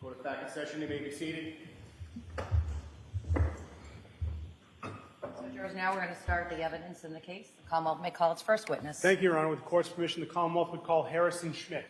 Court is back in session. You may be seated. So, jurors, now we're going to start the evidence in the case. The Commonwealth may call its first witness. Thank you, Your Honor. With the court's permission, the Commonwealth would call Harrison Schmidt.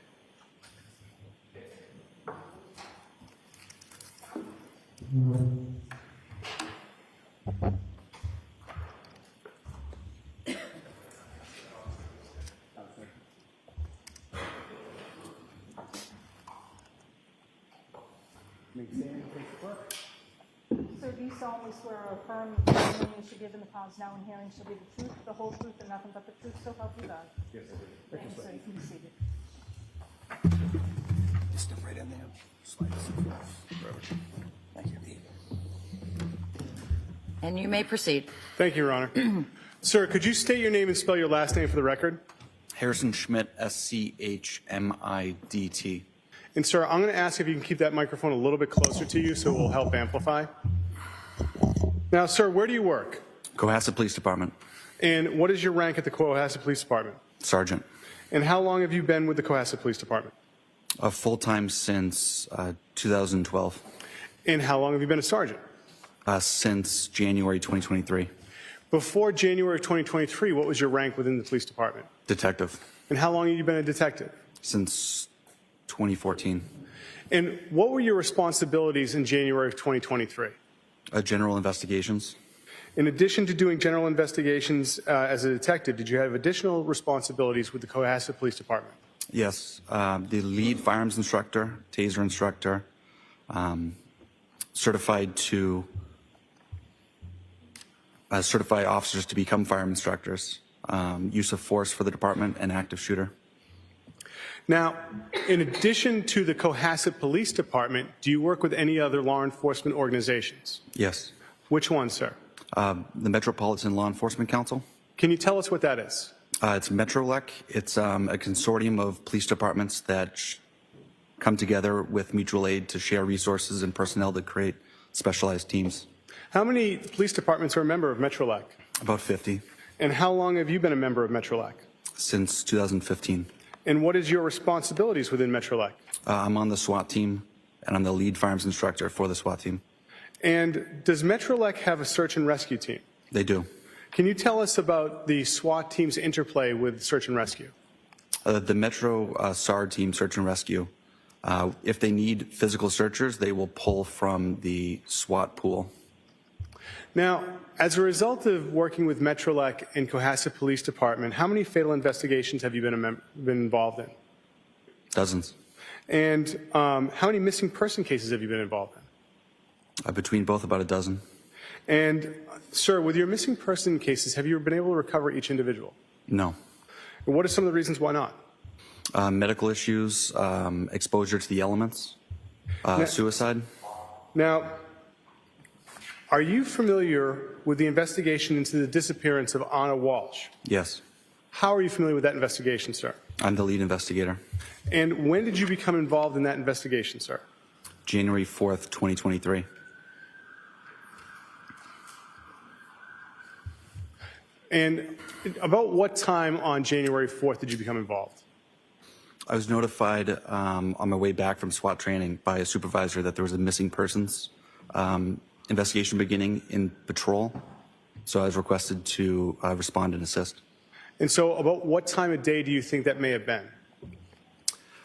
Sir, do you solemnly swear or affirm that the testimony you should give in the cause now in hearing shall be the truth, the whole truth, and nothing but the truth, so help you God? Yes, I do. Thank you, sir. You can be seated. Just step right in there. Slide this. Thank you. And you may proceed. Thank you, Your Honor. Sir, could you state your name and spell your last name for the record? Harrison Schmidt, Schmidt. And sir, I'm going to ask if you can keep that microphone a little bit closer to you so it will help amplify. Now, sir, where do you work? Cohasset Police Department. And what is your rank at the Cohasset Police Department? Sergeant. And how long have you been with the Cohasset Police Department? Full-time since 2012. And how long have you been a sergeant? Since January 2023. Before January of 2023, what was your rank within the police department? Detective. And how long have you been a detective? Since 2014. And what were your responsibilities in January of 2023? General investigations. In addition to doing general investigations as a detective, did you have additional responsibilities with the Cohasset Police Department? Yes. The lead firearms instructor, taser instructor, certified to certify officers to become firearm instructors, use of force for the department, and active shooter. Now, in addition to the Cohasset Police Department, do you work with any other law enforcement organizations? Yes. Which one, sir? The Metropolitan Law Enforcement Council. Can you tell us what that is? It's MetroLEC. It's a consortium of police departments that come together with mutual aid to share resources and personnel to create specialized teams. How many police departments are a member of MetroLEC? About 50. And how long have you been a member of MetroLEC? Since 2015. And what is your responsibilities within MetroLEC? I'm on the SWAT team, and I'm the lead firearms instructor for the SWAT team. And does MetroLEC have a search and rescue team? They do. Can you tell us about the SWAT team's interplay with search and rescue? The Metro SAR team, search and rescue, if they need physical searchers, they will pull from the SWAT pool. Now, as a result of working with MetroLEC and Cohasset Police Department, how many fatal investigations have you been involved in? Dozens. And how many missing person cases have you been involved in? Between both, about a dozen. And, sir, with your missing person cases, have you been able to recover each individual? No. And what are some of the reasons why not? Medical issues, exposure to the elements, suicide. Now, are you familiar with the investigation into the disappearance of Anna Walshe? Yes. How are you familiar with that investigation, sir? I'm the lead investigator. And when did you become involved in that investigation, sir? January 4th, 2023. And about what time on January 4th did you become involved? I was notified on my way back from SWAT training by a supervisor that there was a missing persons investigation beginning in patrol. So I was requested to respond and assist. And so about what time of day do you think that may have been?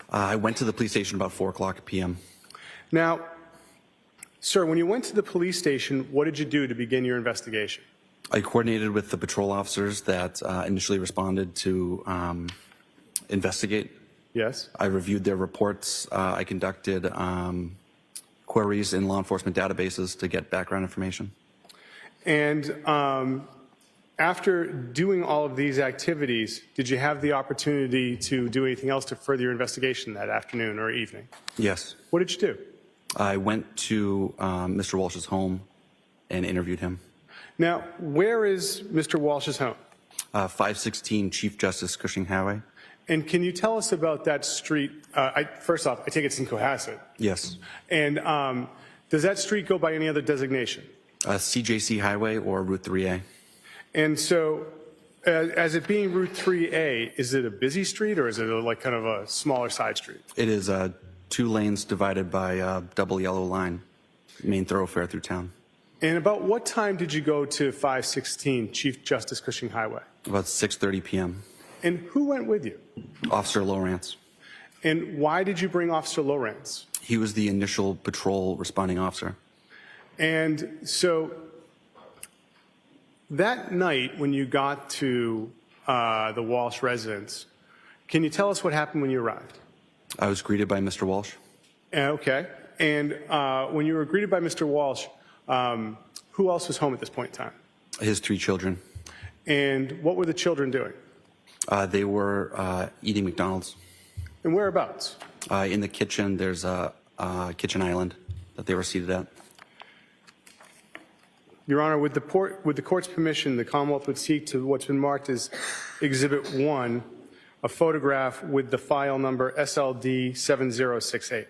I went to the police station about 4 o'clock p.m. Now, sir, when you went to the police station, what did you do to begin your investigation? I coordinated with the patrol officers that initially responded to investigate. Yes. I reviewed their reports. I conducted queries in law enforcement databases to get background information. And after doing all of these activities, did you have the opportunity to do anything else to further your investigation that afternoon or evening? Yes. What did you do? I went to Mr. Walsh's home and interviewed him. Now, where is Mr. Walsh's home? 516 Chief Justice Cushing Highway. And can you tell us about that street? First off, I take it's in Cohasset. Yes. And does that street go by any other designation? CJC Highway or Route 3A. And so, as it being Route 3A, is it a busy street or is it like kind of a smaller side street? It is 2 lanes divided by a double yellow line, main thoroughfare through town. And about what time did you go to 516 Chief Justice Cushing Highway? About 6:30 p.m. And who went with you? Officer Lawrence. And why did you bring Officer Lawrence? He was the initial patrol responding officer. And so that night when you got to the Walsh residence, can you tell us what happened when you arrived? I was greeted by Mr. Walsh. Okay. And when you were greeted by Mr. Walsh, who else was home at this point in time? His 3 children. And what were the children doing? They were eating McDonald's. And whereabouts? In the kitchen, there's a kitchen island that they were seated at. Your Honor, with the court's permission, the Commonwealth would seek to what's been marked as Exhibit 1, a photograph with the file number SLD 7068.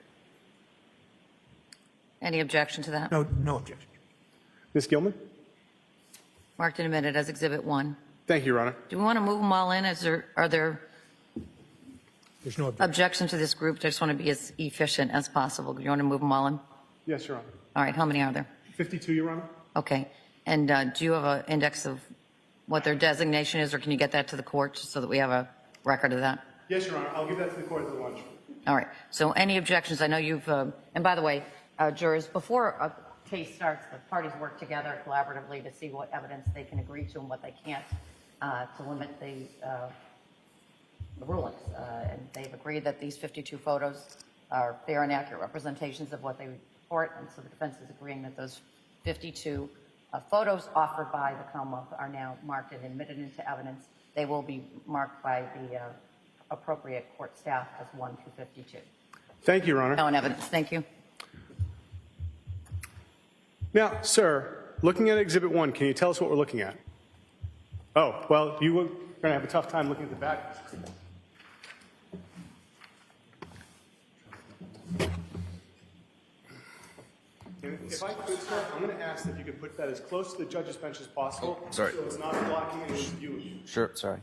Any objection to that? No objection. Ms. Gilman? Marked in a minute as Exhibit 1. Thank you, Your Honor. Do we want to move them all in? Are there There's no objection. objections to this group? I just want to be as efficient as possible. Do you want to move them all in? Yes, Your Honor. All right, how many are there? 52, Your Honor. Okay. And do you have an index of what their designation is, or can you get that to the court just so that we have a record of that? Yes, Your Honor. I'll give that to the court at the lunch. All right. So any objections? I know you've, and by the way, jurors, before a case starts, the parties work together collaboratively to see what evidence they can agree to and what they can't to limit the rulings. And they've agreed that these 52 photos are fair and accurate representations of what they report, and so the defense is agreeing that those 52 photos offered by the Commonwealth are now marked and admitted into evidence. They will be marked by the appropriate court staff as 1 to 52. Thank you, Your Honor. No in evidence. Thank you. Now, sir, looking at Exhibit 1, can you tell us what we're looking at? Oh, well, you were going to have a tough time looking at the back. And if I could, sir, I'm going to ask that you could put that as close to the judge's bench as possible. Oh, sorry. So it's not blocking any view of you. Sure, sorry.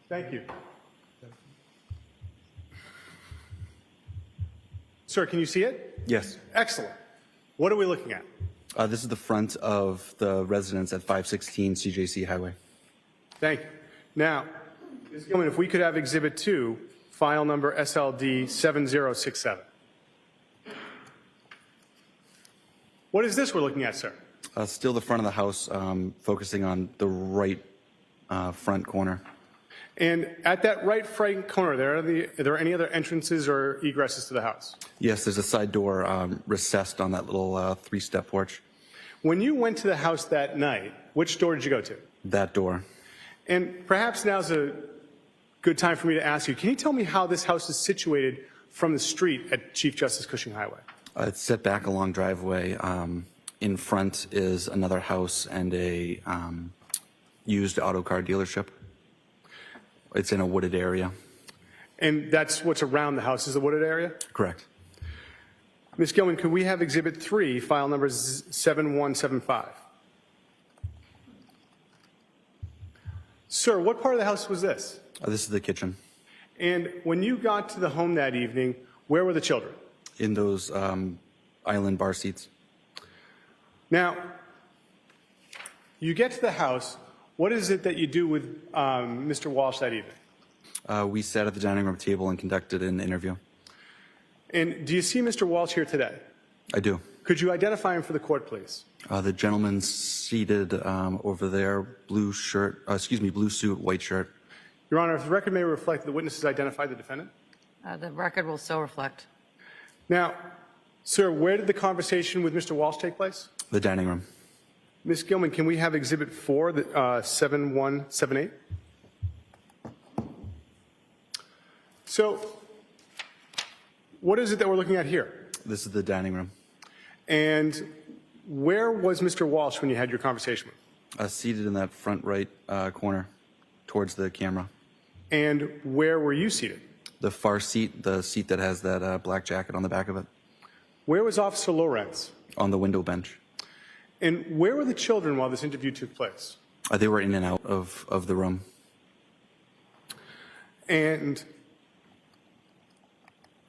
Thank you. Sir, can you see it? Yes. Excellent. What are we looking at? This is the front of the residence at 516 CJC Highway. Thank you. Now, Ms. Gilman, if we could have Exhibit 2, file number SLD 7067. What is this we're looking at, sir? Still the front of the house, focusing on the right front corner. And at that right front corner, are there any other entrances or egresses to the house? Yes, there's a side door recessed on that little 3-step porch. When you went to the house that night, which door did you go to? That door. And perhaps now's a good time for me to ask you, can you tell me how this house is situated from the street at Chief Justice Cushing Highway? It's set back a long driveway. In front is another house and a used auto car dealership. It's in a wooded area. And that's what's around the house, is the wooded area? Correct. Ms. Gilman, could we have Exhibit 3, file number 7175? Sir, what part of the house was this? This is the kitchen. And when you got to the home that evening, where were the children? In those island bar seats. Now, you get to the house. What is it that you do with Mr. Walsh that evening? We sat at the dining room table and conducted an interview. And do you see Mr. Walsh here today? I do. Could you identify him for the court, please? The gentleman seated over there, blue shirt, blue suit, white shirt. Your Honor, if the record may reflect that the witnesses identified the defendant. The record will so reflect. Now, sir, where did the conversation with Mr. Walsh take place? The dining room. Ms. Gilman, can we have Exhibit 4, 7178? So, what is it that we're looking at here? This is the dining room. And where was Mr. Walsh when you had your conversation with him? Seated in that front right corner towards the camera. And where were you seated? The far seat, the seat that has that black jacket on the back of it. Where was Officer Lawrence? On the window bench. And where were the children while this interview took place? They were in and out of the room. And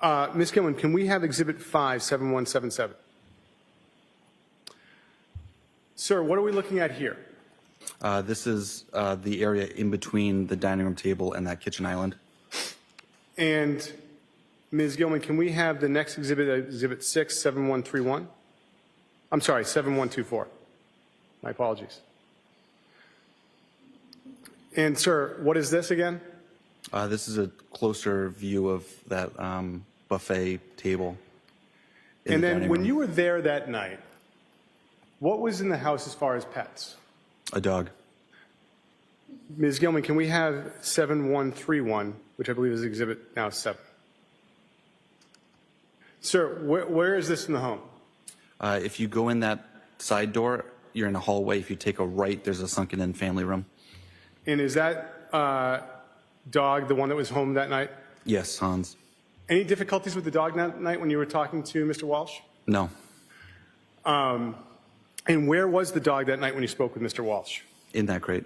Ms. Gilman, can we have Exhibit 5, 7177? Sir, what are we looking at here? This is the area in between the dining room table and that kitchen island. And Ms. Gilman, can we have the next exhibit, Exhibit 6, 7131? I'm sorry, 7124. My apologies. And sir, what is this again? This is a closer view of that buffet table. in And the then dining when room. you were there that night, what was in the house as far as pets? A dog. Ms. Gilman, can we have 7131, which I believe is Exhibit now 7? Sir, where is this in the home? If you go in that side door, you're in a hallway. If you take a right, there's a sunken-in family room. And is that dog the one that was home that night? Yes, Hans. Any difficulties with the dog that night when you were talking to Mr. Walsh? No. And where was the dog that night when you spoke with Mr. Walsh? In that crate.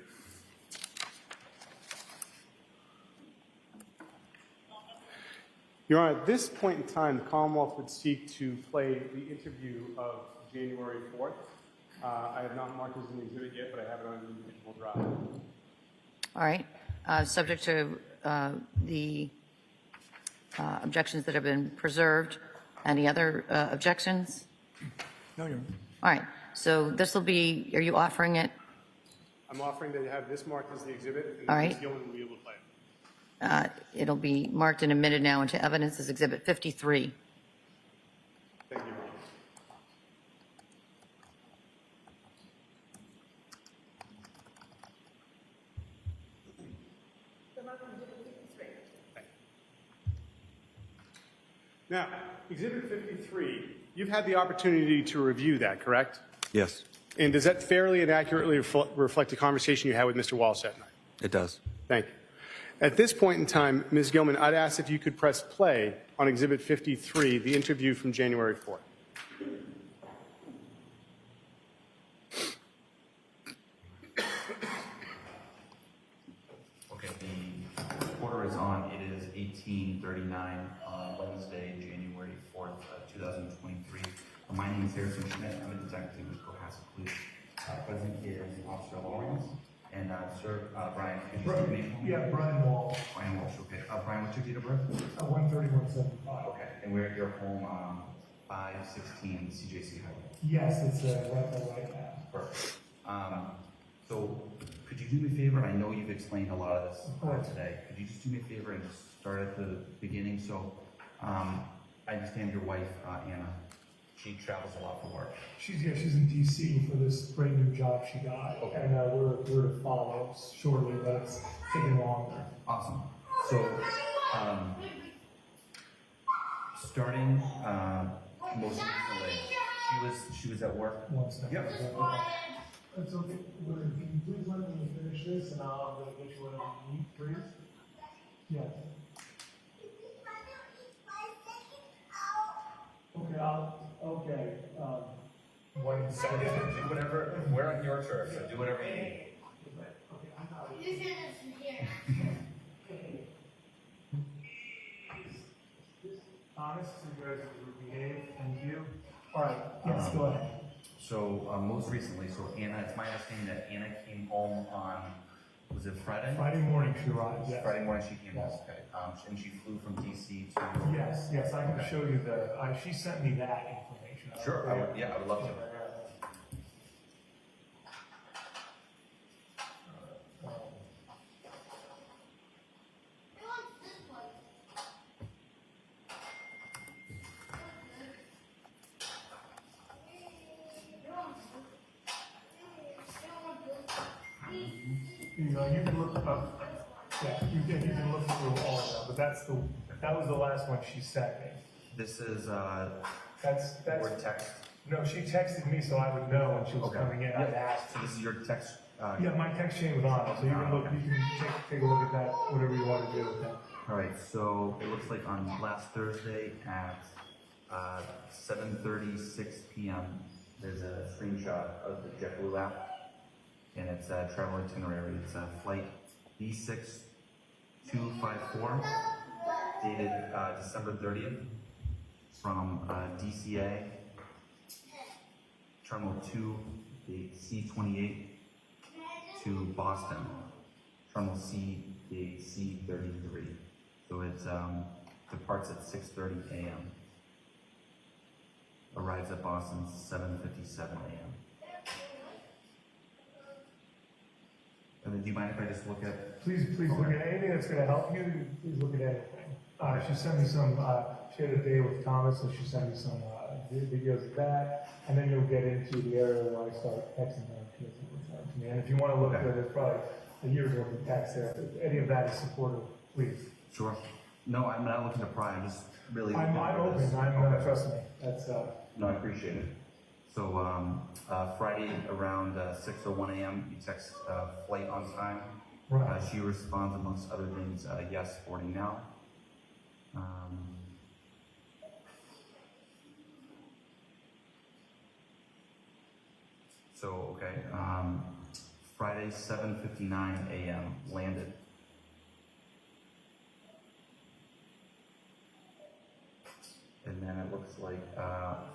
Your Honor, at this point in time, the Commonwealth would seek to play the interview of January 4th. I have not marked this as an exhibit yet, but I have it on the individual drive. All right. Subject to the objections that have been preserved. Any other objections? No, Your Honor. All right. So this will be, are you offering it? I'm offering to have this marked as the exhibit, and All Ms. right. Gilman will be able to play it. It'll be marked and admitted now into evidence as Exhibit 53. Thank you, Your Honor. Now, Exhibit 53, you've had the opportunity to review that, correct? Yes, And does that fairly and accurately reflect the conversation you had with Mr. Walsh that night? it does. Thank you. At this point in time, Ms. Gilman, I'd ask if you could press play on Exhibit 53, the interview from January 4th. Okay, the quarter is on. It is 18:39 on Wednesday, January 4th, 2023. My name is Harrison Schmidt. I'm a detective with Cohasset Police. Present here is Officer Lawrence. And Sir Brian, could you state your name for me? Yeah, Brian Walshe, Brian Walshe, okay. Brian, what's your date of birth? 13175. Okay, and we're at your home, 516 CJC Highway. Yes, it's right now. Perfect. So could you do me a favor? I know you've explained a lot of this Of course. today. Could you just do me a favor and just start at the beginning? So I understand your wife, Anna, she travels a lot for work. She's in D.C. for this great new job she got. Okay. And we're to follow shortly, but it's taking longer. Awesome. So starting most recently, she was at work. One second. Yep. That's okay. Can you please let me finish this and I'll get you whatever you need, please? Yes. Okay, okay. 1 second. Do whatever. We're on your turf, so do whatever you need. Okay, I got it. Honest, you guys behave, thank you. All right, yes, go ahead. So most recently, so Anna, it's my understanding that Anna came home on, was it Friday? Friday morning she arrived, yes. Friday morning she came home, okay. And she flew from DC to. Yes, yes, I can show you she sent me that information. Sure, I would, yeah, I would love to. You know, you can look up, yeah, you can look through all of them, but that was the last one she sent me. This is, That's, word text. no, she texted me so I would know when she was Okay. coming in. I'd ask. So this is your text, Yeah, my text chain was on it, so you can look, you can take a look at that, whatever you want to do with that. all right, so it looks like on last Thursday at 7:36 p.m., there's a screenshot of the JetBlue app, and it's a travel itinerary. It's a flight B6254 dated December 30th from DCA, Terminal 2, the C28, to Boston, Terminal C, the C33. So it departs at 6:30 a.m. Arrives at Boston 7:57 a.m. And then do you mind if I just look at? Please look at anything that's gonna help you, please look at anything. She sent me some, she had a day with Thomas, so she sent me some, videos of that, and then you'll get into the area where I start texting her, to me. And if you wanna look at it, there's probably a year's worth of text there, if any of that is supportive, please. Sure. No, I'm not looking to pry, I'm just really. I'm looking for open, this. trust me, that's, No, I appreciate it. So, Friday around 6:01 a.m., you text flight on time. right. She responds amongst other things, yes, boarding now. So, okay, Friday 7:59 a.m. landed. And then it looks like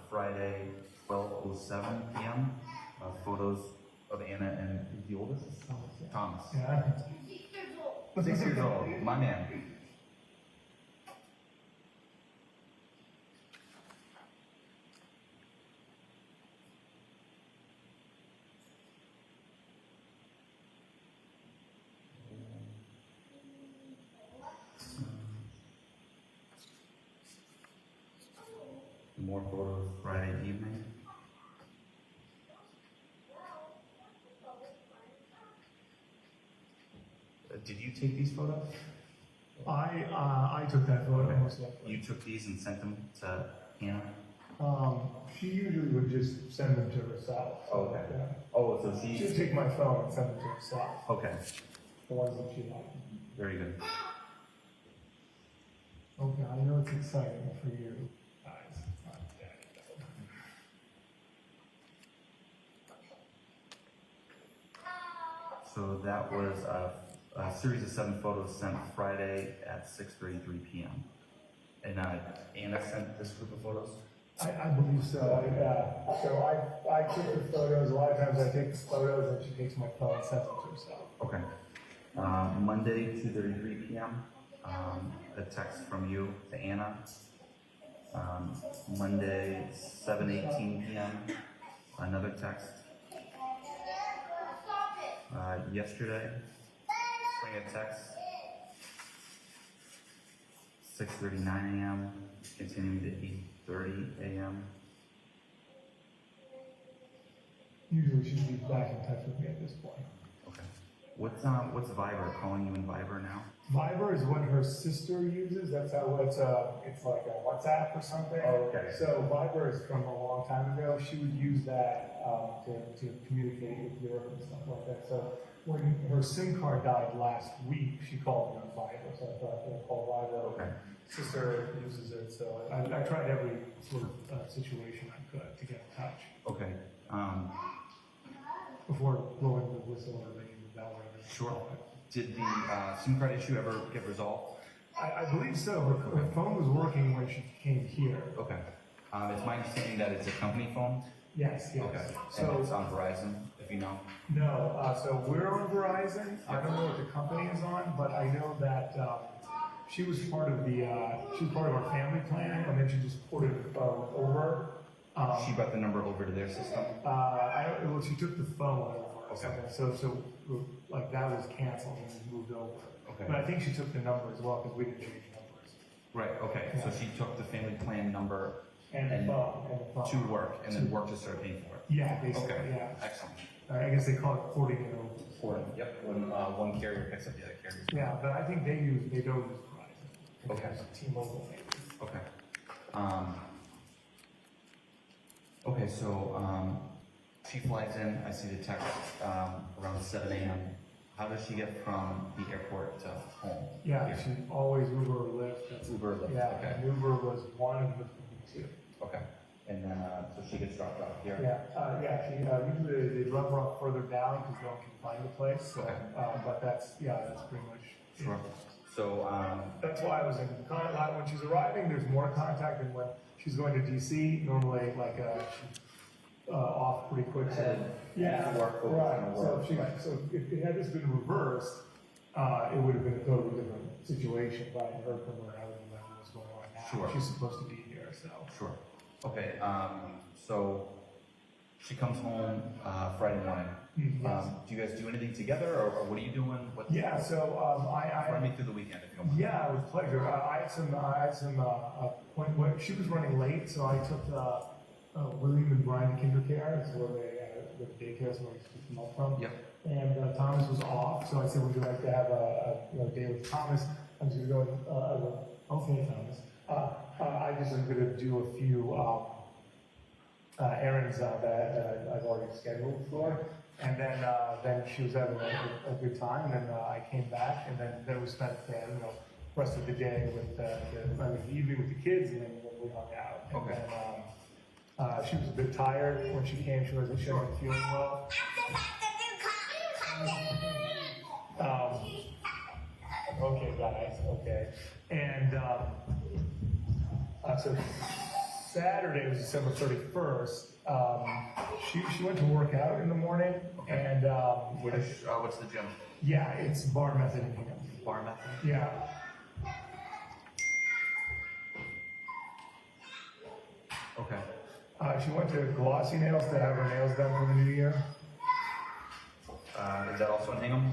Friday 12:07 p.m. Photos of Anna and who's the oldest? Thomas. Yeah. 6 years old, my man. More photos Friday evening. Did you take these photos? I took that photo, most likely. You took these and sent them to Anna? She usually would just send them to herself. Oh, okay. Yeah. Oh, so She'd take my phone and send them to herself, okay, the ones that she liked. very good. Okay, I know it's exciting for you guys. So that was a series of 7 photos sent Friday at 6:33 p.m. And Anna sent this group of photos? I believe so. I took the photos. A lot of times I take the photos and she takes my phone and sends them to herself. Okay. Monday, 2:33 p.m. A text from you to Anna. Monday, 7:18 p.m. Another text. Yesterday, string of text. 6:39 a.m. Continuing to 8:30 a.m. Usually she'd be back in touch with me at this point. Okay. What's Viber? Calling you in Viber now? Viber is what her sister uses. That's how it's like a WhatsApp or something. Oh, okay. So Viber is from a long time ago. She would use that to communicate with Europe and stuff like that. So when her SIM card died last week, she called me on Viber. So I thought I'd call Viber. Okay. Sister uses it, so I tried every sort of situation I could to get in touch Okay. before blowing the whistle or ringing the bell or whatever. Sure. Did the SIM card issue ever get resolved? I believe so. Her phone was working when she came here. Okay. It's my understanding that it's a company phone. Yes, yes. Okay. So And it's on Verizon, if you know. no, so we're on Verizon. I don't know what the company is on, but I know that she was part of our family plan, and then she just ported the phone over. She brought the number over to their system. Well, she took the phone over. Or Okay. something. So like that was canceled and was moved over. Okay. But I think she took the number as well because we didn't change numbers. Right. Okay. So Yeah. she took the family plan number And the phone. to work, and then work to start paying for it. Yeah, basically. Okay. Yeah. Excellent. I guess they call it porting it over. For yep. When one carrier picks up the other carrier. Yeah, but I think they don't use Verizon. Okay. T-Mobile maybe. Okay. Okay, so she flies in. I see the text around 7 a.m. How does she get from the airport to home? Yeah, Here. she always Uber or Lyft. That's- Uber or Lyft, Yeah, okay. and Uber was one and Lyft would be two. Okay. And then so she gets dropped off here. Yeah, she, usually they drop her off further down because no one can find the place. So, Okay. but that's pretty much. Sure. So, That's why I was in contact. When she's arriving, there's more contact than when she's going to DC. Normally, like, she's off pretty quick. So, yeah, work, focus right. on So, work, so if it had this been reversed, it would have been a totally different situation. If I had heard from her, I would have known what's going on now. Sure. She's supposed to be here, so. sure. Okay, so she comes home Friday morning. Yes. Do you guys do anything together, or what are you doing? What, Yeah, so run me through the weekend if you don't mind. Yeah, with pleasure. I had some when she was running late, so I took William and Brian to Kindercare. It's where the daycare is where we picked them up from. Yep. And Thomas was off, so I said, would you like to have a day with Thomas? I'm just going, okay, Thomas. I just am going to do a few errands that I've already scheduled for. And then she was having a good time, and then I came back, and then we spent the rest of the day with the evening with the kids, and then we hung out. And Okay. then, she was a bit tired when she came. She wasn't feeling well. Okay, guys. Okay, and so Saturday was December 31st. She went to work out in the morning, and What's the gym? yeah, it's bar method in here. Bar method? Yeah. Okay. She went to Glossy Nails to have her nails done for the new year. Is that also in Hingham?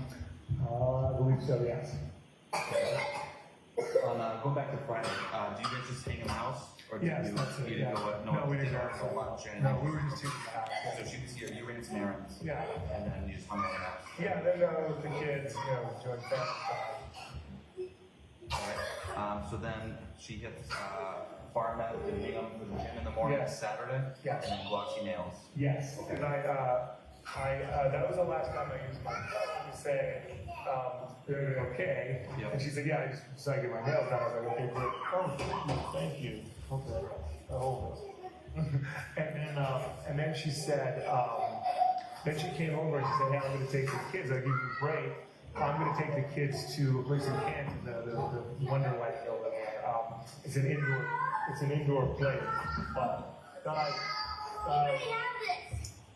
I believe so. Yes. Go back to Friday. Do you guys just hang in the house? Or did Yes, you, that's it. you Yeah. didn't go No, we didn't go dinner outside. or lunch or anything? No, we were just taking the house. So she was here, you ran some errands. Yeah. And then you just hung out in the house. Yeah. Then with the kids, doing family time. Alright, so then she hits bar method in Hingham for the gym in the morning Yes. Saturday. Yes. And then Glossy Nails. Yes, Okay. and that was the last time I used my phone to say, they're okay. Yep. And she said, yeah, I just decided to get my nails done. I was like, okay, great. Oh, thank you. Okay. Oh. and then she said, then she came over and she said, hey, I'm going to take the kids. I'll give you a break. I'm going to take the kids to a place in Canton, the Wonderlight building. It's an indoor play. Guys,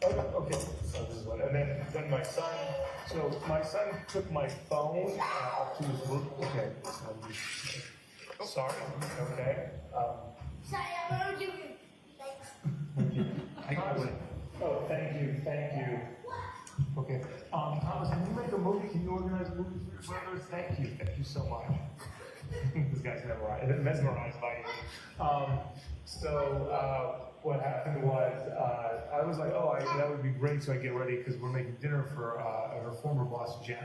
okay. So this is what, and then my son took my phone up to his room. Okay. Sorry. Okay. Sorry, I'm gonna give you. Oh, thank you. Okay. Thomas, can you make a movie? Can you organize movies for your brothers? Thank you so much. This guy's mesmerized by you. So what happened was I was like, that would be great. So I get ready because we're making dinner for her former boss, Jem.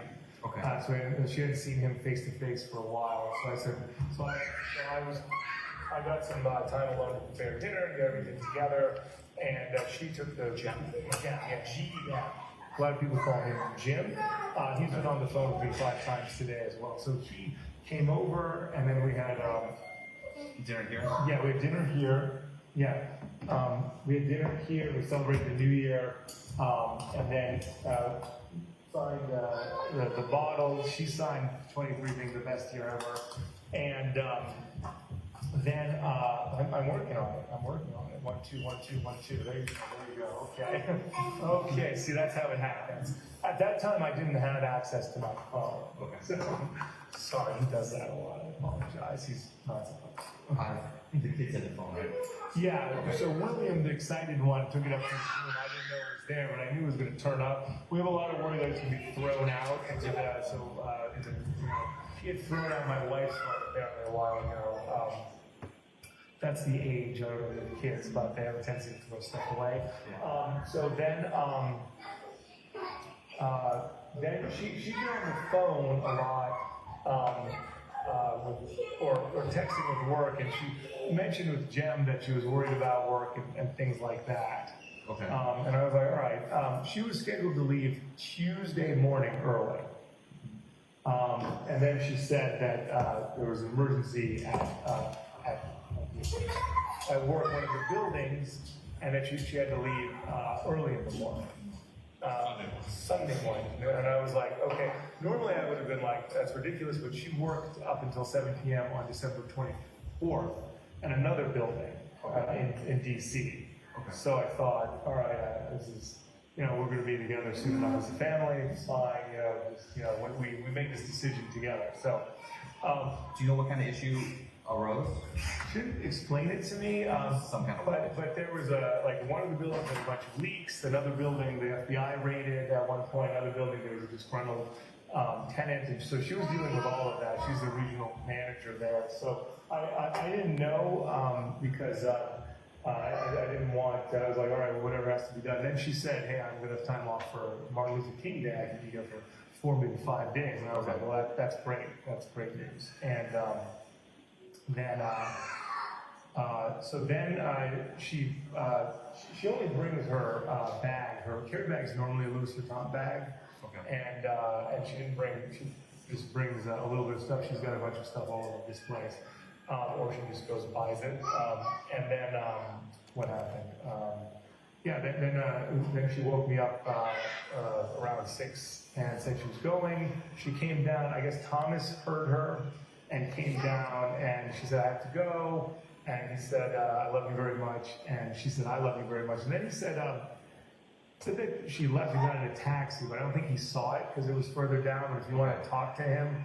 Okay. So she hadn't seen him face to face for a while. So I said, I got some time alone to prepare dinner and get everything together. And she took the Jem. Yeah. A lot of people call him Jim. He's been on the phone with me 5 times today as well. So he came over, and then we had Dinner here? yeah, we had dinner here. Yeah, we had dinner here. We celebrated the New Year, and then signed the bottle. She signed 23 being the best year ever, and then I'm working on it. 1, 2, 1, 2, 1, 2. There you go. Okay. Okay. See, that's how it happens. At that time, I didn't have access to my phone. Okay. So, sorry, he does that a lot. I apologize. He's not supposed to. The kids had the phone, right? Yeah, so William, the excited one, took it up to his room. I didn't know it was there, but I knew it was going to turn up. We have a lot of worry that it's going to be thrown out. He had thrown out my wife's phone apparently a while ago. That's the age of the kids, but they have a tendency to throw stuff away. So then she'd been on the phone a lot. Or texting with work, and she mentioned with Jem that she was worried about work and things like that. Okay. And I was like, all right. She was scheduled to leave Tuesday morning early. And then she said that there was an emergency at work, one of the buildings, and that she had to leave early in the morning. Sunday morning. And I was like, okay, normally I would have been like, that's ridiculous, but she worked up until 7 p.m. on December 24th in another building in D.C. Okay. So I thought, all right, this is, we're going to be together soon enough as a family. It's fine, we make this decision together. So, Do you know what kind of issue arose? she didn't explain it to me. Some kind of But there was one of the buildings had a bunch of leaks. Another building, the FBI raided at one point. Another building, there was a disgruntled tenant. And so she was dealing with all of that. She's the regional manager there. So I didn't know because I didn't want, I was like, all right, well, whatever has to be done. Then she said, hey, I'm going to have time off for Martin Luther King Day. I can be here for 4, maybe 5 days. And I was like, well, that's great. That's great news. And then, she only brings her bag. Her carry bag is normally a Louis Vuitton bag. Okay. And she didn't bring, she just brings a little bit of stuff. She's got a bunch of stuff all over this place. Or she just goes and buys it. And then, what happened? Then she woke me up around 6 and said she was going. She came down. I guess Thomas heard her and came down, and she said, I have to go. And he said, I love you very much. And she said, I love you very much. And then he said that she left. He got in a taxi, but I don't think he saw it because it was further down. If you want to talk to him,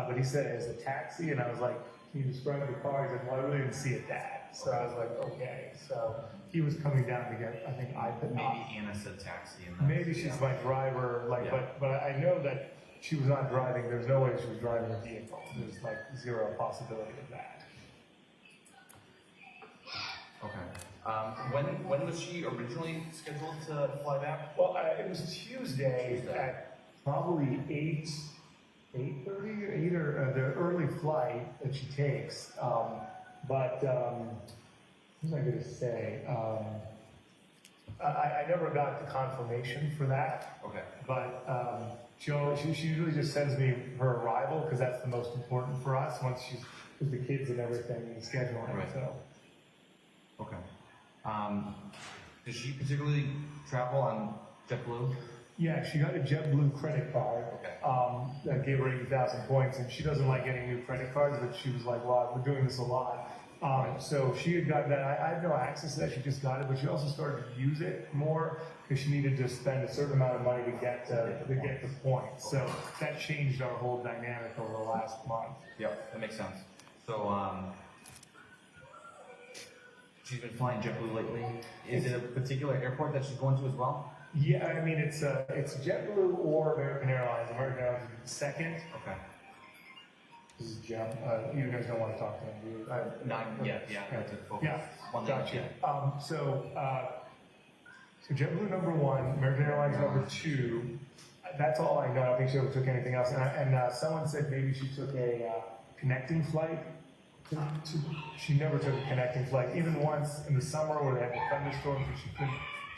but he said it was a taxi, and I was like, can you describe the car? He said, well, I really didn't see it, Dad. So I was like, okay. So he was coming down to get, I think, Maybe Anna said taxi. And maybe she's my driver, but I know that she was not driving. There's no way she was driving a vehicle. There's like zero possibility of that. Okay. When was she originally scheduled to fly back? Well, it was Tuesday at probably 8:30 or 8 or the early flight that she takes. What was I going to say? I never got the confirmation for that. Okay. But she usually just sends me her arrival because that's the most important for us once she's with the kids and everything and scheduling. Right. So. Okay. Does she particularly travel on JetBlue? Yeah, she got a JetBlue credit card. Okay. That gave her 80,000 points, and she doesn't like getting new credit cards, but she was like, well, we're doing this a lot. So she had gotten that. I had no access to that. She just got it, but she also started to use it more because she needed to spend a certain amount of money to get the points. So that changed our whole dynamic over the last month. Yep, that makes sense. So, she's been flying JetBlue lately. Is it a particular airport that she's going to as well? Yeah, I mean, it's JetBlue or American Airlines. American Airlines is second. Okay. This is Jeff. You guys don't want to talk to him, do you? Not yet, yeah. I have to focus. Yeah, One gotcha. minute, So JetBlue number 1, American Airlines number 2. That's all I know. I don't think she ever took anything else. And someone said maybe she took a connecting flight. She never took a connecting flight. Even once in the summer where they had the thunderstorms,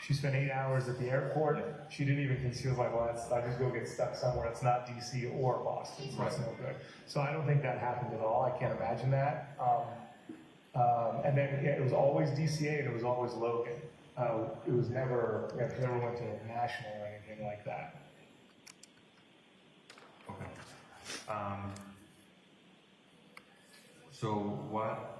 she spent 8 hours at the airport. She didn't even consider, she was like, well, I just go get stuck somewhere. It's not DC or Boston, so it's no good. So I don't think that happened at all. I can't imagine that. And then it was always DCA and it was always Logan. It was never, she never went to national or anything like that. Okay. So what?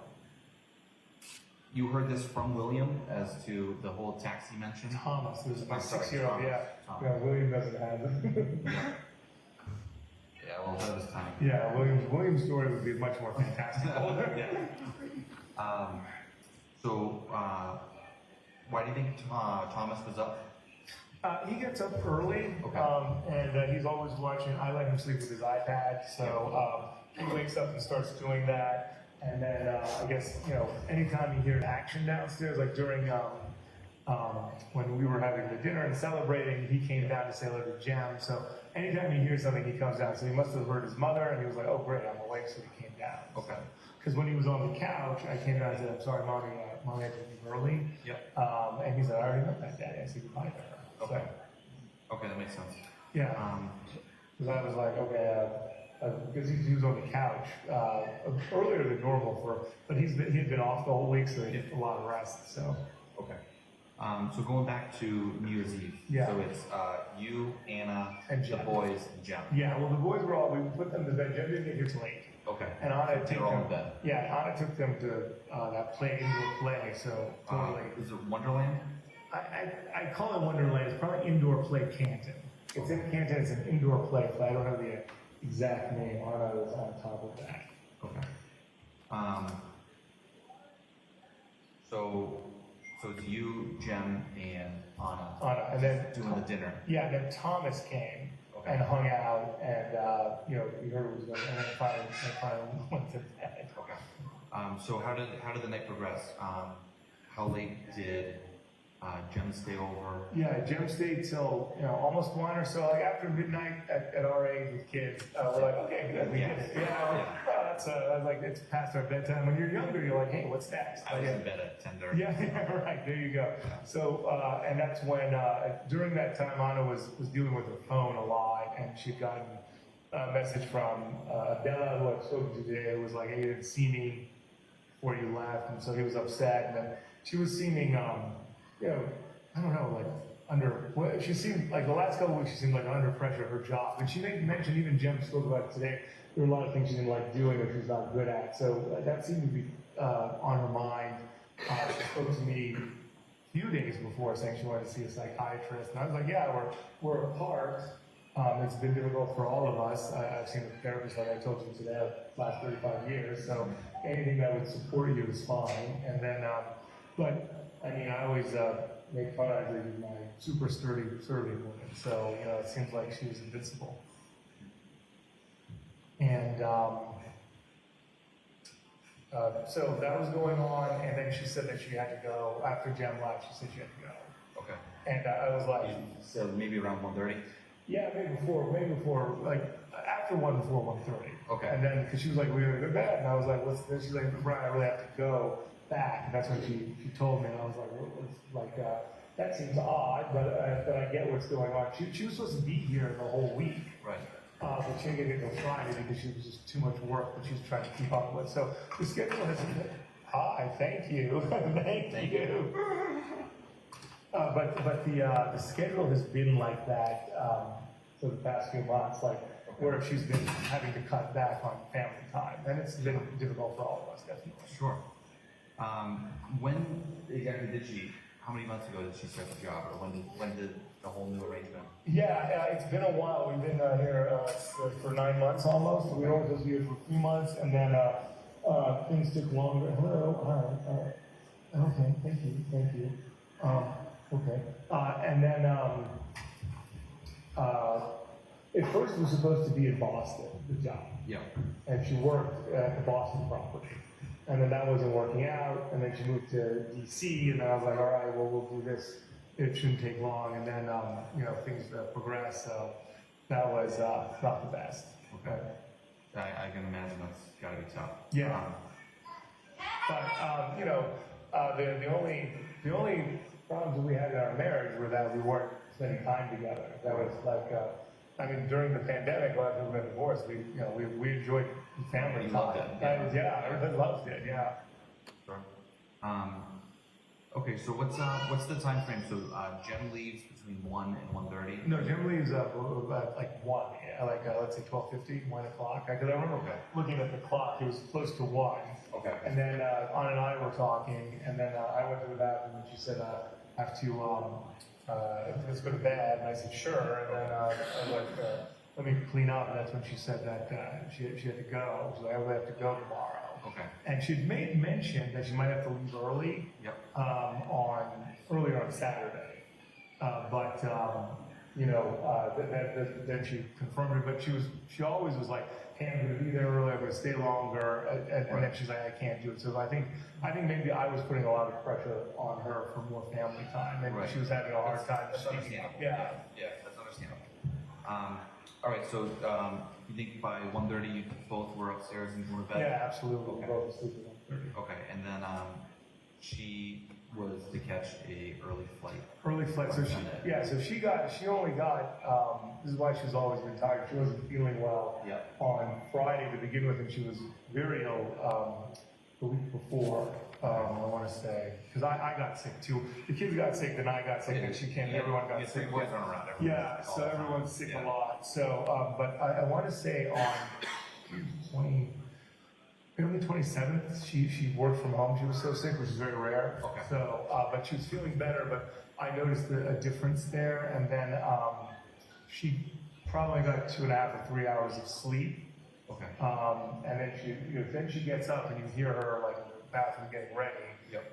You heard this from William as to the whole taxi mention? Thomas, there's my I'm sorry, 6-year-old, Thomas. yeah. Thomas. Yeah, William doesn't have it. Yeah, well, that was time. Yeah, William's story would be much more fantastical. Yeah. So, why do you think Thomas was up? He gets up early, Okay. and he's always watching. I let him sleep with his iPad, so he wakes up and starts doing that. And then I guess, anytime you hear action downstairs, like during when we were having the dinner and celebrating, he came down to say hello to Jem. So anytime he hears something, he comes down. So he must have heard his mother, and he was like, oh, great, I'm awake, so he came down. Okay. Because when he was on the couch, I came down and said, I'm sorry, Mommy had to leave early. Yep. And he said, I already met that Daddy. I said goodbye to her. Okay. So, Okay, that makes sense. yeah. Because I was like, okay, because he was on the couch earlier than normal but he had been off the whole week, so he had a lot of rest. So Okay. So going back to New Year's Eve. Yeah. So it's you, Anna, And the Jem. boys, and Jem. Yeah, well, the boys were all, we put them to bed. Jem didn't get here till 8. Okay. And Anna So took they're all in them. bed. Yeah, Anna took them to that indoor play. So totally. Is it Wonderland? I call it Wonderland. It's probably indoor play Canton. It's in Canton. It's an indoor play. But I don't have the exact name. Anna was on top of that. Okay. So it's you, Jem, and Anna. Anna, and then doing the dinner. Yeah, then Thomas came Okay. and hung out, and we heard it was going, and then finally went to bed. Okay. So how did the night progress? How late did Jem stay over? Yeah, Jem stayed till almost 1 or so. Like after midnight at our age with kids, we're like, okay, good, we did it. I was like, it's past our bedtime. When you're younger, you're like, hey, what's next? I was in bed at 10:30. Yeah, right. There you go. So, and that's when during that time, Anna was dealing with her phone a lot, and she'd gotten a message from Adela, who I've spoken to today. It was like, hey, you didn't see me before you left, and so he was upset. And then she was seeming, I don't know, like she seemed like the last couple of weeks, she seemed like under pressure at her job. And she mentioned, even Jem spoke about it today, there were a lot of things she didn't like doing or she was not good at. So that seemed to be on her mind. She spoke to me a few days before saying she wanted to see a psychiatrist. And I was like, yeah, we're apart. It's been difficult for all of us. I've seen a therapist, like I told you today, the last 35 years. So anything that would support you is fine. And then, but I mean, I always make fun of her as my super sturdy woman. So, it seems like she was invincible. And so that was going on, and then she said that she had to go. After Jem left, she said she had to go. Okay. And I was like, So maybe around 1:30. yeah, maybe before, like after 1 before 1:30. Okay. And then, because she was like, we're gonna go to bed, and I was like, what's this? She's like, Brian, I really have to go back. And that's when she told me, and I was like, that seems odd, but I get what's going on. She was supposed to be here the whole week. Right. But she didn't get it until Friday because she was just too much work that she was trying to keep up with. So the schedule has been, hi, thank you, thank you. But the schedule has been like that for the past few months, like where she's been having to cut back on family time, and it's been difficult for all of us, definitely. Sure. When exactly did she? How many months ago did she start the job, or when did the whole new arrangement? Yeah, it's been a while. We've been here for 9 months almost. We were only supposed to be here for a few months, and then things took longer. Hello, hi. Okay, thank you. Okay, and then at first it was supposed to be in Boston, the job. Yeah. And she worked at the Boston property. And then that wasn't working out, and then she moved to D.C., and then I was like, all right, well, we'll do this. It shouldn't take long, and then, things progressed, so that was not the best. Okay. I can imagine that's got to be tough. Yeah. But, the only problems that we had in our marriage were that we weren't spending time together. That was like, during the pandemic, after we got divorced, we enjoyed family You time. loved it. Yeah, everybody loved it, yeah. Sure. Okay, so what's the time frame? So Jem leaves between 1 and 1:30. No, Jem leaves like 1, let's say 12:50, 1 o'clock. Because I remember looking at the clock, it was close to 1. Okay. And then Anna and I were talking, and then I went to the bathroom, and she said, I have to, let's go to bed. And I said, sure. And then I was like, let me clean up. And that's when she said that she had to go. She's like, I really have to go tomorrow. Okay. And she'd made mention that she might have to leave early. Yep. Earlier on Saturday. Then she confirmed it. But she always was like, hey, I'm going to be there early. I'm going to stay longer. And then she's like, I can't do it. So I think maybe I was putting a lot of pressure on her for more family time, and she was having a hard time That's speaking understandable. up. Yeah. Yeah, that's understandable. All right, so you think by 1:30 you both were upstairs and going to bed? Yeah, absolutely. Okay. Both asleep at 1:30. Okay, and then she was to catch a early flight. Early flight. So she only got, this is why she's always been tired. She wasn't feeling well Yep. on Friday to begin with, and she was very ill the week before, I want to say, because I got sick too. The kids got sick, then I got sick, and she came, everyone got Yeah, sick. three boys run around. Yeah, so everyone's sick a lot. So, but I want to say on 20, maybe the 27th, she worked from home. She was so sick, which is very rare. Okay. So, but she was feeling better, but I noticed a difference there. And then she probably got 2.5 or 3 hours of sleep. Okay. And then she gets up and you hear her like in the bathroom getting ready. Yep.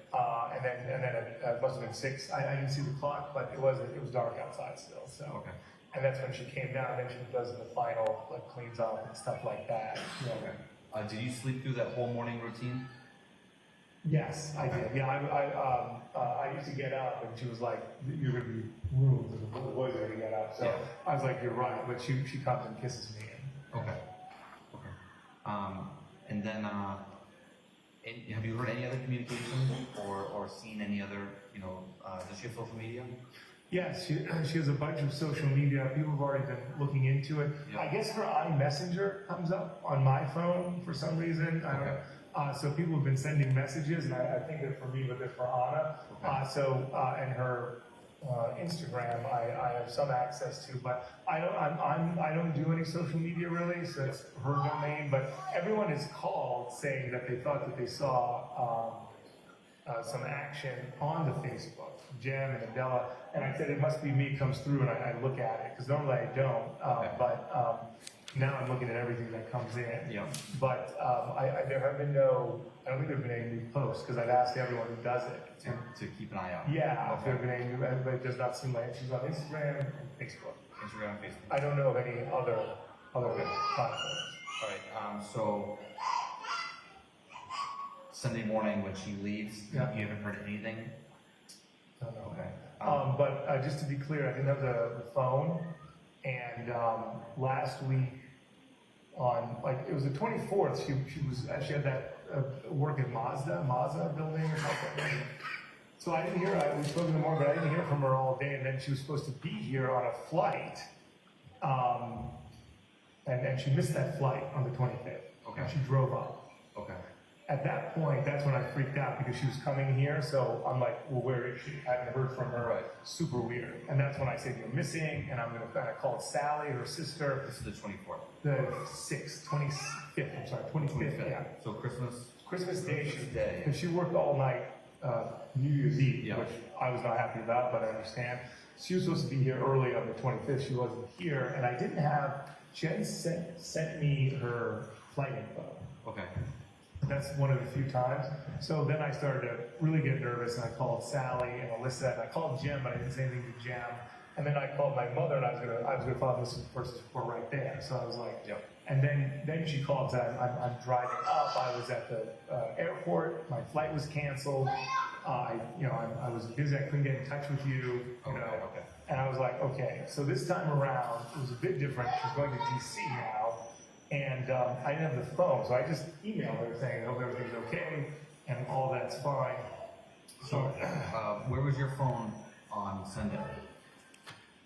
And then it must have been 6. I didn't see the clock, but it was dark outside still. So. Okay. And that's when she came down. Then she does the final, like cleans up and stuff like that. You know. Okay. Did you sleep through that whole morning routine? Yes, I did. Yeah, I used to get up, and she was like, "You're gonna be ruined because the boys are gonna get up." So Yeah. I was like, "You're right," but she comes and kisses me. Okay. Okay. And then, have you heard any other communication or seen any other, does she have social media? Yes, she has a bunch of social media. People have already been looking into it. Yeah. I guess her iMessenger comes up on my phone for some reason. I don't know. So people have been sending messages, and I think that for me, but they're for Anna. Okay. And her Instagram, I have some access to, but I don't do any social media really. So it's her domain. But everyone has called saying that they thought that they saw some action on the Facebook, Jem and Adela, and I said it must be me. Comes through, and I look at it because normally I don't. Okay. But now I'm looking at everything that comes in. Yeah. But there have been no. I don't think there have been any new posts because I've asked everyone who does it. To keep an eye out. Yeah, if Okay. there have been any new, but it does not seem like she's on Instagram and Facebook. Instagram, Facebook. I don't know of any other platforms. All right. So Sunday morning when she leaves, Yeah. you haven't heard anything. I don't know. Okay. But just to be clear, I didn't have the phone, and last week on it was the 24th. She had that work at Mazda building or something. So I didn't hear. We spoke in the morning, but I didn't hear from her all day. And then she was supposed to be here on a flight, and she missed that flight on the 25th. Okay. And she drove up. Okay. At that point, that's when I freaked out because she was coming here. So I'm like, well, where is she? I haven't heard from her. Right. Super weird. And that's when I said, you're missing. And I called Sally, her sister. This is the 24th. The 25th, I'm sorry, 25th, yeah. So Christmas Day. Christmas Day. And she worked all night, New Year's Eve, Yeah. which I was not happy about, but I understand. She was supposed to be here early on the 25th. She wasn't here. And I didn't have, she hadn't sent me her flight info. Okay. That's one of the few times. So then I started to really get nervous, and I called Sally and Alyssa, and I called Jim, but I didn't say anything to Jim. And then I called my mother, and I was gonna file this person's report right there. So I was like, Yep. And then she called and said, I'm driving up. I was at the airport. My flight was canceled. I was busy. I couldn't get in touch with you. Okay. And I was like, okay. So this time around, it was a bit different. She's going to D.C. now. And I didn't have the phone, so I just emailed her saying, I hope everything's okay, and all that's fine. So, where was your phone on Sunday?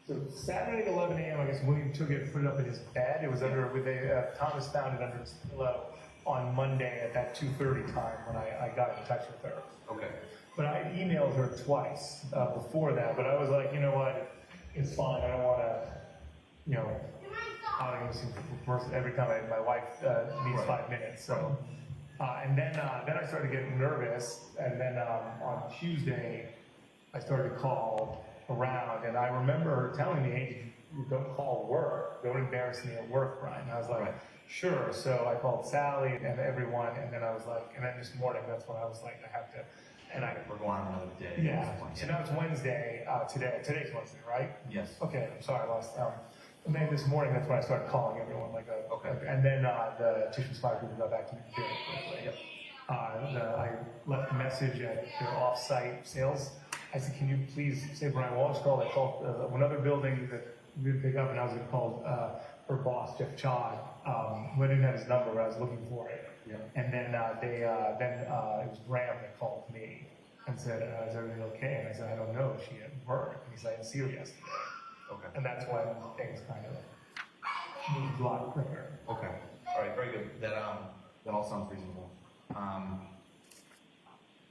So Saturday at 11 a.m., I guess William took it and put it up in his bed. It was under, Thomas found it under his pillow on Monday at that 2:30 time when I got in touch with her. Okay. But I emailed her twice before that, but I was like, you know what, it's fine. I don't want to, I don't see every time my wife needs 5 minutes. So, and then I started getting nervous, and then on Tuesday I started to call around, and I remember her telling me, "Hey, don't call work. Don't embarrass me at work, Brian." And I was like, Right. "Sure." So I called Sally and everyone, and then I was like, and then this morning that's when I was like, I have to, and We're going on another day. yeah. So now it's Wednesday today. Today's Wednesday, right? Yes. Okay, I'm sorry, I lost. And then this morning, that's when I started calling everyone. Okay. And then the Tishman's Fire people got back to me very quickly. Yep. I left a message at their off-site sales. I said, "Can you please say Brian Walshe called?" I called another building that we didn't pick up, and I was going to call her boss, Jeff Chod, who I didn't have his number, but I was looking for it. Yeah. And then it was Graham that called me and said, "Is everything okay?" And I said, "I don't know. She had work." And he said, "I didn't see her yesterday." Okay. And that's when things kind of moved a lot quicker. Okay. All right. Very good. That all sounds reasonable.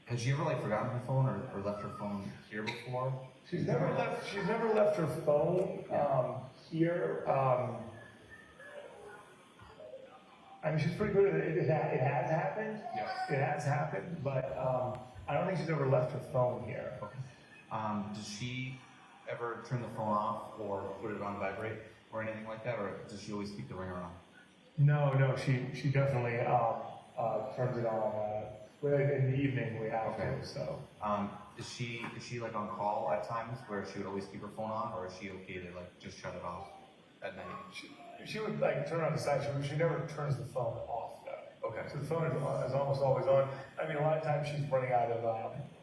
Has she ever like forgotten her phone or left her phone here before? She's never left her phone here. I mean, she's pretty good at it. It has happened. Yeah. It has happened, but I don't think she's ever left her phone here. Okay. Does she ever turn the phone off or put it on vibrate or anything like that, or does she always keep the ringer on? No, she definitely turns it on. Well, in the evening we have Okay. to. So. Is she like on call at times where she would always keep her phone on, or is she okay to like just shut it off at night? She would like turn on the side. She never turns the phone off though. Okay. So the phone is almost always on. I mean, a lot of times she's running out of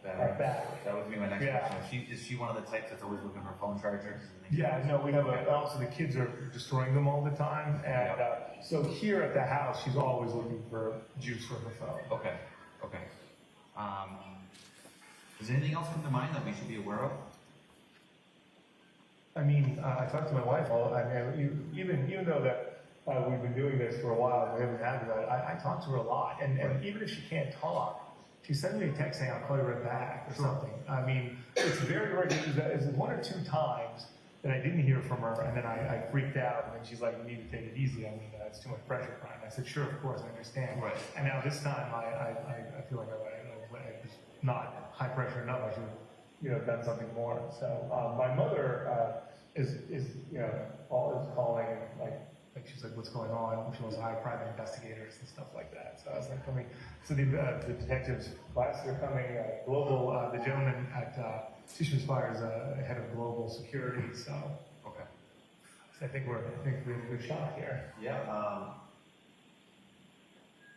battery. That would be my next Yeah. question. Is she one of the types that's always looking for a phone charger? Yeah, no, we have also the kids are destroying them all the time, and so here at the house, she's always looking for juice for her phone. Okay. Okay. Does anything else come to mind that we should be aware of? I mean, I talked to my wife even though that we've been doing this for a while, and we haven't had it, I talk to her a lot, and even if she can't talk, she sends me a text saying, I'll call you right back, or something. I mean, it's very rare. It's one or two times that I didn't hear from her, and then I freaked out, and then she's like, you need to take it easy. I mean, it's too much pressure, Brian. I said, sure, of course, I understand. Right. And now this time, I feel like I was not high pressure enough. I should have, done something more. So my mother is calling, and like she's like, what's going on? She wants to hire private investigators and stuff like that. So I was like, coming. So the detectives class are coming. The gentleman at Tishman's Fire is head of global security. So Okay. I think we have a good shot here. Yeah.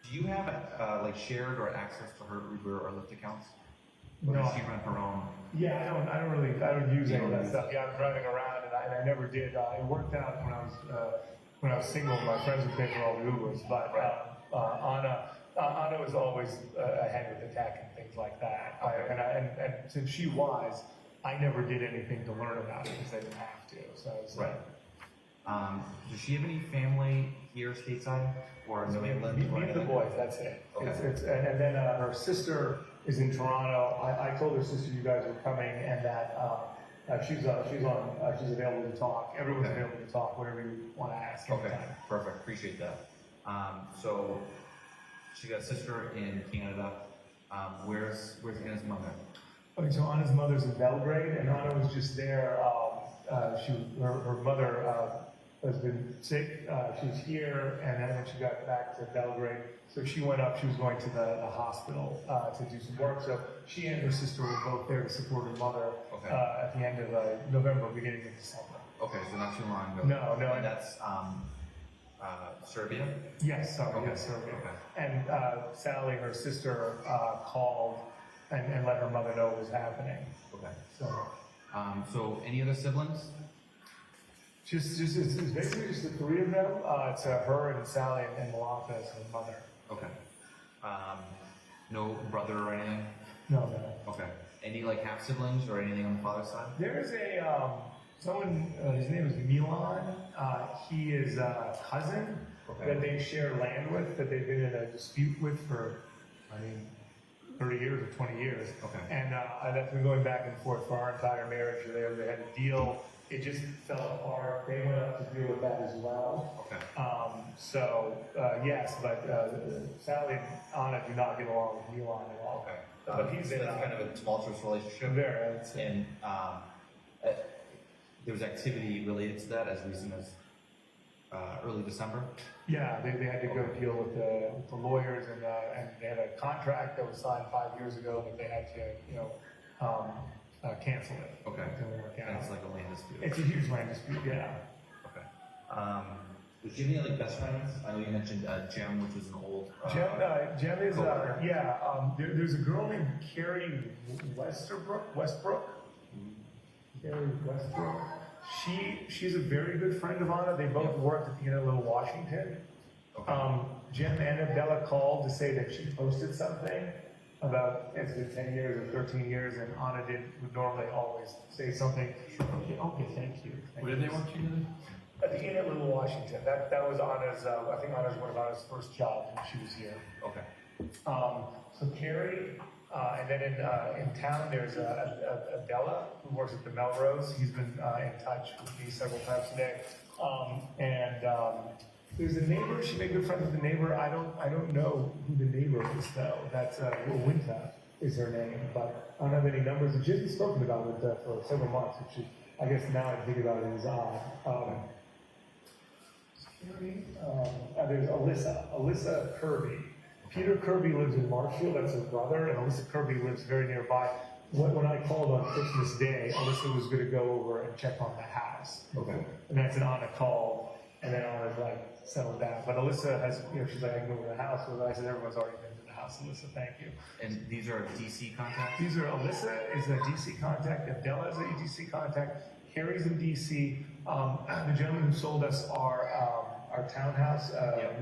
Do you have like shared or access to her Uber or Lyft accounts? Or No. does she run her own? Yeah, I don't use You any of don't that use stuff. Yeah, I'm driving around, and I never did. It worked out when I was single. My friends would pay for all the Ubers, but Anna was always ahead with the tech and things like that. And since she was, I never did anything to learn about it because I didn't have to. So it was, Right. Does she have any family here stateside or in New England? Me and the boys, that's it. Okay. And then her sister is in Toronto. I told her sister you guys were coming, and that she's available to talk. Everyone's Okay. available to talk, whatever you want to ask. Okay, anytime. perfect. Appreciate that. So she got a sister in Canada. Where's Anna's mother? Okay, so Anna's mother's in Belgrade, and Anna was just there. Her mother has been sick. She was here, and then when she got back to Belgrade, so she went up. She was going to the hospital to do some work. So she and her sister were both there to support her mother Okay. at the end of November, beginning of December. Okay, so not too long ago. No. And that's Serbia? Yes, sorry, Okay. yes, Serbia. Okay. And Sally, her sister, called and let her mother know what was happening. Okay. So Any other siblings? it's basically just the three of them. It's her and Sally and Malaka as her mother. Okay. No brother or anything? No. Okay. Any like half siblings or anything on the father's side? There is someone, his name is Milan. He is a cousin Okay. that they share land with, that they've been in a dispute with for, 30 years or 20 years. Okay. And that's been going back and forth for our entire marriage. They had a deal. It just fell apart. They went up to deal with that as well. Okay. Yes, but Sally and Anna do not get along with Milan at all. Okay. But he's So that's kind of a tumultuous relationship. there. I'd say. And there was activity related to that as recent as early December. Yeah, they had to go deal with the lawyers, and they had a contract that was signed 5 years ago, but they had to, cancel it. Okay. It didn't work And out. it's like a land dispute. It's a huge land dispute, yeah. Okay. Did you have any like best friends? I know you mentioned Jim, which was an old. Jem is, coworker. there's a girl named Carrie Westbrook. Carrie Westbrook. She's a very good friend of Anna. They both worked at the Little Washington. Okay. Jim and Bella called to say that she posted something about it's been 10 years or 13 years, and Anna would normally always say something. Okay, thank you. Where did they want you to do? At the Inn at Little Washington. That was Anna's. I think Anna's one of Anna's first jobs when she was here. Okay. So Carrie And then in town, there's Adela, who works at the Melrose. He's been in touch with me several times today. There's a neighbor. She made good friends with the neighbor. I don't know who the neighbor is though. That's Winta is her name, but I don't have any numbers. And she hasn't spoken about it for several months, which is, I guess now I think about it is odd. There's Alyssa Kirby. Peter Kirby lives in Marshfield, that's his brother, and Alyssa Kirby lives very nearby. When I called on Christmas Day, Alyssa was going to go over and check on the house. Okay. And that's an Anna call, and then Anna's like settled down. But Alyssa has, she's like, I can go over to the house. But I said, everyone's already been to the house. Alyssa, thank you. And these are DC contacts? These are, Alyssa is a DC contact, Adela is a DC contact, Harry's in DC. The gentleman who sold us our townhouse,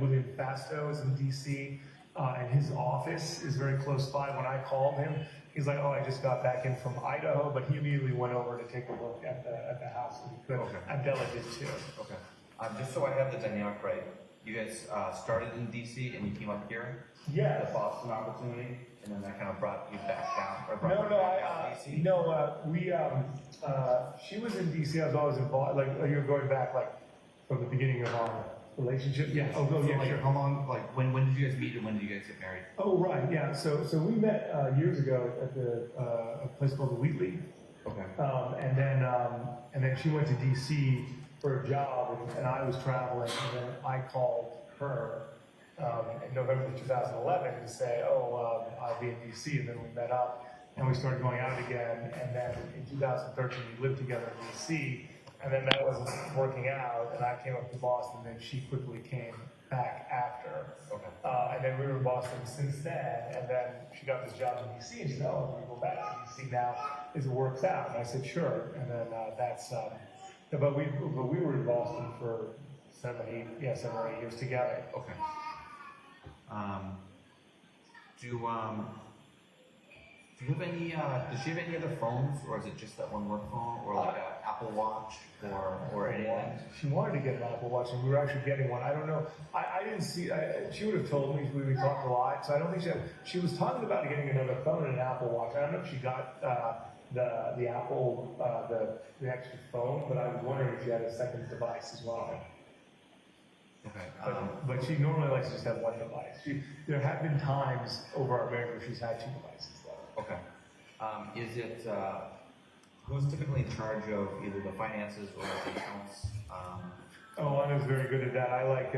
William Fasto, is in DC. And his office is very close by. When I called him, he's like, oh, I just got back in from Idaho, but he immediately went over to take a look at the house if he could. Okay. Abdullah did too. Okay. Just so I have the dynamic right, you guys started in DC and you came up here? Yes. The Boston opportunity, and then that kind of brought you back down? Or brought No, you back to DC? She was in DC. I was always involved. Like, you're going back, like, from the beginning of our relationship. Yeah. Oh, So, yeah, like, sure. how long, like, when did you guys meet and when did you guys get married? Oh, right, yeah. So we met years ago at a place called the Wheatley. Okay. And then she went to DC for a job, and I was traveling, and then I called her in November of 2011 to say, I'll be in DC, and then we met up, and we started going out again, and then in 2013 we lived together in DC, and then that wasn't working out, and I came up to Boston, and then she quickly came back after. Okay. And then we were in Boston since then, and then she got this job in DC, and she said, I'm going to go back to DC now as it works out. And I said, sure. And then but we were in Boston for 7 or 8 years together. Okay. Do you have any, does she have any other phones, or is it just that one work phone, or like an Apple Watch, or anything? She wanted to get an Apple Watch, and we were actually getting one. I don't know. I didn't see. She would have told me. We talked a lot, so I don't think she was talking about getting another phone and an Apple Watch. I don't know if she got the Apple the extra phone, but I was wondering if she had a second device as well. Okay. But she normally likes to just have one device. There have been times over our marriage where she's had 2 devices. Okay. Is it, who's typically in charge of either the finances or the accounts? Anna's very good at that. I like,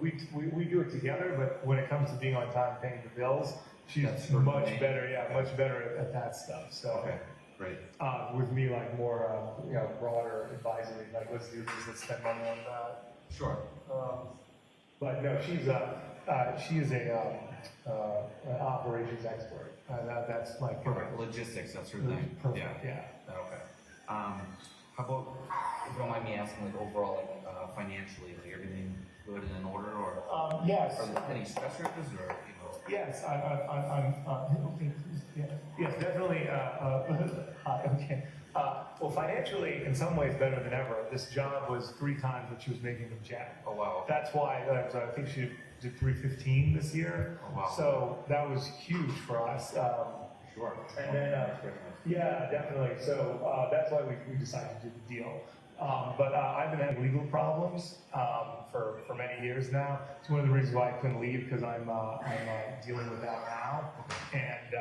we do it together, but when it comes to being on time paying the bills, she's much better at that stuff. So, okay, great. With me, like more, broader advisory, like let's do this, let's spend money on that. Sure. But no, she is an operations expert. That's my Perfect. Logistics, that's her thing. Perfect, yeah. Okay. How about, if you don't mind me asking, like overall, like financially, like everything good and in order, or yes. are there any stressors, or Yes, I'm okay. Yes, definitely. Okay. Well, financially, in some ways, better than ever. This job was 3 times what she was making in Jack. Oh wow. That's why I think she did 315 this year. Oh wow. So that was huge for us. Sure. And then, yeah, definitely. So that's why we decided to do the deal. But I've been having legal problems for many years now. It's one of the reasons why I couldn't leave, because I'm dealing with that now. And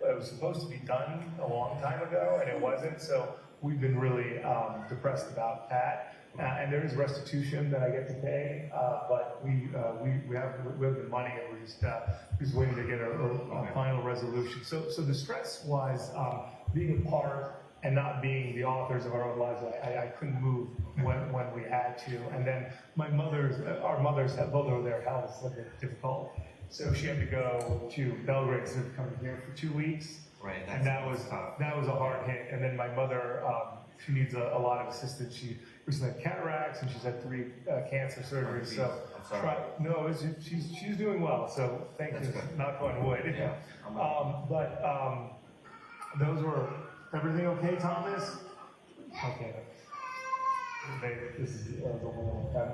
it was supposed to be done a long time ago, and it wasn't. So we've been really depressed about that. And there is restitution that I get to pay, but we have the money, and we're just waiting to get a final resolution. So the stress was being a part and not being the authors of our own lives. I couldn't move when we had to. And then our mothers have both of their health was a bit difficult. So she had to go to Belgrade instead of coming here for 2 weeks. Right. And that was a hard hit. And then my mother, she needs a lot of assistance. She recently had cataracts, and she's had 3 cancer surgeries. So I'm sorry. she's doing well. So thank you, knock on wood. Yeah. Those were. Everything okay, Thomas? Okay. This is the whole time.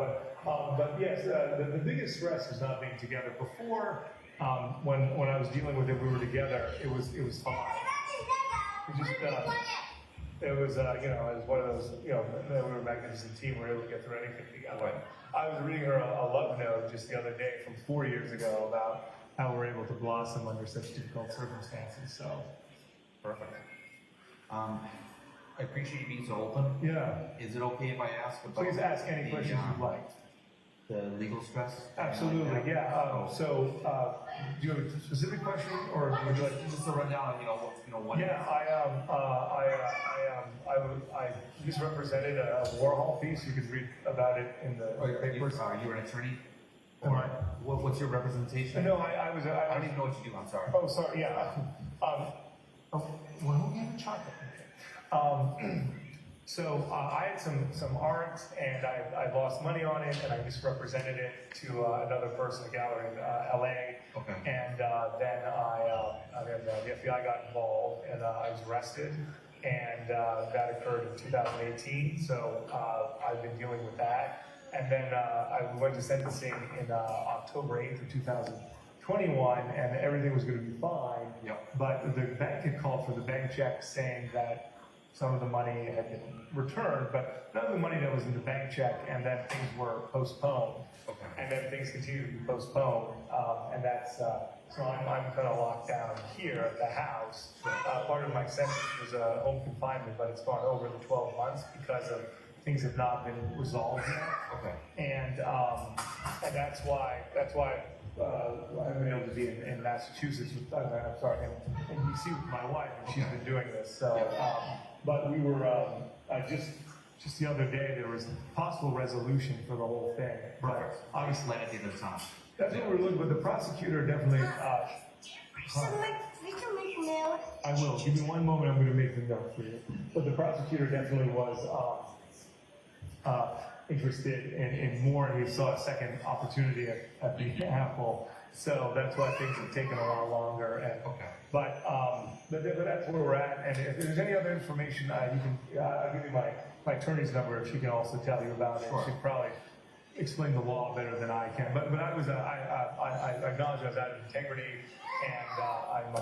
But yes, the biggest stress was not being together. Before when I was dealing with it, we were together. It was fine. It just it was it was one of those we were a magnificent team. We were able to get through anything together. Right. I was reading her a love note just the other day from 4 years ago about how we're able to blossom under such difficult circumstances. So Perfect. I appreciate you being so open. yeah, Is it okay if I ask about? please ask any the, questions you'd like. The legal stress? Absolutely, yeah. So, do you have a specific question, or would you like? Just a rundown of, what. Yeah, I misrepresented a Warhol piece. You could read about it in the papers. Are you an attorney? Am Or I? what's your representation? No, I was. I don't even know what you do, I'm sorry. Oh, sorry. Yeah. Well, we have a chocolate. So I had some art, and I lost money on it, and I misrepresented it to another person, a gallery in LA. Okay. And then the FBI got involved, and I was arrested, and that occurred in 2018. So I've been dealing with that, and then I went to sentencing in October 8th of 2021, and everything was going to be fine. Yep. But the bank had called for the bank check, saying that some of the money had been returned, but none of the money that was in the bank check, and then things were postponed. Okay. And then things continue to be postponed, and that's, so I'm kind of locked down here at the house. Part of my sentence was home confinement, but it's gone over the 12 months because of things have not been resolved yet. Okay. And that's why I've been able to be in Massachusetts, I'm sorry, in DC with my wife, and she's been doing this. So, but we were just the other day there was possible resolution for the whole thing. But obviously, Light at the end of the tunnel. that's what we're looking. But the prosecutor definitely. We can make mail. I will. Give me one moment. I'm going to make the note for you. But the prosecutor definitely was interested in more, and he saw a second opportunity at the Apple. So that's why things have taken a lot longer. And, Okay. but that's where we're at. And if there's any other information, you can I'll give you my attorney's number if she can also tell you about it. Sure. She can probably explain the law better than I can. But I was I acknowledge I was out of integrity, and I'm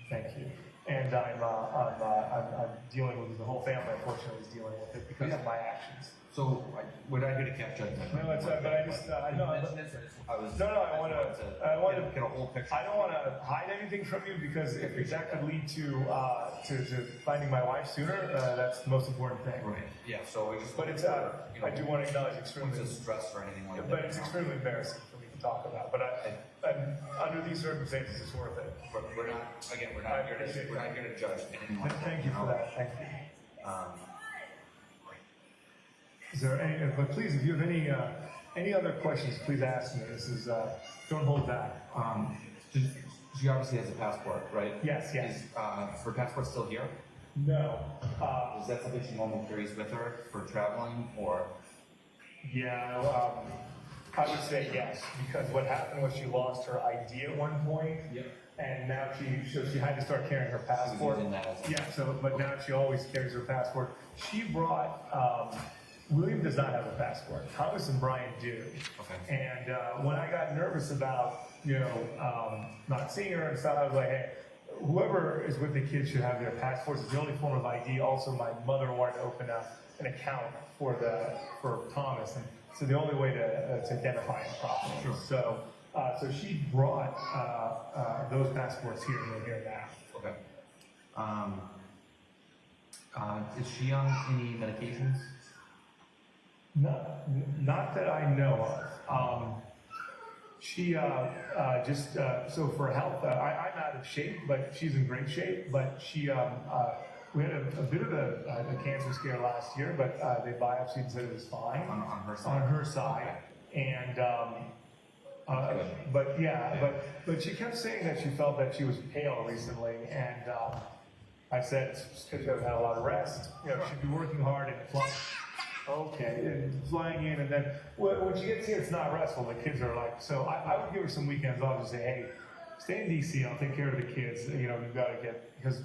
thank you. And I'm dealing with the whole family. Unfortunately, is dealing with it because of my actions. So, we're not here to catch judgment. No, it's but I just I know. I want to get a whole picture. I don't want to hide anything from you because if that could lead to finding my wife sooner, that's the most important thing. Right. Yeah. So I just. But it's I do want to acknowledge extremely. It's a stress or anything like that. But it's extremely embarrassing for me to talk about. But under these circumstances, it's worth it. But we're not here to judge anything like that. Thank you for that. Thank you. Is there any? But please, if you have any other questions, please ask me. This is don't hold back. She obviously has a passport, right? Yes. Is her passport still here? No. Is that something she normally carries with her for traveling, or? Yeah, I would say yes, because what happened was she lost her ID at one point. Yep. And now she had to start carrying her passport. Using that as a- Yeah, but now she always carries her passport. She brought, William does not have a passport. Thomas and Brian do. Okay. And when I got nervous about, not seeing her and stuff, I was like, hey, whoever is with the kids should have their passports. It's the only form of ID. Also, my mother wanted to open an account for Thomas, and so the only way to identify him properly. Sure. So she brought those passports here, and they're here now. Okay. Is she on any medications? Not that I know of. She so for health, I'm out of shape, but she's in great shape. But she, we had a bit of a cancer scare last year, but they biopsied and said it was fine On her side? On her side, and but she kept saying that she felt that she was pale recently, and I said it's because she hasn't had a lot of rest. She'd be working hard and flying. Okay, and flying in, and then when she gets here, it's not restful. The kids are like, so I would give her some weekends off and say, hey, stay in D.C. I'll take care of the kids. You've got to get, because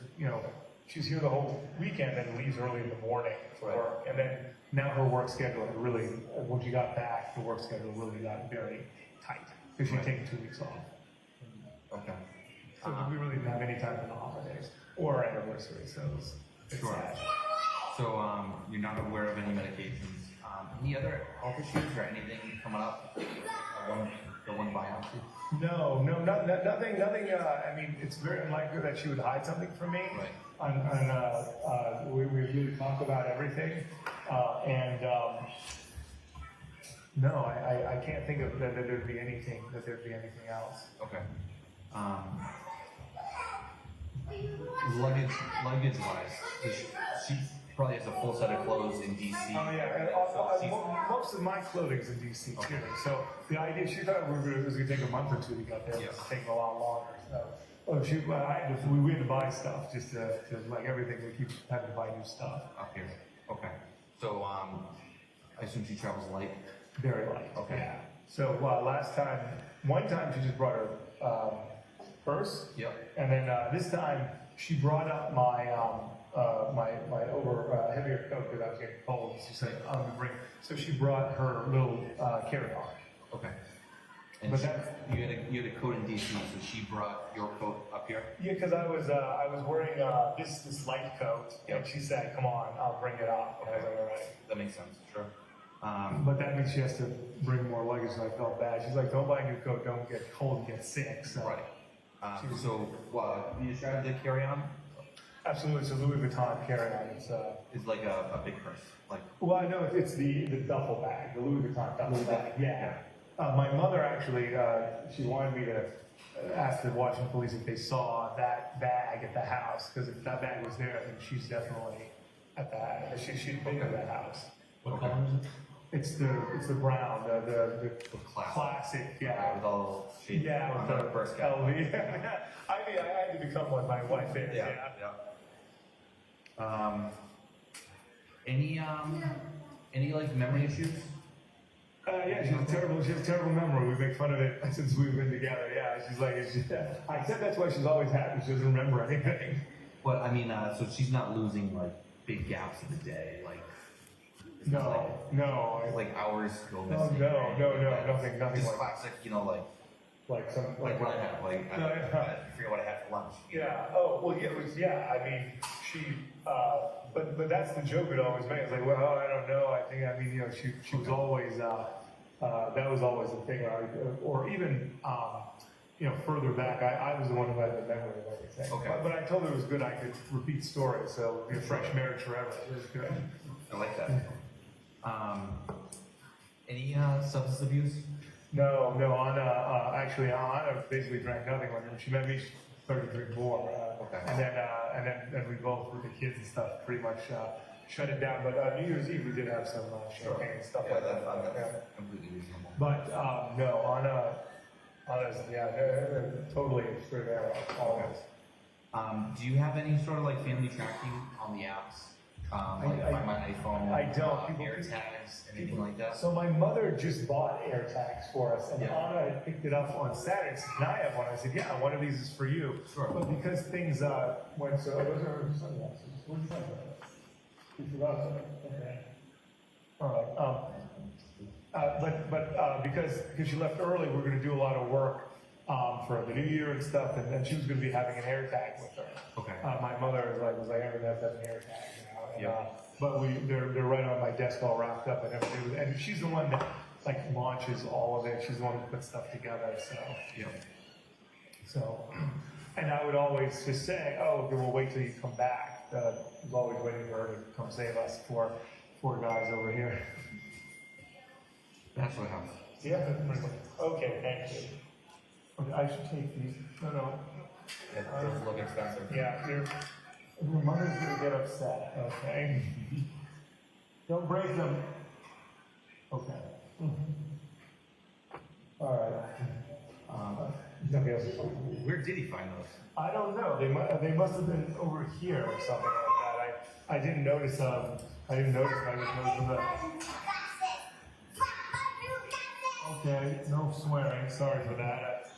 she's here the whole weekend and leaves early in the morning for work, and then now her work schedule really, when she got back, the work schedule really got very tight because she'd taken 2 weeks off. Okay. So we really didn't have any time for the holidays or anniversary, so it's Sure. sad. So you're not aware of any medications. Any other health issues or anything coming up? The one biopsy? No, nothing. I mean, it's very unlikely that she would hide something from me. Right. We really talk about everything, no, I can't think of that there'd be anything else. Okay. Luggage wise, she probably has a full set of clothes in DC. Oh yeah, most of my clothing's in DC too. So the idea, she thought it was gonna take a month or two to get there. Yes. It's taking a lot longer. So, we had to buy stuff just to like everything. We keep having to buy new stuff. Up here. Okay. So I assume she travels light. Very light. Okay. Yeah. So one time she just brought her purse. Yep. And then this time she brought up my heavier coat because I was getting cold. She said, "I'm gonna bring." So she brought her little carry-on. Okay. And But you had a coat in DC, so she brought your coat up here. Yeah, because I was wearing this light coat, and she said, "Come on, I'll bring it up." And I was like, "All right." That makes sense. Sure. But that means she has to bring more luggage, and I felt bad. She's like, "Don't buy a new coat, don't get cold and get sick." So. Right. So you described the carry-on Absolutely, it's a Louis Vuitton carry-on. is like a big purse, like. Well, I know it's the duffel bag, the Louis Vuitton duffel bag. Yeah. My mother actually, she wanted me to ask the Washington police if they saw that bag at the house, because if that bag was there, I think she's definitely at that. She'd been to that house. What color is it? It's the brown, the classic, yeah. With all shades. Yeah, with the first cap. LV. I mean, I had to become what my wife is. Yeah. Any like memory issues? Yeah, she has a terrible memory. We make fun of it since we've been together. Yeah, she's like, I said that's why she's always happy. She doesn't remember anything. But I mean, so she's not losing like big gaps in the day, like. No. Like hours go No, missing. nothing Just like classic, like what I have, I forget what I had for lunch. Yeah. Oh, well, yeah. I mean, she. But that's the joke it always made. It's like, well, I don't know. She was always. That was always the thing. Or even, further back, I was the one who had the memory of everything. Okay. But I told her it was good. I could repeat stories, so it'd be a fresh marriage forever. It was good. I like that. Any substance abuse? No. Anna basically drank nothing when she met me. She started to drink more. Okay. And then we both, with the kids and stuff, pretty much shut it down. But New Year's Eve we did have some champagne and stuff like that. That's completely reasonable. But no, Anna's totally straight arrow, always. Do you have any sort of like family tracking on the apps? Like Find My iPhone, I don't. AirTags, anything like that? So my mother just bought AirTags for us, and Yeah. Anna had picked it up on Saturday. She said, "Can I have one?" I said, "Yeah, one of these is for you." Sure. But because things went so, those are sunglasses. What's that? You forgot them. Okay. All right. But because she left early, we're going to do a lot of work for the new year and stuff, and then she was going to be having an AirTag with her. Okay. My mother was like, "I'm going to have to have an AirTag." And, Yeah. but they're right on my desk, all wrapped up and everything. And she's the one that like launches all of it. She's the one who puts stuff together. So, and I would always just say, "Oh, okay, we'll wait till you come back." I was always waiting for her to come save us. Four guys over here. That's what happened. Yeah, that's pretty much. Okay, thank you. Okay, I should take these. No. It does look expensive. Yeah, your mother's gonna get upset. Okay. Don't break them. Okay. All right. Nothing else. Where did he find those? I don't know. They must have been over here or something like that. I didn't notice. I didn't notice. I just noticed them. Okay. No swearing. Sorry for that.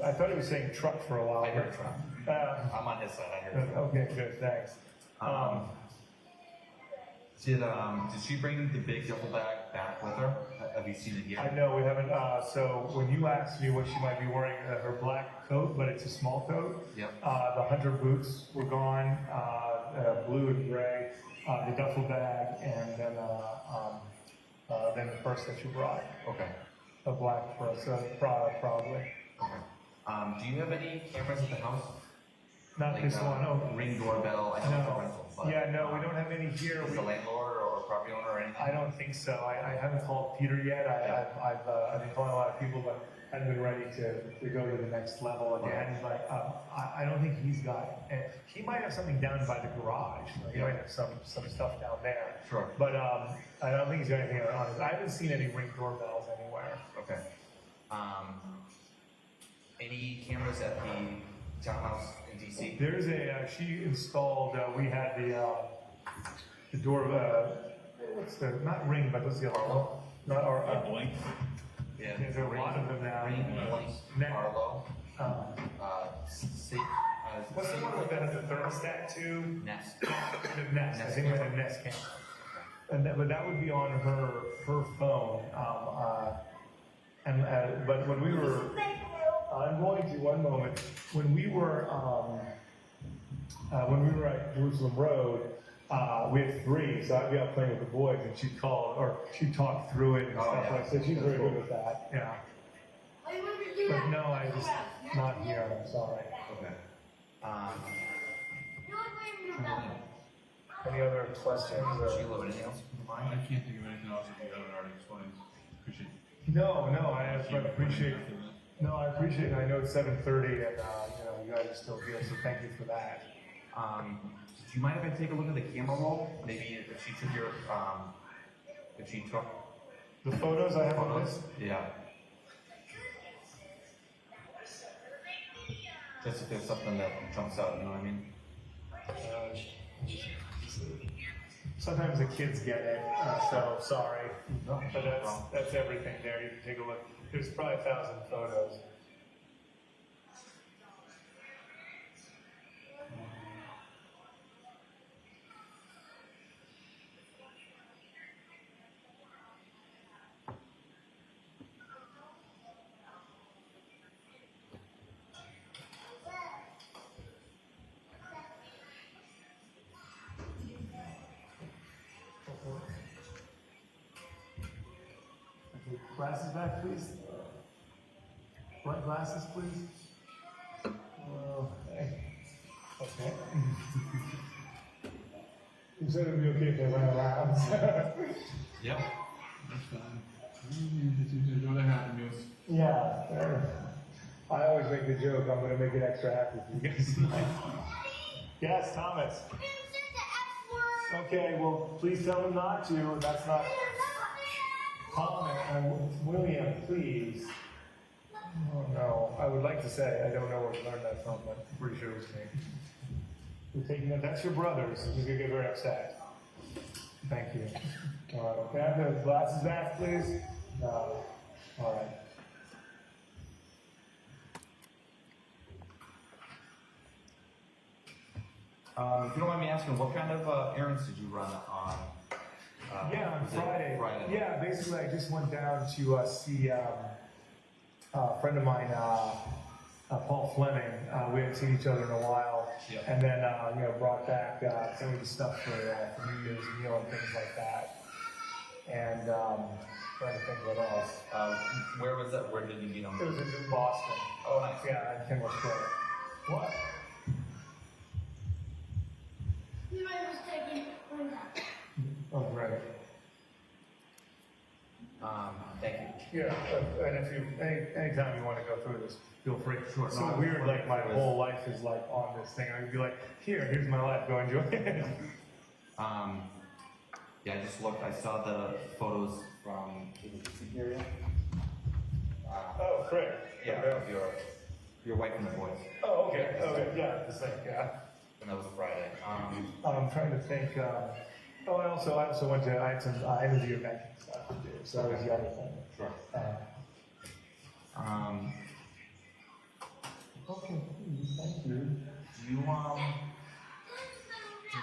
I thought he was saying truck for a while. I heard truck. I'm on his side. I heard truck. Okay. Good. Thanks. Did she bring the big duffel bag back with her? Have you seen it yet? I know we haven't. So when you asked me what she might be wearing, her black coat, but it's a small coat. Yep. The hunter boots were gone, blue and gray. The duffel bag, and then the purse that you brought, Okay. a black purse, probably. Okay. Do you have any cameras at the house? Not this one. Oh, Ring doorbell. I know it's a rental. But, yeah, no, we don't have any here. Is the landlord or property owner or anything? I don't think so. I haven't called Peter yet. I've been calling a lot of people, but hadn't been ready to go to the next level again. But I don't think he's got. He might have something down by the garage. He might have some stuff down there. Sure. But I don't think he's got anything on his. I haven't seen any ring doorbells anywhere. Okay. Any cameras at the townhouse in DC? There's she installed. We had the door. What's the not ring, but what's the other one? Not our. Blink. Yeah. There's a lot of them now. Ring, Blink, Ne- Arlo. What's the one with the thermostat too? Nest. The Nest. I think it was a Nest camera. But that would be on her phone. But when we were, I'm going to one moment. When we were at Jerusalem Road, we had 3, so I'd be out playing with the boys, and she'd call or she'd talk through it and stuff like that. She's very good with that. Yeah. But no, I just not here. I'm sorry. Okay. Any other questions? Or? Sheila, anything else in mind? I can't think of anything else if you haven't already explained. Appreciate it. No, I appreciate. No, I appreciate it. I know it's 7:30, and you guys are still here, so thank you for that. Do you mind if I take a look at the camera roll? Maybe if she took your, if she took The photos I have on photos? this. Yeah. Just if there's something that jumps out, you know what I mean? Sometimes the kids get it, so sorry. No, But that's everything there. You can take a look. There's probably 1,000 photos. Glasses back, please. Front glasses, please. Okay. You said it'd be okay if they ran around. Yep. That's fine. It's what happened to us. Yeah. I always make the joke, I'm gonna make it extra happy for you guys. Yes, Thomas. Okay, well, please tell them not to. That's not. Tom and William, please. Oh no, I would like to say I don't know where you learned that from, but I'm pretty sure it was me. You're taking that. That's your brothers. You're gonna get very upset. Thank you. All right. Okay, I have the glasses back, please. All right. If you don't mind me asking, what kind of errands did you run on? Yeah, on was it Friday. Friday. Yeah, basically, I just went down to see a friend of mine, Paul Fleming. We hadn't seen each other in a while, Yep. and then brought back some of the stuff for New Year's meal and things like that. And trying to think what else. Where was that? Where did you meet him? It was in New Boston. Oh, nice. Yeah, in Kimball Square. What? Oh, great. Thank you. Yeah, and if you anytime you want to go through this, feel free. Sure. So No, I weird, was like my wondering if it was- whole life is like on this thing. I'd be like, here's my life. Go enjoy it. Yeah, I just looked. I saw the photos from the Seek area. Oh, great. Yeah, Okay. of your wife and the boys, Oh, okay. Okay. Yeah, the same. Yeah. and that was Friday. I'm trying to think. I also went to. I had some energy or banking stuff to do. So that was the other thing. Sure. Okay. Thank you. Do you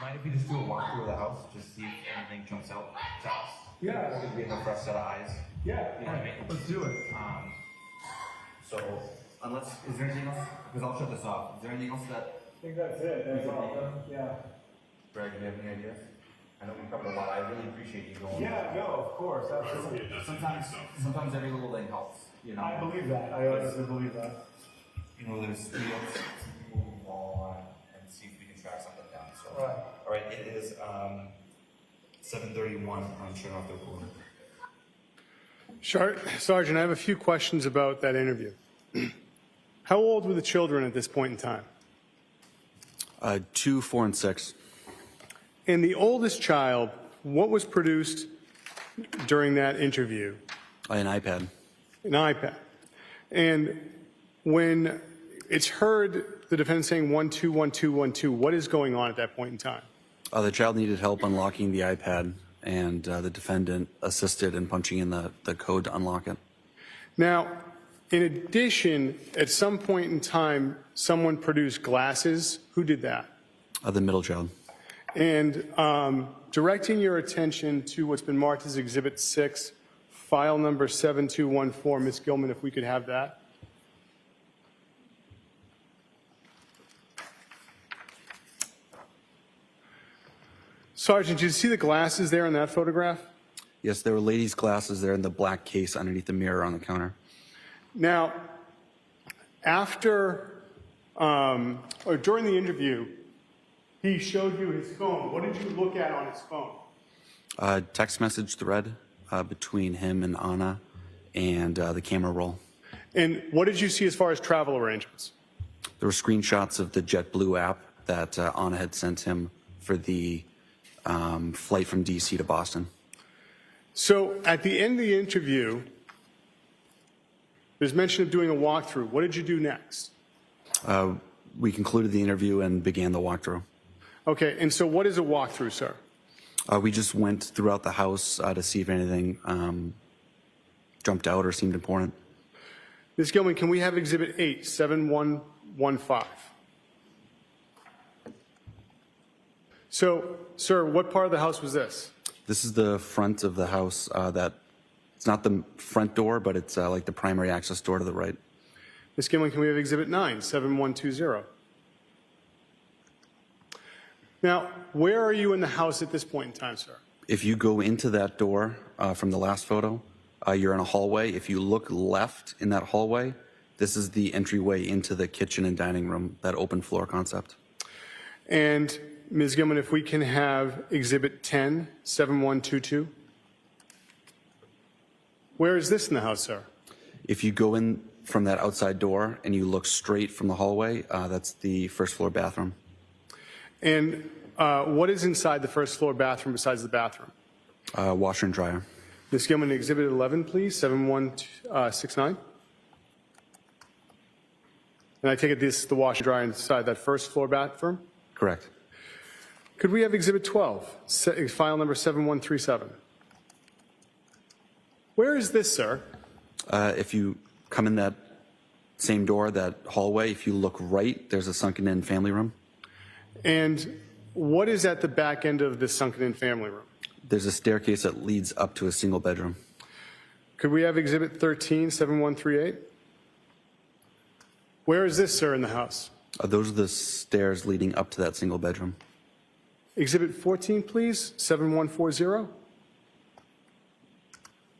mind mind if we just do a walkthrough of the house, just see if anything jumps out to us? Yeah. It could be a fresh set of eyes. Yeah, You know what I mean? let's do it. So, is there anything else? Because I'll shut this off. Is there anything else that, I think that's it, that's all, yeah. Greg, do you have any ideas? I know we covered a lot. I really appreciate you going. Yeah, no, of course, absolutely. Sometimes every little thing helps, you know? I believe that, I honestly believe that. You know, there's fields, move the ball on and see if we can track something down. So, Right. all right, it is 7:31. I'm shutting off the recorder. Sergeant, I have a few questions about that interview. How old were the children at this point in time? 2, 4, and 6. And the oldest child, what was produced during that interview? An iPad. An iPad. And when it's heard the defendant saying 121212, what is going on at that point in time? The child needed help unlocking the iPad, and the defendant assisted in punching in the code to unlock it. Now, in addition, at some point in time, someone produced glasses. Who did that? The middle child. And directing your attention to what's been marked as Exhibit 6, file number 7214, Ms. Gilman, if we could have that. Sergeant, did you see the glasses there in that photograph? Yes, there were ladies' glasses there in the black case underneath the mirror on the counter. Now, after or during the interview, he showed you his phone. What did you look at on his phone? Text message thread between him and Anna, and the camera roll. And what did you see as far as travel arrangements? There were screenshots of the JetBlue app that Anna had sent him for the flight from D.C. to Boston. So at the end of the interview, there's mention of doing a walkthrough. What did you do next? We concluded the interview and began the walkthrough. Okay, and so what is a walkthrough, sir? We just went throughout the house to see if anything jumped out or seemed important. Ms. Gilman, can we have Exhibit 8, 7115? So, sir, what part of the house was this? This is the front of the house that it's not the front door, but it's like the primary access door to the right. Ms. Gilman, can we have Exhibit 9, 7120? Now, where are you in the house at this point in time, sir? If you go into that door from the last photo, you're in a hallway. If you look left in that hallway, this is the entryway into the kitchen and dining room, that open floor concept. And Ms. Gilman, if we can have Exhibit 10, 7122. Where is this in the house, sir? If you go in from that outside door and you look straight from the hallway, that's the first floor bathroom. And what is inside the first floor bathroom besides the bathroom? Washer and dryer. Ms. Gilman, Exhibit 11, please, 7169. And I take it this is the washer and dryer inside that first floor bathroom? Correct. Could we have Exhibit 12, file number 7137? Where is this, sir? If you come in that same door, that hallway, if you look right, there's a sunken-in family room. And what is at the back end of this sunken-in family room? There's a staircase that leads up to a single bedroom. Could we have Exhibit 13, 7138? Where is this, sir, in the house? Those are the stairs leading up to that single bedroom. Exhibit 14, please, 7140.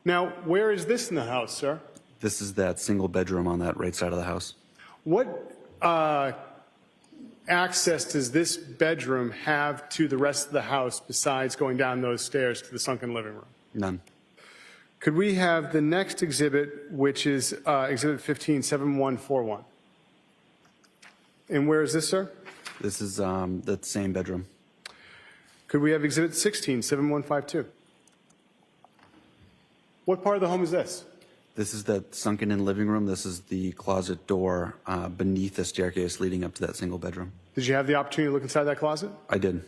Now, where is this in the house, sir? This is that single bedroom on that right side of the house. What access does this bedroom have to the rest of the house besides going down those stairs to the sunken living room? None. Could we have the next exhibit, which is Exhibit 15, 7141? And where is this, sir? This is the same bedroom. Could we have Exhibit 16, 7152? What part of the home is this? This is that sunken-in living room. This is the closet door beneath the staircase leading up to that single bedroom. Did you have the opportunity to look inside that closet? I did.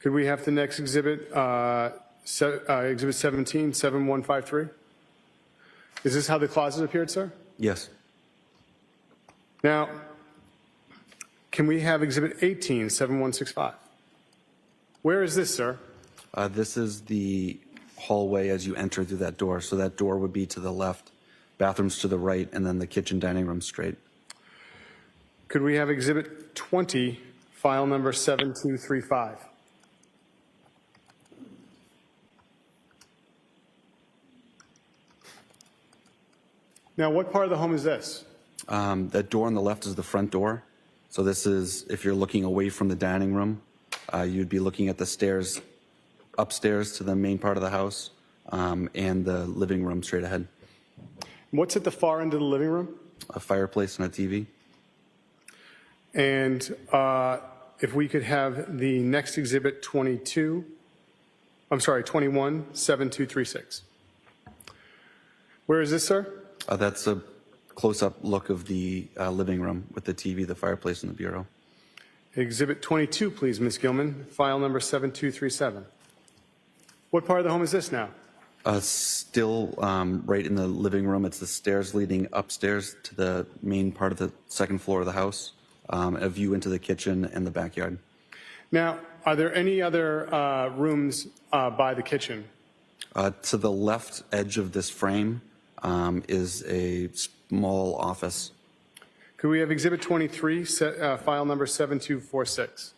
Could we have the next exhibit, Exhibit 17, 7153? Is this how the closet appeared, sir? Yes. Now, can we have Exhibit 18, 7165? Where is this, sir? This is the hallway as you enter through that door. So that door would be to the left, bathrooms to the right, and then the kitchen dining room straight. Could we have Exhibit 20, file number 7235? Now, what part of the home is this? That door on the left is the front door. So this is, if you're looking away from the dining room, you'd be looking at the stairs upstairs to the main part of the house, and the living room straight ahead. What's at the far end of the living room? A fireplace and a TV. And if we could have the next Exhibit 21, 7236. Where is this, sir? That's a close-up look of the living room with the TV, the fireplace, and the bureau. Exhibit 22, please, Ms. Gilman, file number 7237. What part of the home is this now? Still right in the living room. It's the stairs leading upstairs to the main part of the second floor of the house, a view into the kitchen and the backyard. Now, are there any other rooms by the kitchen? To the left edge of this frame is a small office. Could we have Exhibit 23, file number 7246?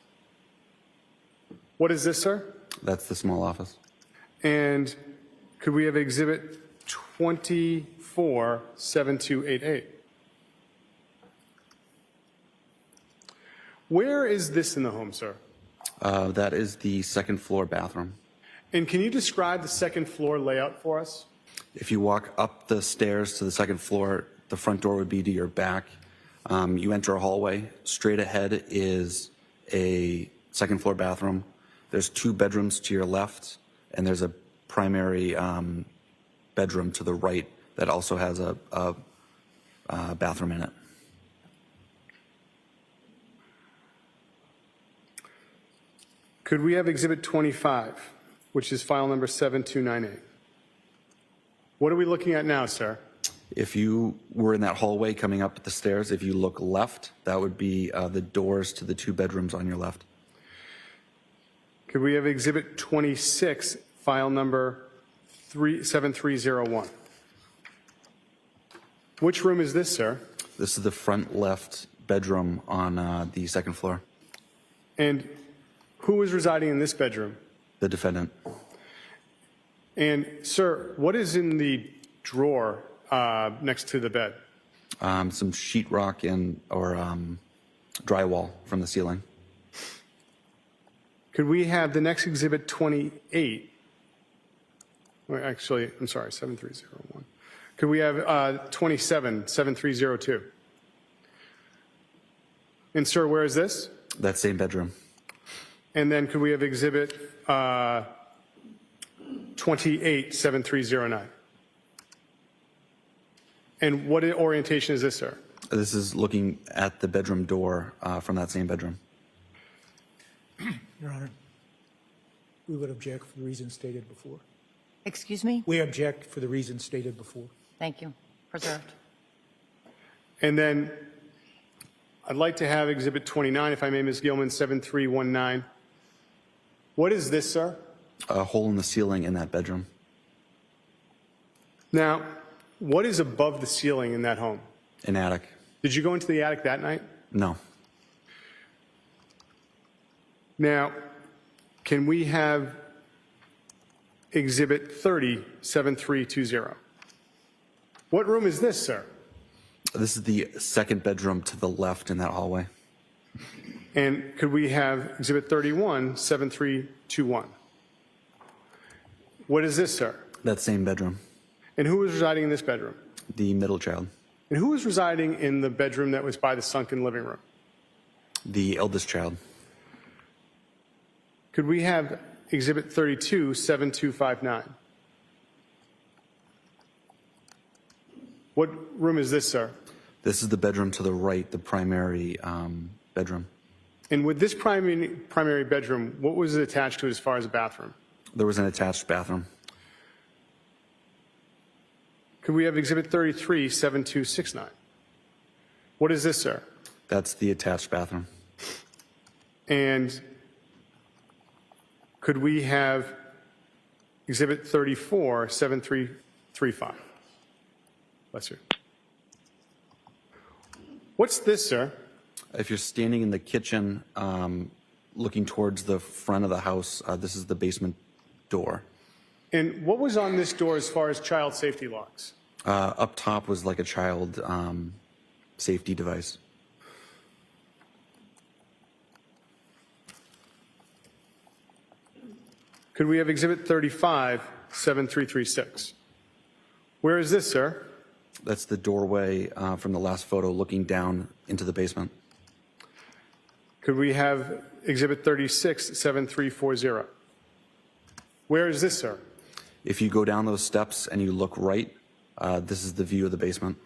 What is this, sir? That's the small office. And could we have Exhibit 24, 7288? Where is this in the home, sir? That is the second floor bathroom. And can you describe the second floor layout for us? If you walk up the stairs to the second floor, the front door would be to your back. You enter a hallway. Straight ahead is a second floor bathroom. There's 2 bedrooms to your left, and there's a primary bedroom to the right that also has a bathroom in it. Could we have Exhibit 25, which is file number 7298? What are we looking at now, sir? If you were in that hallway coming up the stairs, if you look left, that would be the doors to the 2 bedrooms on your left. Could we have Exhibit 26, file number 7301? Which room is this, sir? This is the front left bedroom on the second floor. And who is residing in this bedroom? The defendant. And, sir, what is in the drawer next to the bed? Some sheetrock or drywall from the ceiling. Could we have the next Exhibit 28? Well, actually, I'm sorry, 7301. Could we have 27, 7302? And, sir, where is this? That same bedroom. And then could we have Exhibit 28, 7309? And what orientation is this, sir? This is looking at the bedroom door from that same bedroom. Your Honor, we would object for the reasons stated before. Excuse me? We object for the reasons stated before. Thank you. Preserved. And then I'd like to have Exhibit 29, if I may, Ms. Gilman, 7319. What is this, sir? A hole in the ceiling in that bedroom. Now, what is above the ceiling in that home? An attic. Did you go into the attic that night? No. Now, can we have Exhibit 30, 7320? What room is this, sir? This is the second bedroom to the left in that hallway. And could we have Exhibit 31, 7321? What is this, sir? That same bedroom. And who was residing in this bedroom? The middle child. And who was residing in the bedroom that was by the sunken living room? The eldest child. Could we have Exhibit 32, 7259? What room is this, sir? This is the bedroom to the right, the primary bedroom. And with this primary bedroom, what was it attached to as far as a bathroom? There was an attached bathroom. Could we have Exhibit 33, 7269? What is this, sir? That's the attached bathroom. And Could we have Exhibit 34, 7335? Bless you. What's this, sir? If you're standing in the kitchen, looking towards the front of the house, this is the basement door. And what was on this door as far as child safety locks? Up top was like a child safety device. Could we have Exhibit 35, 7336? Where is this, sir? That's the doorway from the last photo looking down into the basement. Could we have Exhibit 36, 7340? Where is this, sir? If you go down those steps and you look right, this is the view of the basement.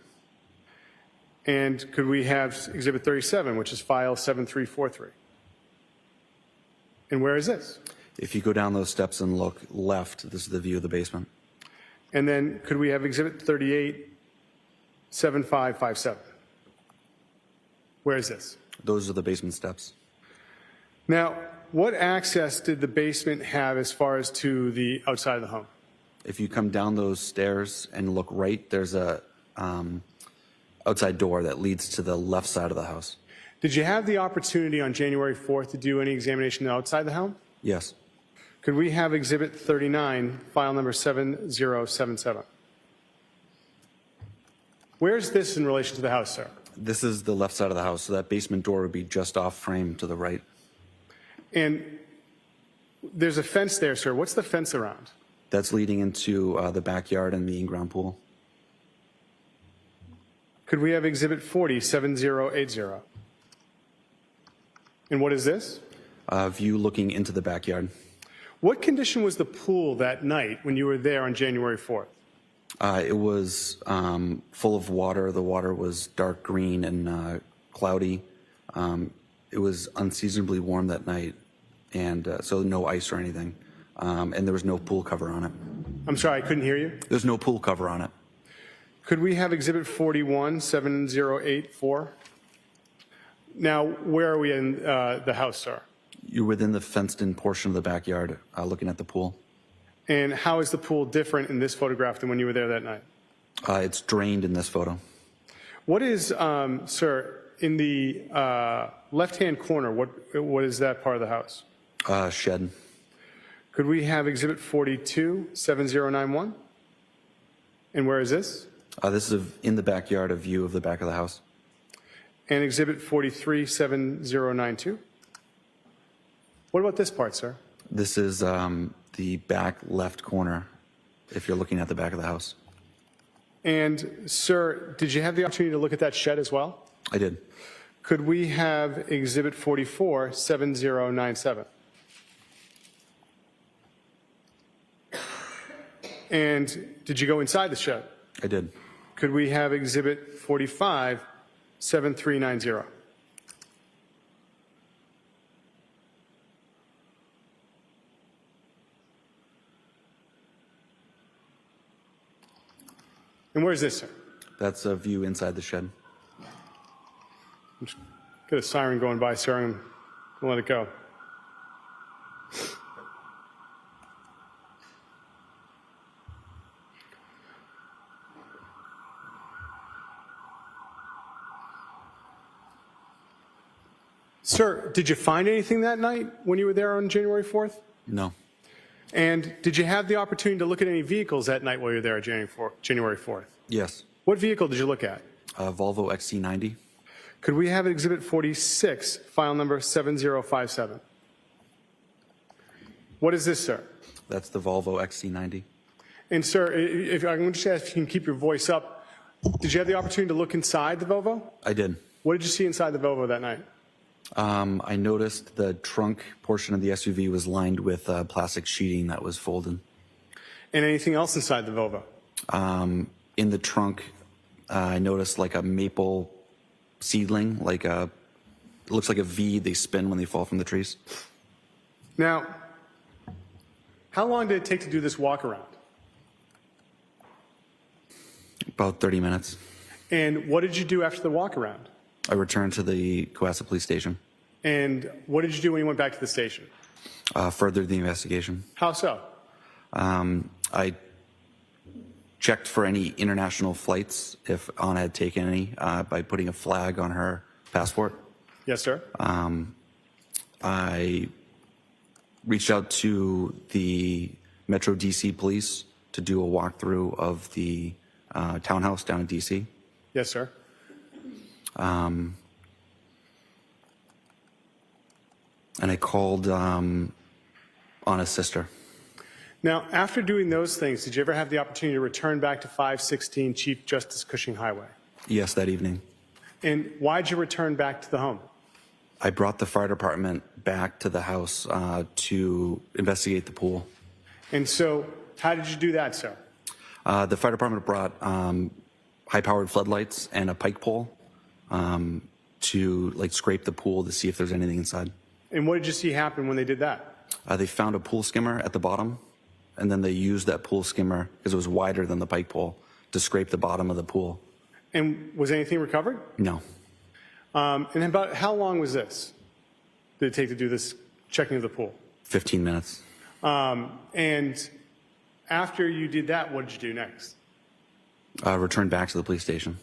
And could we have Exhibit 37, which is File 7343? And where is this? If you go down those steps and look left, this is the view of the basement. And then could we have Exhibit 38, 7557? Where is this? Those are the basement steps. Now, what access did the basement have as far as to the outside of the home? If you come down those stairs and look right, there's a outside door that leads to the left side of the house. Did you have the opportunity on January 4th to do any examination outside the home? Yes. Could we have Exhibit 39, file number 7077? Where's this in relation to the house, sir? This is the left side of the house, so that basement door would be just off frame to the right. And there's a fence there, sir. What's the fence around? That's leading into the backyard and the in-ground pool. Could we have Exhibit 40, 7080? And what is this? View looking into the backyard. What condition was the pool that night when you were there on January 4th? It was full of water. The water was dark green and cloudy. It was unseasonably warm that night, and so no ice or anything. And there was no pool cover on it. I'm sorry, I couldn't hear you. There's no pool cover on it. Could we have Exhibit 41, 7084? Now, where are we in the house, sir? You're within the fenced-in portion of the backyard, looking at the pool. And how is the pool different in this photograph than when you were there that night? It's drained in this photo. What is, sir, in the left-hand corner, what is that part of the house? Shed. Could we have Exhibit 42, 7091? And where is this? This is in the backyard, a view of the back of the house. And Exhibit 43, 7092? What about this part, sir? This is the back left corner, if you're looking at the back of the house. And, sir, did you have the opportunity to look at that shed as well? I did. Could we have Exhibit 44, 7097? And did you go inside the shed? I did. Could we have Exhibit 45, 7390? And where's this, sir? That's a view inside the shed. Got a siren going by, sir. I'm going to let it go. Sir, did you find anything that night when you were there on January 4th? No. And did you have the opportunity to look at any vehicles that night while you were there on January 4th? Yes. What vehicle did you look at? Volvo XC90. Could we have Exhibit 46, file number 7057? What is this, sir? That's the Volvo XC90. And, sir, if I'm going to just ask if you can keep your voice up, did you have the opportunity to look inside the Volvo? I did. What did you see inside the Volvo that night? I noticed the trunk portion of the SUV was lined with plastic sheeting that was folded. And anything else inside the Volvo? In the trunk, I noticed like a maple seedling, it looks like a V they spin when they fall from the trees. Now, how long did it take to do this walk around? About 30 minutes. And what did you do after the walk around? I returned to the Cohasset police station. And what did you do when you went back to the station? Furthered the investigation. How so? I checked for any international flights, if Anna had taken any, by putting a flag on her passport. Yes, sir. I reached out to the Metro D.C. police to do a walkthrough of the townhouse down in D.C. Yes, sir. And I called Anna's sister. Now, after doing those things, did you ever have the opportunity to return back to 516 Chief Justice Cushing Highway? Yes, that evening. And why did you return back to the home? I brought the fire department back to the house to investigate the pool. And so, how did you do that, sir? The fire department brought high-powered floodlights and a pike pole to scrape the pool to see if there's anything inside. And what did you see happen when they did that? They found a pool skimmer at the bottom, and then they used that pool skimmer, because it was wider than the pike pole, to scrape the bottom of the pool. And was anything recovered? No. And about how long was this? Did it take to do this checking of the pool? 15 minutes. And after you did that, what did you do next? Returned back to the police station.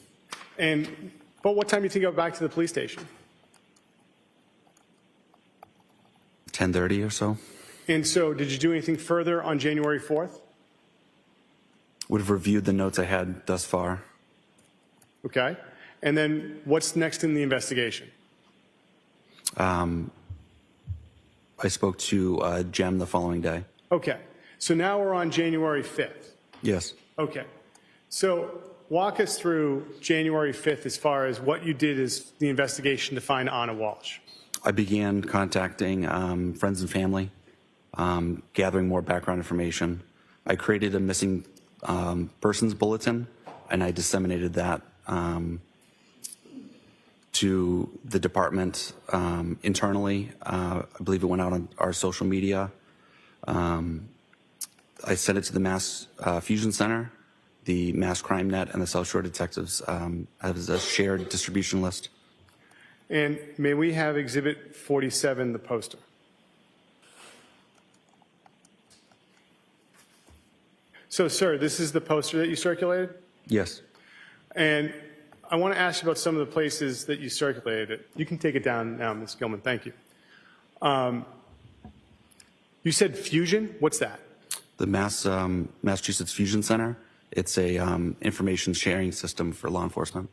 But what time do you think you got back to the police station? 10:30 or so. And so, did you do anything further on January 4th? Would have reviewed the notes I had thus far. Okay. And then, what's next in the investigation? I spoke to Jem the following day. Okay. So now we're on January 5th. Yes. Okay. So walk us through January 5th as far as what you did as the investigation to find Anna Walshe. I began contacting friends and family, gathering more background information. I created a missing persons bulletin, and I disseminated that to the department internally. I believe it went out on our social media. I sent it to the Mass Fusion Center, the Mass Crime Net, and the South Shore Detectives as a shared distribution list. And may we have Exhibit 47, the poster? So, sir, this is the poster that you circulated? Yes. And I want to ask you about some of the places that you circulated it. You can take it down now, Ms. Gilman. Thank you. You said Fusion? What's that? The Massachusetts Fusion Center. It's a information sharing system for law enforcement.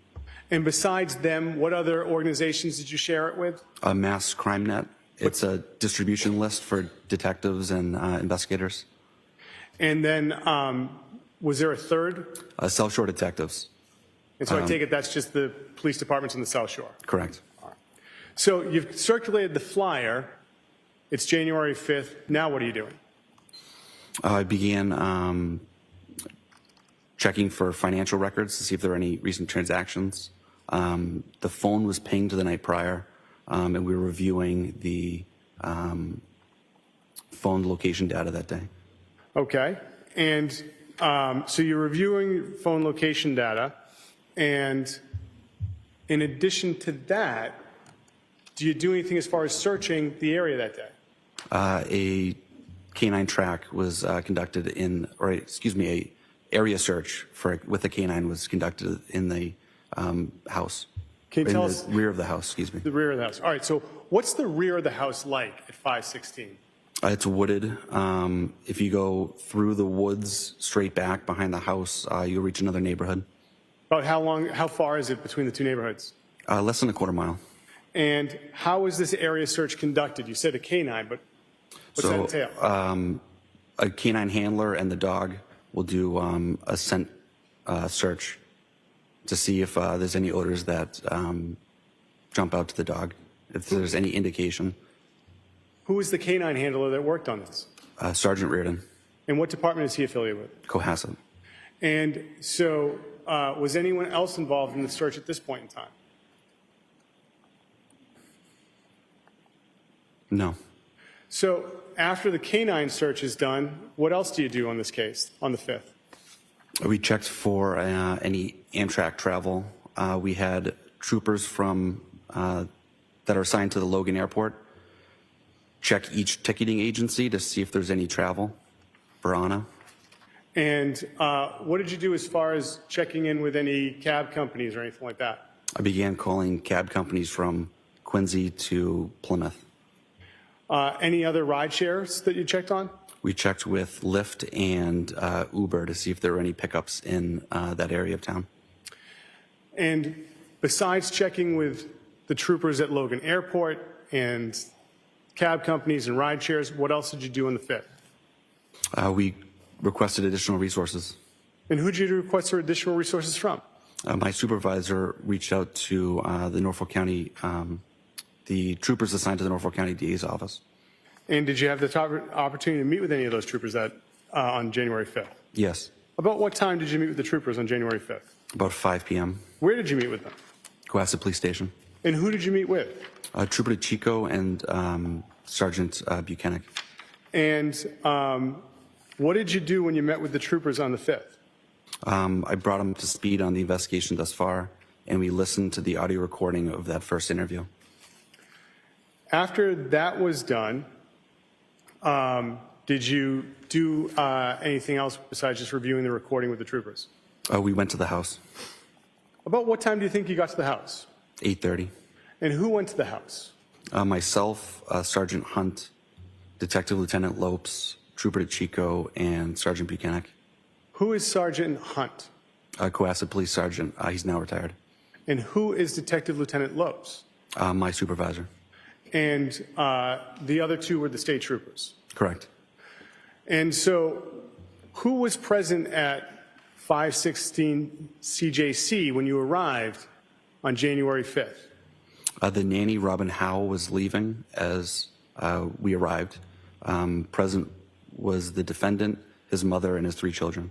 And besides them, what other organizations did you share it with? Mass Crime Net. It's a distribution list for detectives and investigators. And then was there a third? South Shore Detectives. And so I take it that's just the police departments in the South Shore. Correct. So you've circulated the flyer. It's January 5th. Now what are you doing? I began checking for financial records to see if there were any recent transactions. The phone was pinged the night prior, and we were reviewing the phone location data that day. Okay. And so you're reviewing phone location data. And in addition to that, do you do anything as far as searching the area that day? A canine track was conducted a area search with a canine was conducted in the house. Can you tell us? The rear of the house, excuse me. The rear of the house. All right. So what's the rear of the house like at 516? It's wooded. If you go through the woods straight back behind the house, you'll reach another neighborhood. About how far is it between the two neighborhoods? Less than a quarter mile. And how is this area search conducted? You said a canine, but what's that entail? A canine handler and the dog will do a scent search to see if there's any odors that jump out to the dog, if there's any indication. Who is the canine handler that worked on this? Sergeant Reardon. And what department is he affiliated with? Cohasset. And so was anyone else involved in the search at this point in time? No. So after the canine search is done, what else do you do on this case on the 5th? We checked for any Amtrak travel. We had troopers from that are assigned to the Logan Airport check each ticketing agency to see if there's any travel for Anna. And what did you do as far as checking in with any cab companies or anything like that? I began calling cab companies from Quincy to Plymouth. Any other ride shares that you checked on? We checked with Lyft and Uber to see if there were any pickups in that area of town. And besides checking with the troopers at Logan Airport and cab companies and ride shares, what else did you do on the 5th? We requested additional resources. And who did you request for additional resources from? My supervisor reached out to the Norfolk County, the troopers assigned to the Norfolk County DA's office. And did you have the opportunity to meet with any of those troopers on January 5th? Yes, About what time did you meet with the troopers on January 5th? about 5 p.m. Where did you meet with them? Cohasset Police Station. And who did you meet with? Trooper Chico and Sergeant Buchanan. And what did you do when you met with the troopers on the 5th? I brought him to speed on the investigation thus far, and we listened to the audio recording of that first interview. After that was done, did you do anything else besides just reviewing the recording with the troopers? We went to the house, About what time do you think you got to the house? 8:30. And who went to the house? Myself, Sergeant Hunt, Detective Lieutenant Lopes, Trooper Chico, and Sergeant Buchanan. Who is Sergeant Hunt? Cohasset Police Sergeant. He's now retired. And who is Detective Lieutenant Lopes? My supervisor. And the other two were the state troopers. Correct. And so who was present at 516 CJC when you arrived on January 5th? The nanny, Robin Howe, was leaving as we arrived. Present was the defendant, his mother, and his 3 children.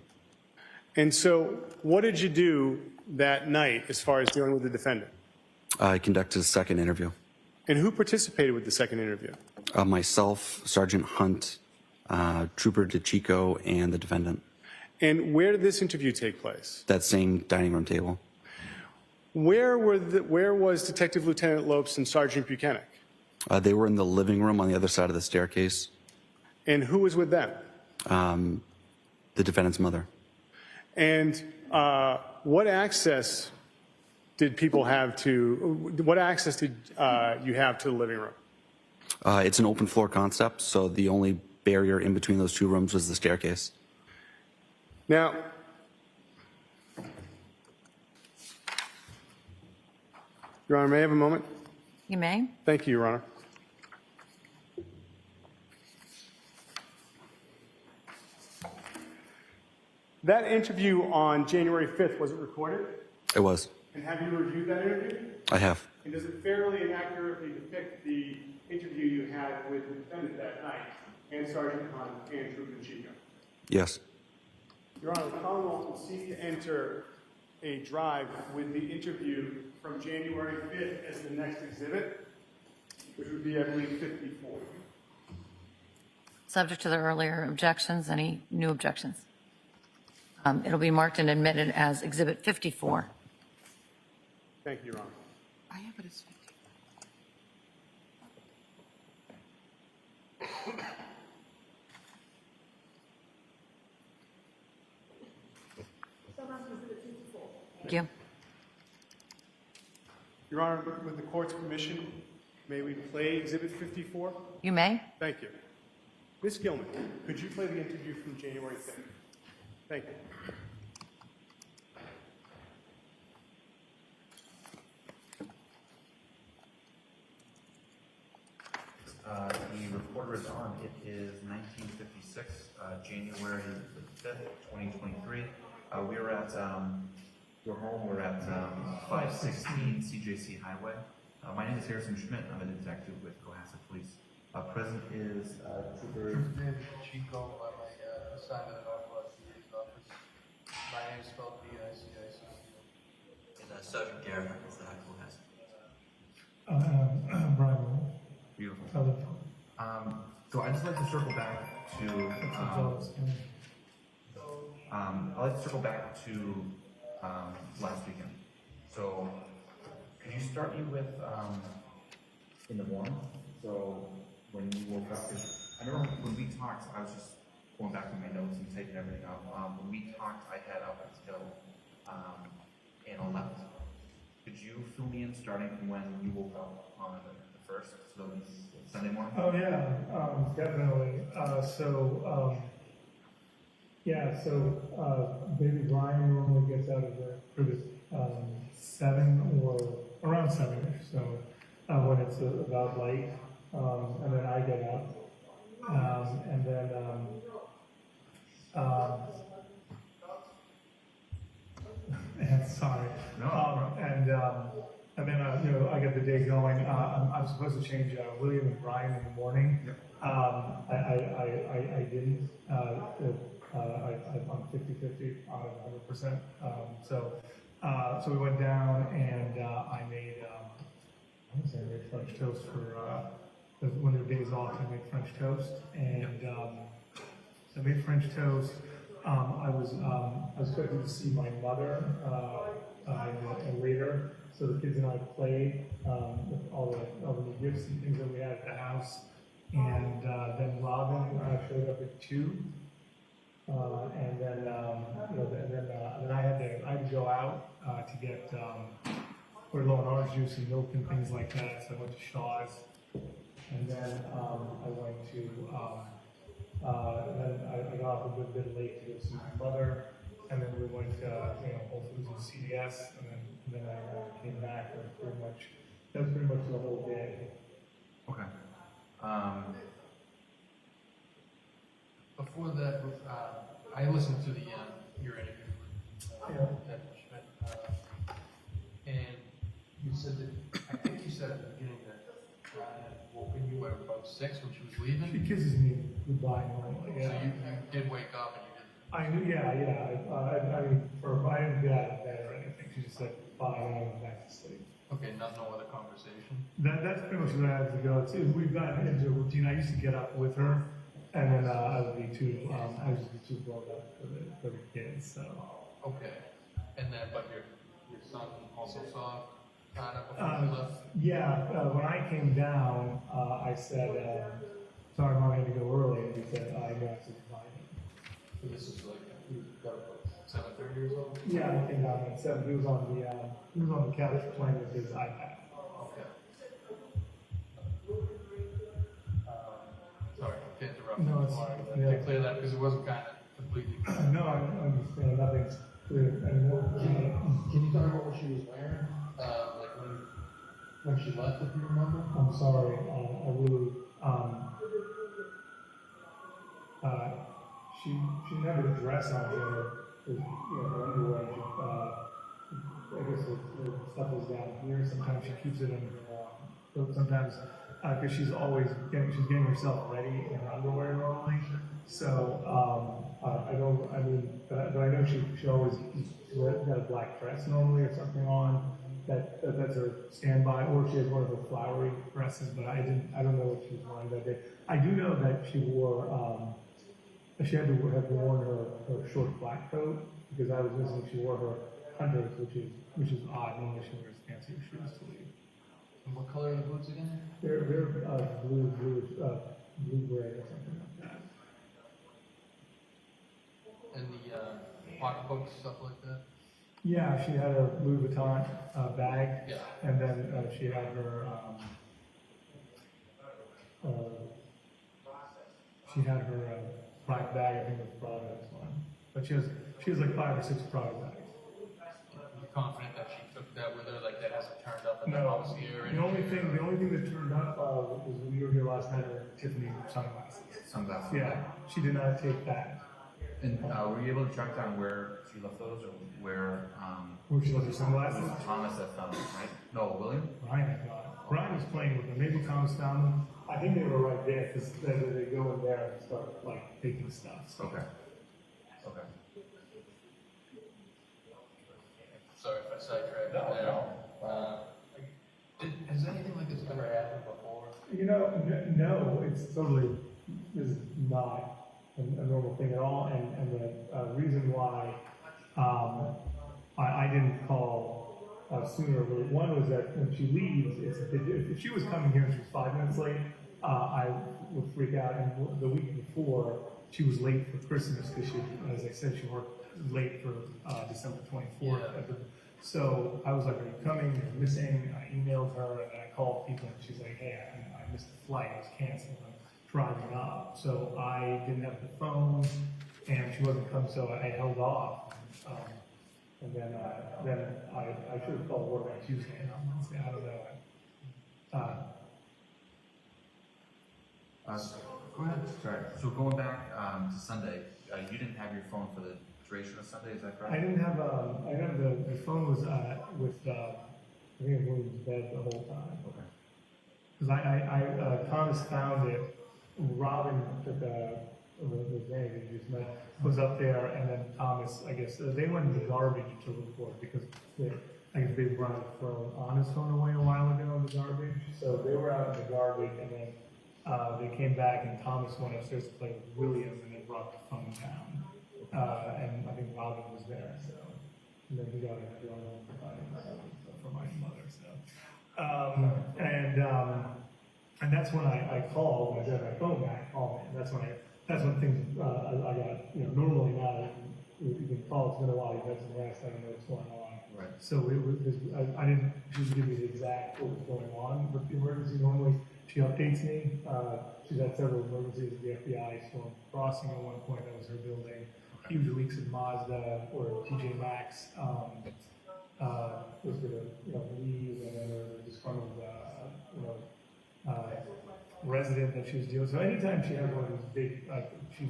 And so what did you do that night as far as dealing with the defendant? I conducted a second interview. And who participated with the second interview? Myself, Sergeant Hunt, Trooper DeChico, and the defendant. And where did this interview take place? That same dining room table. Where was Detective Lieutenant Lopes and Sergeant Buchanan? They were in the living room on the other side of the staircase. And who was with them? The defendant's mother. And what access did people have to? What access did you have to the living room? It's an open floor concept, so the only barrier in between those 2 rooms was the staircase. Now, Your Honor, may I have a moment? You may. Thank you, Your Honor. That interview on January 5th, was it recorded? It was. And have you reviewed that interview? I have. And does it fairly and accurately depict the interview you had with the defendant that night and Sergeant Hunt and Trooper Chico? Yes. Your Honor, the Commonwealth will seek to enter a drive with the interview from January 5th as the next exhibit, which would be, I believe, 54. Subject to the earlier objections, any new objections? It'll be marked and admitted as Exhibit 54. Thank you, Your Honor. Thank you. Your Honor, with the court's permission, may we play Exhibit 54? You may. Thank you. Ms. Gilman, could you play the interview from January 5th? Thank you. The recorder is on. It is 1956, January 5th, 2023. We were at your home. We're at 516 CJC Highway. My name is Harrison Schmidt. I'm a detective with Cohasset Police. Present is Trooper Chico, I'm assigned to the Northwest DA's office. My name is spelled B-I-C-I-C. and Sergeant Garrett is the Cohasset. Brian Walshe. Beautiful. Other So I'd just like to circle back to. I'd like to circle back to last weekend. So, could you start me with in the morning. So when you woke up, 'cause I remember when we talked, I was just going back to my notes and typing everything up. When we talked, I had up until Anna left. Could you fill me in starting from when you woke up on the first, so Sunday morning? Oh, yeah, definitely. Baby Brian normally gets out of the, for this, 7 or around 7-ish, so, when it's about light, and then I get up, and then, sorry. No. And then, I get the day going. I'm supposed to change William and Brian in the morning. Yep. I didn't. I'm 50-50 on 100%. So we went down and I made, I made French toast for when their days off. I made French toast, and I made French toast. I was expecting to see my mother and later. So the kids and I played with all the new gifts and things that we had at the house. And then Robin showed up at 2. And then I had to go out to get put low on orange juice and milk and things like that. So I went to Shaw's, and then I went to then I got off a good bit late to go see my mother, and then we went to Whole Foods and CVS, and then I came back, and that was pretty much the whole day. Okay. Before that, I listened to the your interview with Ted Schmidt, and you said that, I think you said at the beginning that Brian had woken you at about 6 when she was leaving. She kisses me goodbye normally. Yeah. So you did wake up and you did. I knew, yeah. I mean, I didn't get out of bed or anything. She just said bye, and I went back to sleep. Okay, no other conversation. That's pretty much what I had to go. We've gotten into a routine. I used to get up with her, and then I would be too grown up for the kids. So. Okay, and then but your son also saw Anna before you left. Yeah. When I came down, I said, "Sorry, Mom, I had to go early," and he said, "I know I said goodbye." So this is like you got about 7:30 years old. Yeah, I came down at 7. He was on the couch playing with his iPad. Okay. Sorry to interrupt. No, it's- To clear that because it wasn't kind of completely. No, I understand. Nothing's clear anymore. Can you tell me what she was wearing? Like when she left, if you remember? I'm sorry. I really. She never dressed on her underwear. I guess the stuff is down here. Sometimes she keeps it in her arm. Sometimes, because she's getting herself ready in her underwear normally. So, but I know she always got a black dress normally or something on. That's her standby, or she has one of her flowery dresses, but I don't know what she was wearing that day. I do know that she wore, she had to have worn her short black coat, because I was listening, she wore her hunters, which is odd. Normally she wears fancier shoes to leave. And what color are the boots again? They're blue-gray or something like that. And the pocketbooks, stuff like that? Yeah, she had a Louis Vuitton bag, Yeah. and then she had her black bag. I think it was Prada, that's one. But she has like 5 or 6 Prada bags. You're confident that she took that with her, like that hasn't turned up in the house here? The only thing that turned up was when you were here last night, her Tiffany sunglasses. Sunglasses. Yeah, she did not take that. And were you able to track down where she left those, or where Where she left her it sunglasses? was Thomas that found them, right? No, William? Brian had got it. Brian was playing with them. Maybe Thomas found them. I think they were right there, because they go in there and start like taking stuff. So. Okay. Okay. Sorry if I sidetracked there. Has anything like this ever happened before? No, this is not a normal thing at all, and the reason why I didn't call sooner. One was that when she leaves, if she was coming here and she was 5 minutes late, I would freak out. And the week before, she was late for Christmas because she, as I said, she worked late for December 24th. Yeah. So I was like, "Are you coming? You're missing." I emailed her and I called people, and she's like, "Hey, I missed the flight. It was canceled. I'm driving up." So I didn't have the phone, and she wasn't coming, so I held off. And then I should have called work on Tuesday, not Wednesday. I don't know. Go ahead. Sorry. So going back to Sunday, you didn't have your phone for the duration of Sunday, is that correct? I didn't have. I have the phone was with. I think William's bed the whole time. Okay. Because Thomas found it. Robin took the day that you just met was up there, and then Thomas, I guess, they went in the garbage to look for it because I guess Big Brian thrown on his phone away a while ago in the garbage. So they were out in the garbage, and then they came back, and Thomas went upstairs to play with William, and then brought the phone down. And I think Robin was there, so and then he got it from my mother. So and that's when I called. When I got my phone back, called me. And that's when things I got. Normally now you can call. It's been a while. You've had some rest. I don't know what's going on. Right. So I didn't. She didn't give me the exact what was going on with the emergency. Normally she updates me. She's had several emergencies with the FBI storm crossing at one point. That was her building. Huge leaks in Mazda or TJ Maxx. Was going to leave, and then there was disgruntled resident that she was dealing. So anytime she had one of these big, she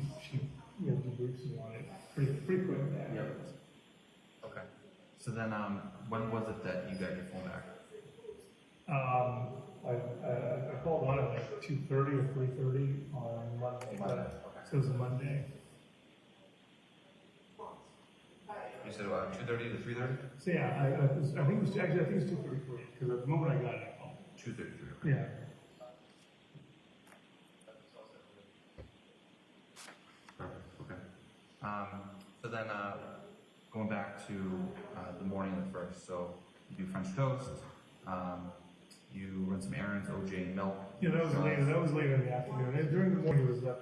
debriefs me on it pretty quick. Yep. Okay. So then, when was it that you got your phone back? I called on at like 2:30 or 3:30 on Monday. Monday. So it was a Monday. You said about 2:30 to 3:30? So yeah, I think it was 2:33 because at the moment I got it, I called. 2:33. Yeah. Perfect. Okay. So then, going back to the morning of the first, so you do French toast. You run some errands, OJ milk. Yeah, that was later. That was later in the afternoon. And during the morning was the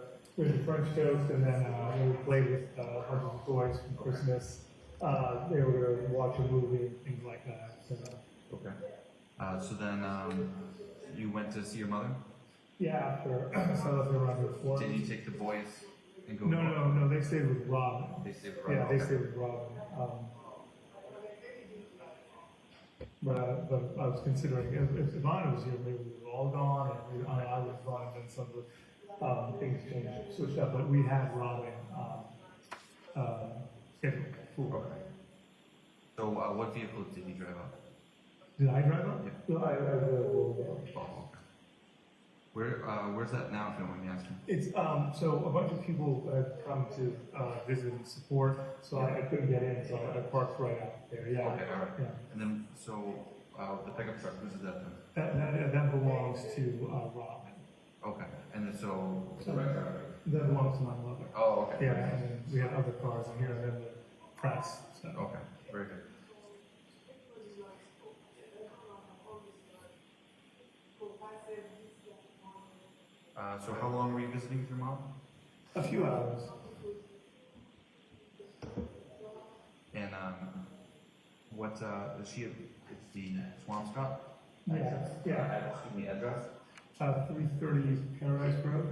French toast, and then we played with a bunch of toys from Christmas. They were going to watch a movie, things like that. So. Okay. So then you went to see your mother? Yeah, after I saw that they were around here before. Did you take the boys and go? No. They stayed with Robin. They stayed with Robin. Yeah, they okay. stayed with Robin. But I was considering if Ivana was here, maybe we were all gone, and I was gone, and then some of the things changed, switched up. But we had Robin scheduled for. Okay. So what vehicle did you drive up? Did I drive up? Yeah. No, I Oh, okay. Where's that now, if you don't mind me asking? It's so a bunch of people have come to visit and support, so I couldn't get in, so I parked right out there. Yeah. Okay, all right. Yeah. And then, so the pickup truck, who's that then? That belongs to Robin. Okay. And then so. That belongs to my mother. Oh, okay. Yeah, and then we have other cars in here, and then the press. So. Okay. Very good. So how long were you visiting with your mom? A few hours. And what is she? It's the Swampscott. Yeah. Yeah. Excuse me, address. 330 Paradise Road.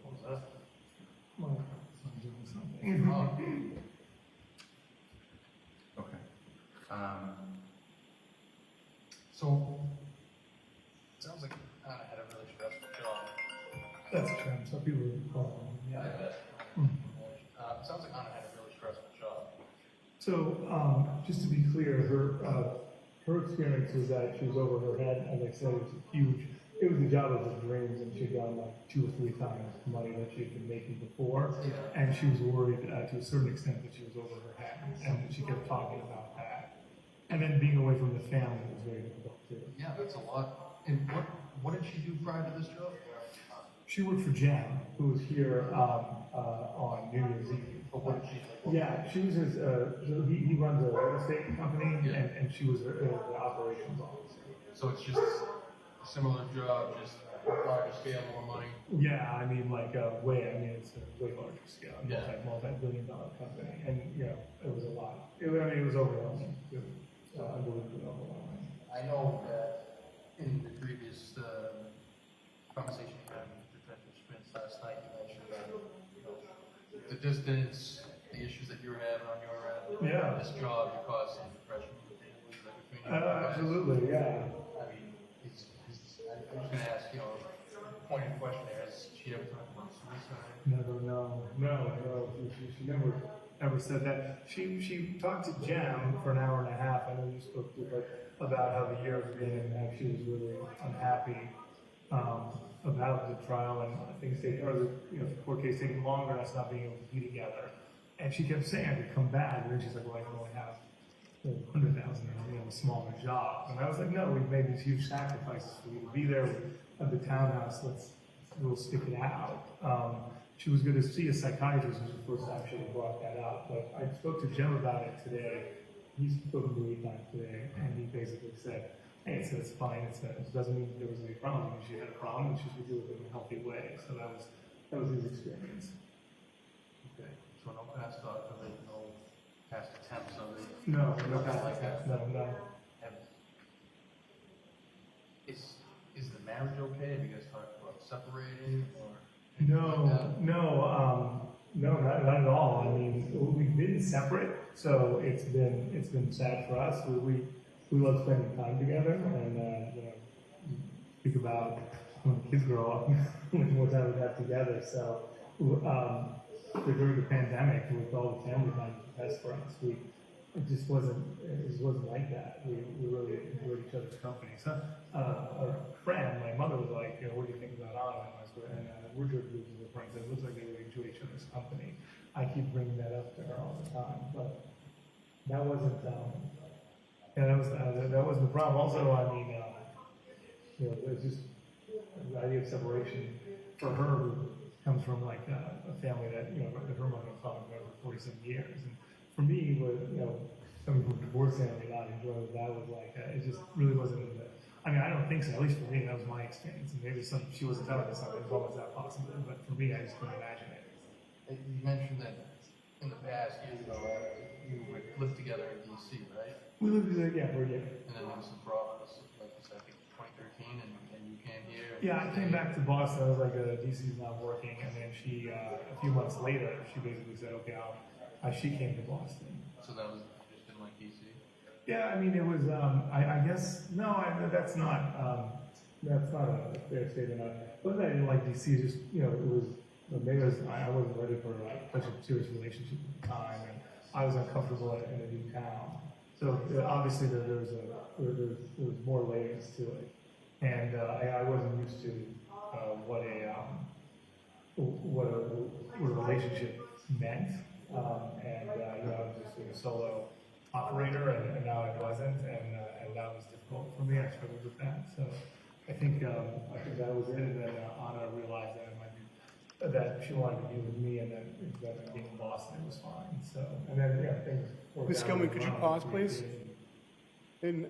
What was that? Well, I'm doing something. Okay. So, it sounds like Anna had a really stressful job. That's a trend. Some people would call them. Yeah, I bet. It sounds like Anna had a really stressful job. So, just to be clear, her experience was that she was over her head. As I said, it was huge. It was the job of her dreams, and she'd done like 2 or 3 times the money that she had been making before. Yeah. And she was worried to a certain extent that she was over her head, and she kept talking about that. And then being away from the family was very difficult too. Yeah, that's a lot. And what did she do prior to this job? She worked for Jen, who was here on New Year's Eve. But what did she like? Yeah, she was his, he runs a real estate company, Yeah. and she was the operations officer. So it's just a similar job, just larger scale, more money. Yeah, I mean, like, it's a way larger scale, Yeah. multi-billion-dollar company, and, it was a lot. It was overwhelming, it was unbelievably overwhelming. I know that in the previous conversation you had with Detective Schmidt last night, you mentioned that, the distance, the issues that you were having on your end. Yeah. This job, you caused some depression with the families, like between you guys. Absolutely, yeah. I mean, I'm just gonna ask, pointed question there, has she ever talked about suicide? Never, no. She never ever said that. She talked to Jem for an hour and a half. I know you spoke to her about how the year had been and how she was really unhappy about the trial and things taking, or the court case taking longer and us not being able to be together. And she kept saying I could come back, and then she's like, well, I can only have 100,000, a smaller job. And I was like, no, we've made these huge sacrifices for you to be there at the townhouse. We'll stick it out. She was going to see a psychiatrist, which was the first time she had brought that up. But I spoke to Jim about it today. He's spoken to me 8 times today, and he basically said, hey, it's fine. It doesn't mean there was any problem. She had a problem, and she should do it in a healthy way. So that was his experience. Okay, so no past thoughts of it, no past attempts of it? No Nothing like that? No. Is the marriage okay? Have you guys talked about separating or? No, not at all. I mean, we've been separate, so it's been sad for us. We love spending time together, and think about when the kids grow up, what time we have together. So during the pandemic, with all the family time best for us, it just wasn't like that. We really enjoyed each other's company. So a friend, my mother was like, what do you think about Anna? And we're good groups of friends. It looks like they really enjoy each other's company. I keep bringing that up to her all the time, but that wasn't. That wasn't the problem. Also, I mean, it's just the idea of separation for her comes from like a family that her mother and father were for 47 years, and for me, coming from a divorced family, not enjoying that was like it just really wasn't. I mean, I don't think so. At least for me, that was my experience. And maybe she wasn't telling me something. As long as that possible, but for me, I just couldn't imagine it. You mentioned that in the past, years ago, you would live together in D.C., right? We lived there, yeah, for a year. And then there was some problems, like you said, I think 2013, and you came here. Yeah, I came back to Boston. I was like, DC's not working. And then she, a few months later, she basically said, okay, she came to Boston. So that was just didn't like D.C.? Yeah, I mean, it was, I guess, no, that's not a fair statement. It wasn't that I didn't like DC, just, it was, maybe I wasn't ready for such a serious relationship at the time, and I was uncomfortable in a new town. So obviously there was more layers to it, and I wasn't used to what a relationship meant, and I was just a solo operator, and now I wasn't, and that was difficult for me. I struggled with that. So I think that was it. And then Anna realized that she wanted to be with me, and then being in Boston was fine. So and then things worked Ms. out. Gilman, could you pause, please? And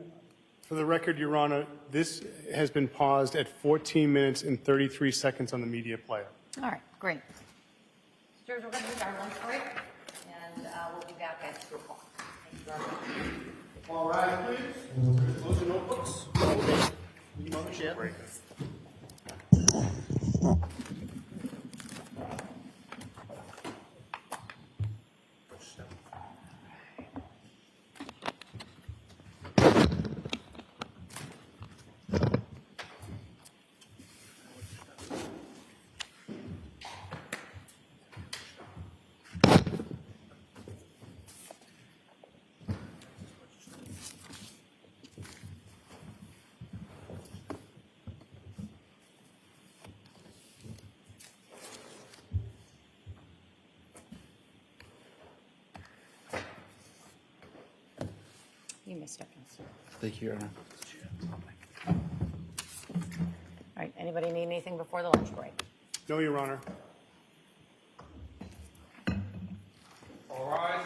for the record, Your Honor, this has been paused at 14 minutes and 33 seconds on the media player. All right, great. Stuart, we're going to take our lunch break, and we'll be back at 2 o'clock. Thank you very much. All right, please. Close your notebooks. Break. You may step in, sir. Thank you, Your Honor. All right, anybody need anything before the lunch break? No, Your Honor. All rise.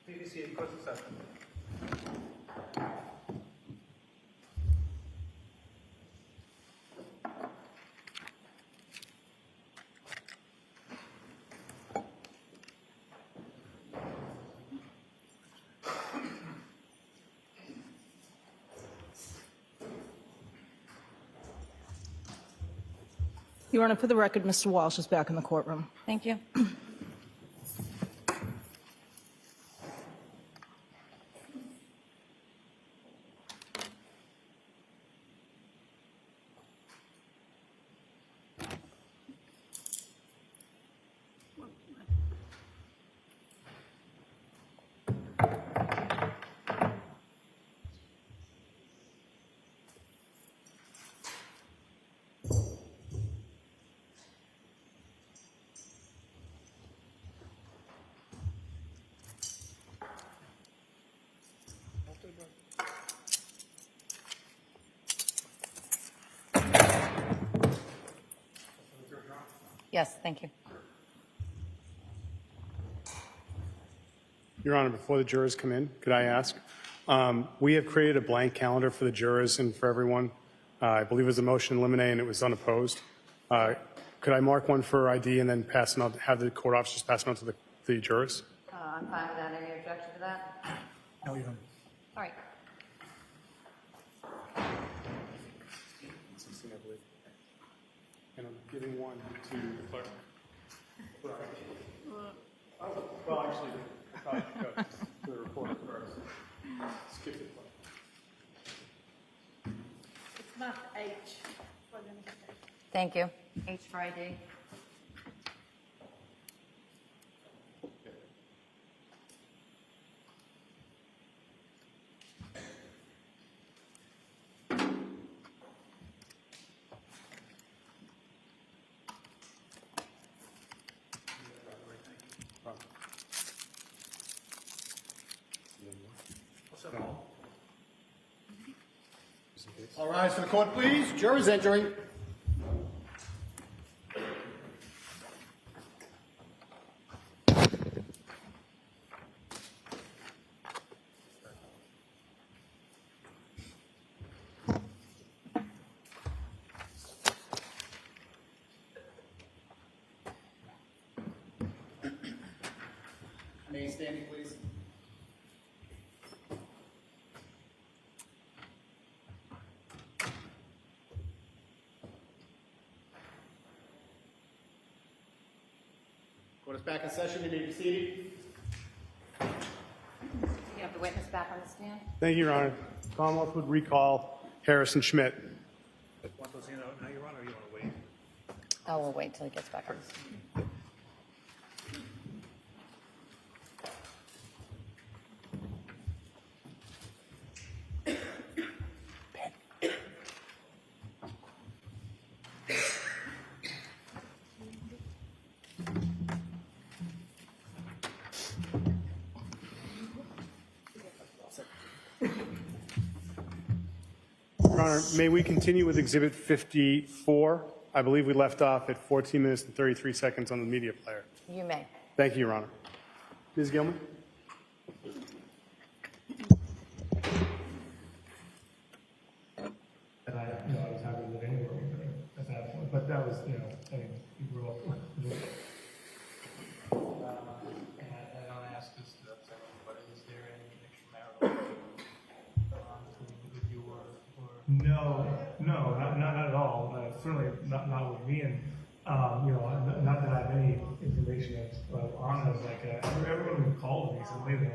Please be seated. Close the session. Your Honor, for the record, Mr. Walsh is back in the courtroom. Thank you. Yes, thank you. Your Honor, before the jurors come in, could I ask? We have created a blank calendar for the jurors and for everyone. I believe it was a motion to eliminate and it was unopposed. Could I mark one for ID and then pass them out, have the court officers pass them out to the jurors? I'm fine with that. Any objection to that? No, you don't. All right. 16, I believe. And I'm giving one to the clerk. Oh, well, actually, I thought I should go to the reporter first. Skip it. It's not H. Thank you. H for ID. All rise for the court, please. Jurors entering. Remain standing, please. Court is back in session. You may be seated. You have the witness back on the stand? Thank you, Your Honor. Commonwealth would recall Harrison Schmidt. Want those in now, Your Honor, or you want to wait? Oh, we'll wait till he gets back on the stand. Your Honor, may we continue with Exhibit 54? I believe we left off at 14 minutes and 33 seconds on the media player. You may. Thank you, Your Honor. Ms. Gilman? And I was happy to live anywhere with her at that point, but that was, I mean, we grew up with And I don't ask this to upset you, but is there any extramarital with you or? No, not at all. Certainly not with me. And not that I have any information on it. Like everyone who called me said maybe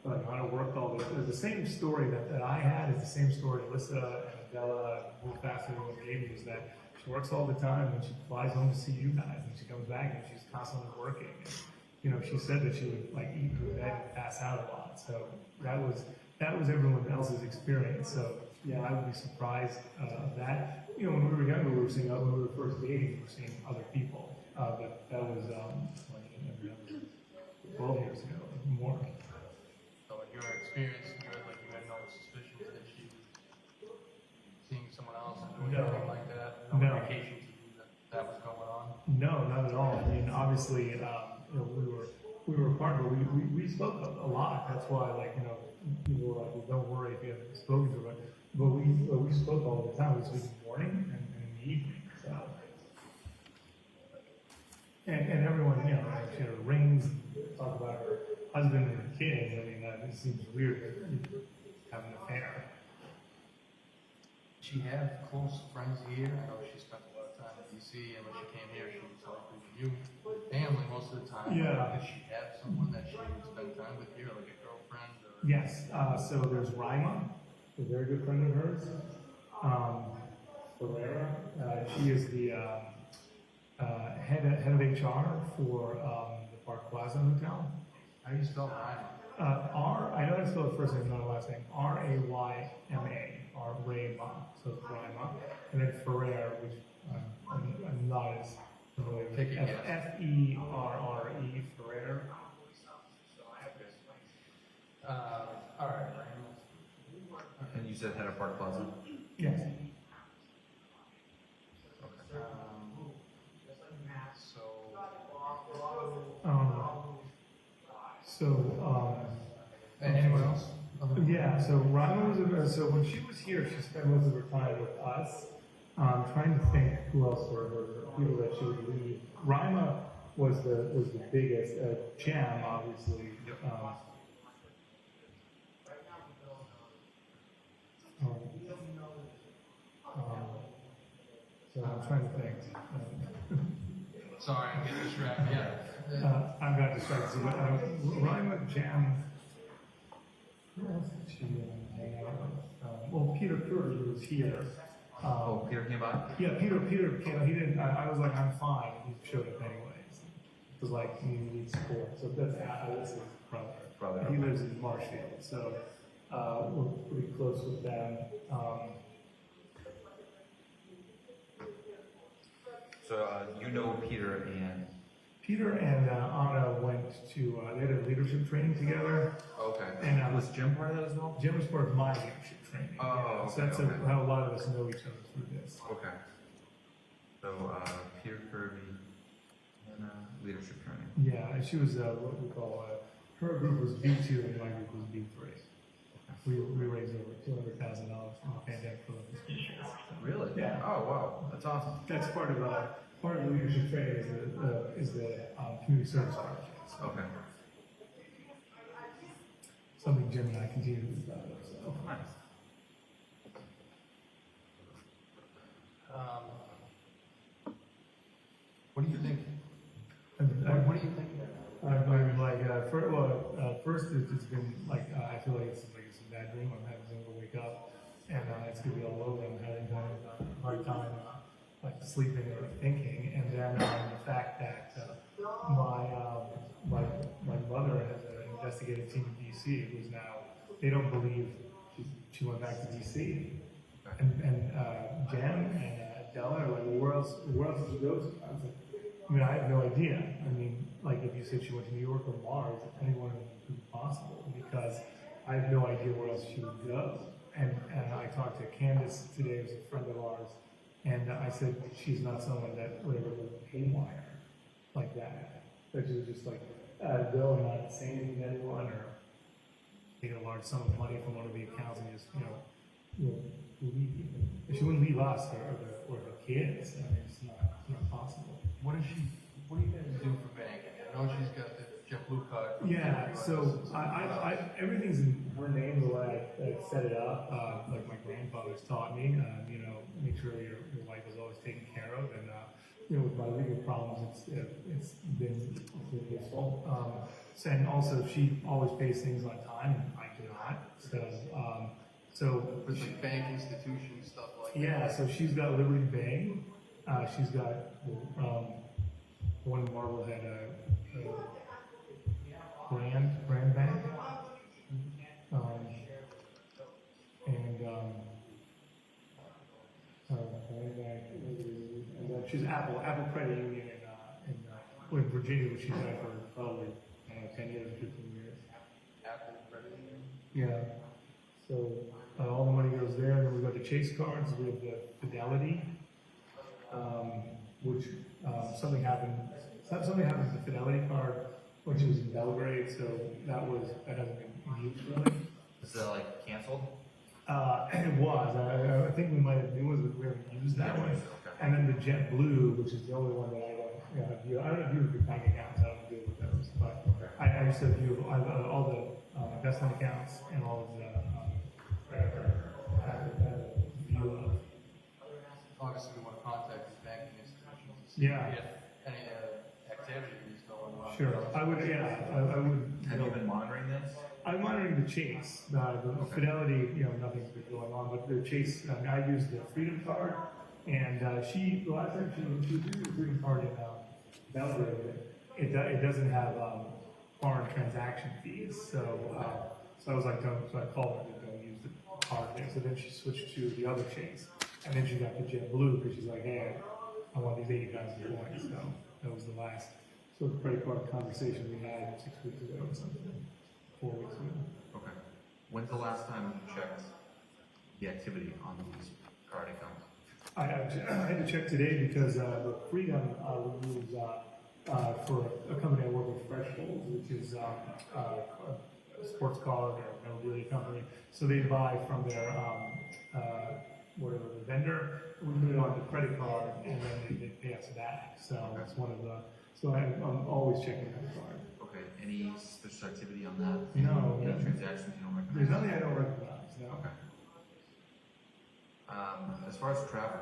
like how to work all this. The same story that I had is the same story Alyssa and Adela and Will Faster gave me, is that she works all the time and she flies home to see you guys, and she comes back and she's constantly working. And, she said that she would like eat in bed and pass out a lot. So that was everyone else's experience. So yeah, I would be surprised of that. When we were younger, we were seeing when we were first dating, we were seeing other people. but that was, 12 years ago, more. So in your experience, you had no suspicions that she was seeing someone else or doing No. anything like that? No No. indication to you that was going on? No, not at all. I mean, obviously, we were apart, but we spoke a lot. That's why, people were like, well, don't worry if you haven't spoken to her. But we spoke all the time. We speak in the morning and in the evening. So, and everyone, she had her rings, talk about her husband and her kids. I mean, that just seems weird that you have an affair. She had close friends here. I know she spent a lot of time in D.C. and when she came here, she was likely with you, with family most of the time. Yeah. Did she have someone that she would spend time with here, like a girlfriend or? Yes. So there's Rima, a very good friend of hers. Ferreira. She is the head of HR for the Park Plaza Hotel. How do you spell Ryan? I know how to spell the first name, not the last name. Rayma. Rayma. So it's Rayma. And then Ferrer, which I'm not as familiar with. Take a guess. Ferre, Ferrer. All right. And you said head of Park Plaza? Yes. Anyone else? Yeah, so Rima was, so when she was here, she spent most of her time with us. Trying to think who else were people that she would lead. Rima was the biggest. Jam, obviously. So I'm trying to think. Sorry, I'm getting distracted. Yeah. I'm not distracted. But Rima, Jam. Who else did she hang out with? Well, Peter Curry was here. Peter came by? Yeah, Peter came. He didn't. I was like, I'm fine. He showed up anyways. It was like he needs support. So that's Alice's brother. He lives in Marshfield, so we're pretty close with them. So you know Peter and? Peter and Anna went to. They had a leadership training together. Okay. And was Jim part of that as well? Jim was part of my leadership training. Oh, So that's how a lot of us know each other through this. Okay. So Peter Kirby and leadership training. Yeah, and she was what we call her group was B2 and my group was B3. We raised over $200,000 from the pandemic for those people. Really? Yeah. Oh wow, that's awesome. That's part of the leadership training is the community service projects. Okay. Something Jim and I continue to do about. So. Nice. What do you think? What do you think? First it's been like I feel like it's a bad dream. I'm having to wake up, and it's gonna be all over. I'm having kind of a hard time sleeping or thinking, and then the fact that my mother has an investigative team in D.C. who's now they don't believe she went back to D.C. and Jan and Della are like, well, where else did she go to? I was like, I mean, I have no idea. I mean, like if you said she went to New York or Mars, anyone could be possible because I have no idea where else she would go. And I talked to Candace today, who's a friend of ours, and I said she's not someone that would ever go haywire like that. That she would just like go and not say anything to anyone or take a large sum of money from one of the accounts and just leave. She wouldn't leave us or her kids. I mean, it's not possible. What do you guys do for banking? I know she's got the JetBlue card. Yeah, so I everything's in her name the way I set it up. Like my grandfather's taught me, make sure your wife is always taken care of. And with my legal problems, it's been useful. And also, she always pays things on time, and I do not. So with like bank institution stuff like that. Yeah, so she's got Liberty Bank. She's got one in Marblehead, Brand Bank, and she's Apple Credit Union in in Virginia, which she's had for probably, I don't know, 10 years, 15 years. Apple credit union? Yeah. So all the money goes there. Then we've got the Chase cards. We have the Fidelity, which something happened. Something happened to the Fidelity card when she was in Belgrade. So that hasn't been used really. Is that like canceled? It was. I think we might have we haven't used that one. Okay. And then the JetBlue, which is the only one that I don't view. I don't view the bank accounts. I don't deal with those. But I used to view all the investment accounts and all of the view of. Obviously, we want to contact the banking institutions to see Yeah. if any activity is going on. Sure. I would. Yeah. I would. Have you been monitoring this? I'm monitoring the Chase. The Fidelity, nothing's been going on, but the Chase, I used the Freedom card, and the last time she used the Freedom card in Belgrade, it doesn't have foreign transaction fees, so I was like, so I called her to don't use the card there. So then she switched to the other Chase, and then she got the JetBlue because she's like, hey, I want these 80,000 points. So that was the last sort of credit card conversation we had 6 weeks ago or something. 4 weeks ago. Okay. When's the last time you checked the activity on these card accounts? I had to check today because the Freedom we use for a company I work with, Fresh Bowls, which is a sports card or memorabilia company. So they buy from their whatever the vendor. We put it on the credit card, and then they pay us back. So that's one of the. So I'm always checking that card. Okay. Any suspicious activity on that? No. Any transactions you don't recognize? There's nothing I don't recognize. No. Okay. As far as travel,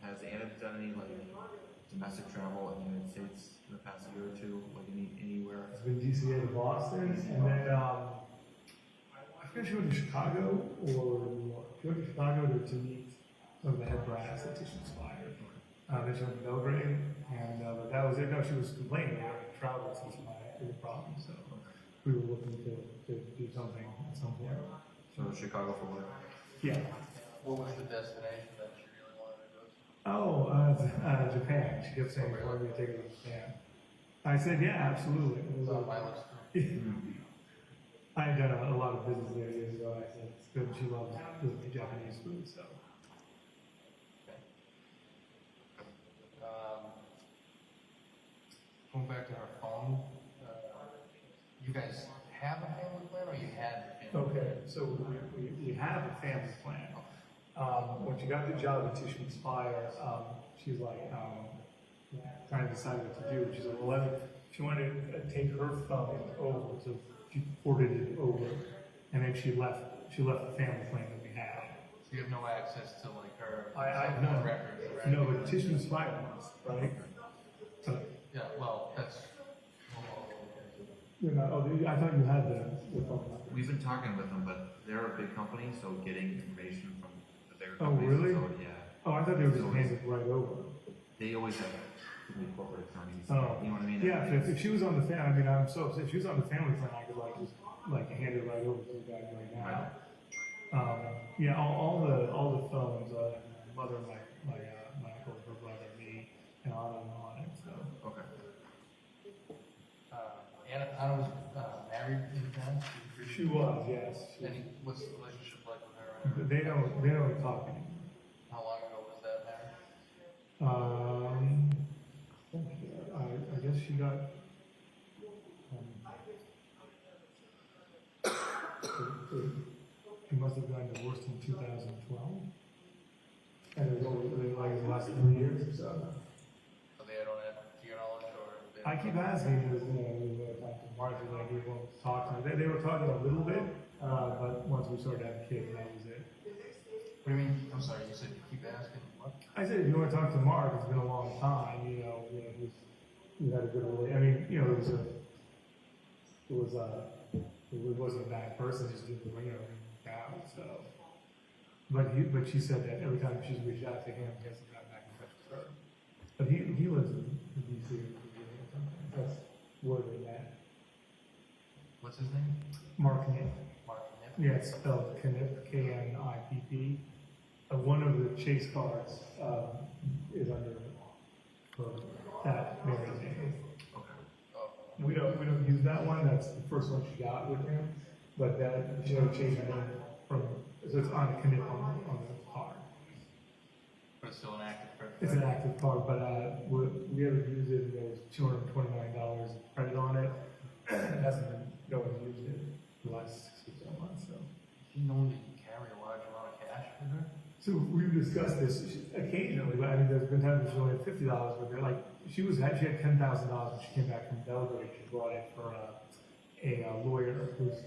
has Anna done any like domestic travel in the United States in the past year or two? Like anywhere? It's been DCA to Boston, and then I forget if she went to Chicago or New York. She went to Chicago to meet some of the head brass at Titian's Fire. Then she went to Belgrade, and that was it. No, she was complaining that travel was a problem, so we were looking to do something at some point. So Chicago for work? Yeah. What was the destination that you really wanted to go to? Oh, Japan. She kept saying, "Why don't we take her to Japan?" I said, "Yeah, absolutely." It's on my list too. I had done a lot of business there years ago. I said, "It's good." She loves Japanese food, so. Going back to her phone, you guys have a family plan, or you had a family plan? Okay, so we have a family plan. When she got the job at Tishman's Fire, she's like, trying to decide what to do. She's like, well, she wanted to take her phone over, so she ported it over, and then she left the family plan that we had. So you have no access to like her I phone no, records, right? no, but Tishman's Fire was, right? So, Yeah, well, that's. you're not, I thought you had the phone number. We've been talking with them, but they're a big company, so getting information from the bigger Oh, companies. really? So, yeah. Oh, I thought they were just handed right over. They always have corporate attorneys. Oh, You know what I mean? yeah, if she was on the family, I mean, I'm so upset. If she was on the family plan, I could like just like hand it right over to the guy right now. Yeah, all the phones, mother, my uncle, her brother, me, and on it. So Okay. Anna was married in Japan? she was, yes. What's the relationship like with her? They don't talk anymore. How long ago was that marriage? I guess she got. She must have gotten divorced in 2012. And it was only like the last 3 years or so. So they don't have, to your knowledge, or? I keep asking, because, we were talking to Mark, like, he won't talk to me. They were talking a little bit, but once we started having kids, that was it. What do you mean? I'm sorry, you said you keep asking what? I said, if you want to talk to Mark, it's been a long time, we had a good relationship. I mean, it wasn't a bad person, just didn't bring everything down, so. But she said that every time she's reached out to him, he hasn't gotten back in touch with her. But he lives in D.C. or something. That's where they met. What's his name? Mark Knipp. Mark Knipp? Yeah, it's spelled Knipp, Knipp. One of the Chase cards is under her that Mary's name. Okay. We don't use that one. That's the first one she got with him. But that she never changed her name from. So it's on the on the card. But it's still an active credit It's an active card, but we haven't used it. And there's $229 credit on it. It hasn't been. No one's used it for the last 6 or 7 months. So. She normally carry a large amount of cash with her. So we've discussed this occasionally, but I mean, there's been times she only had $50 with her. Like she had $10,000 when she came back from Belgrade. She brought it for a lawyer who's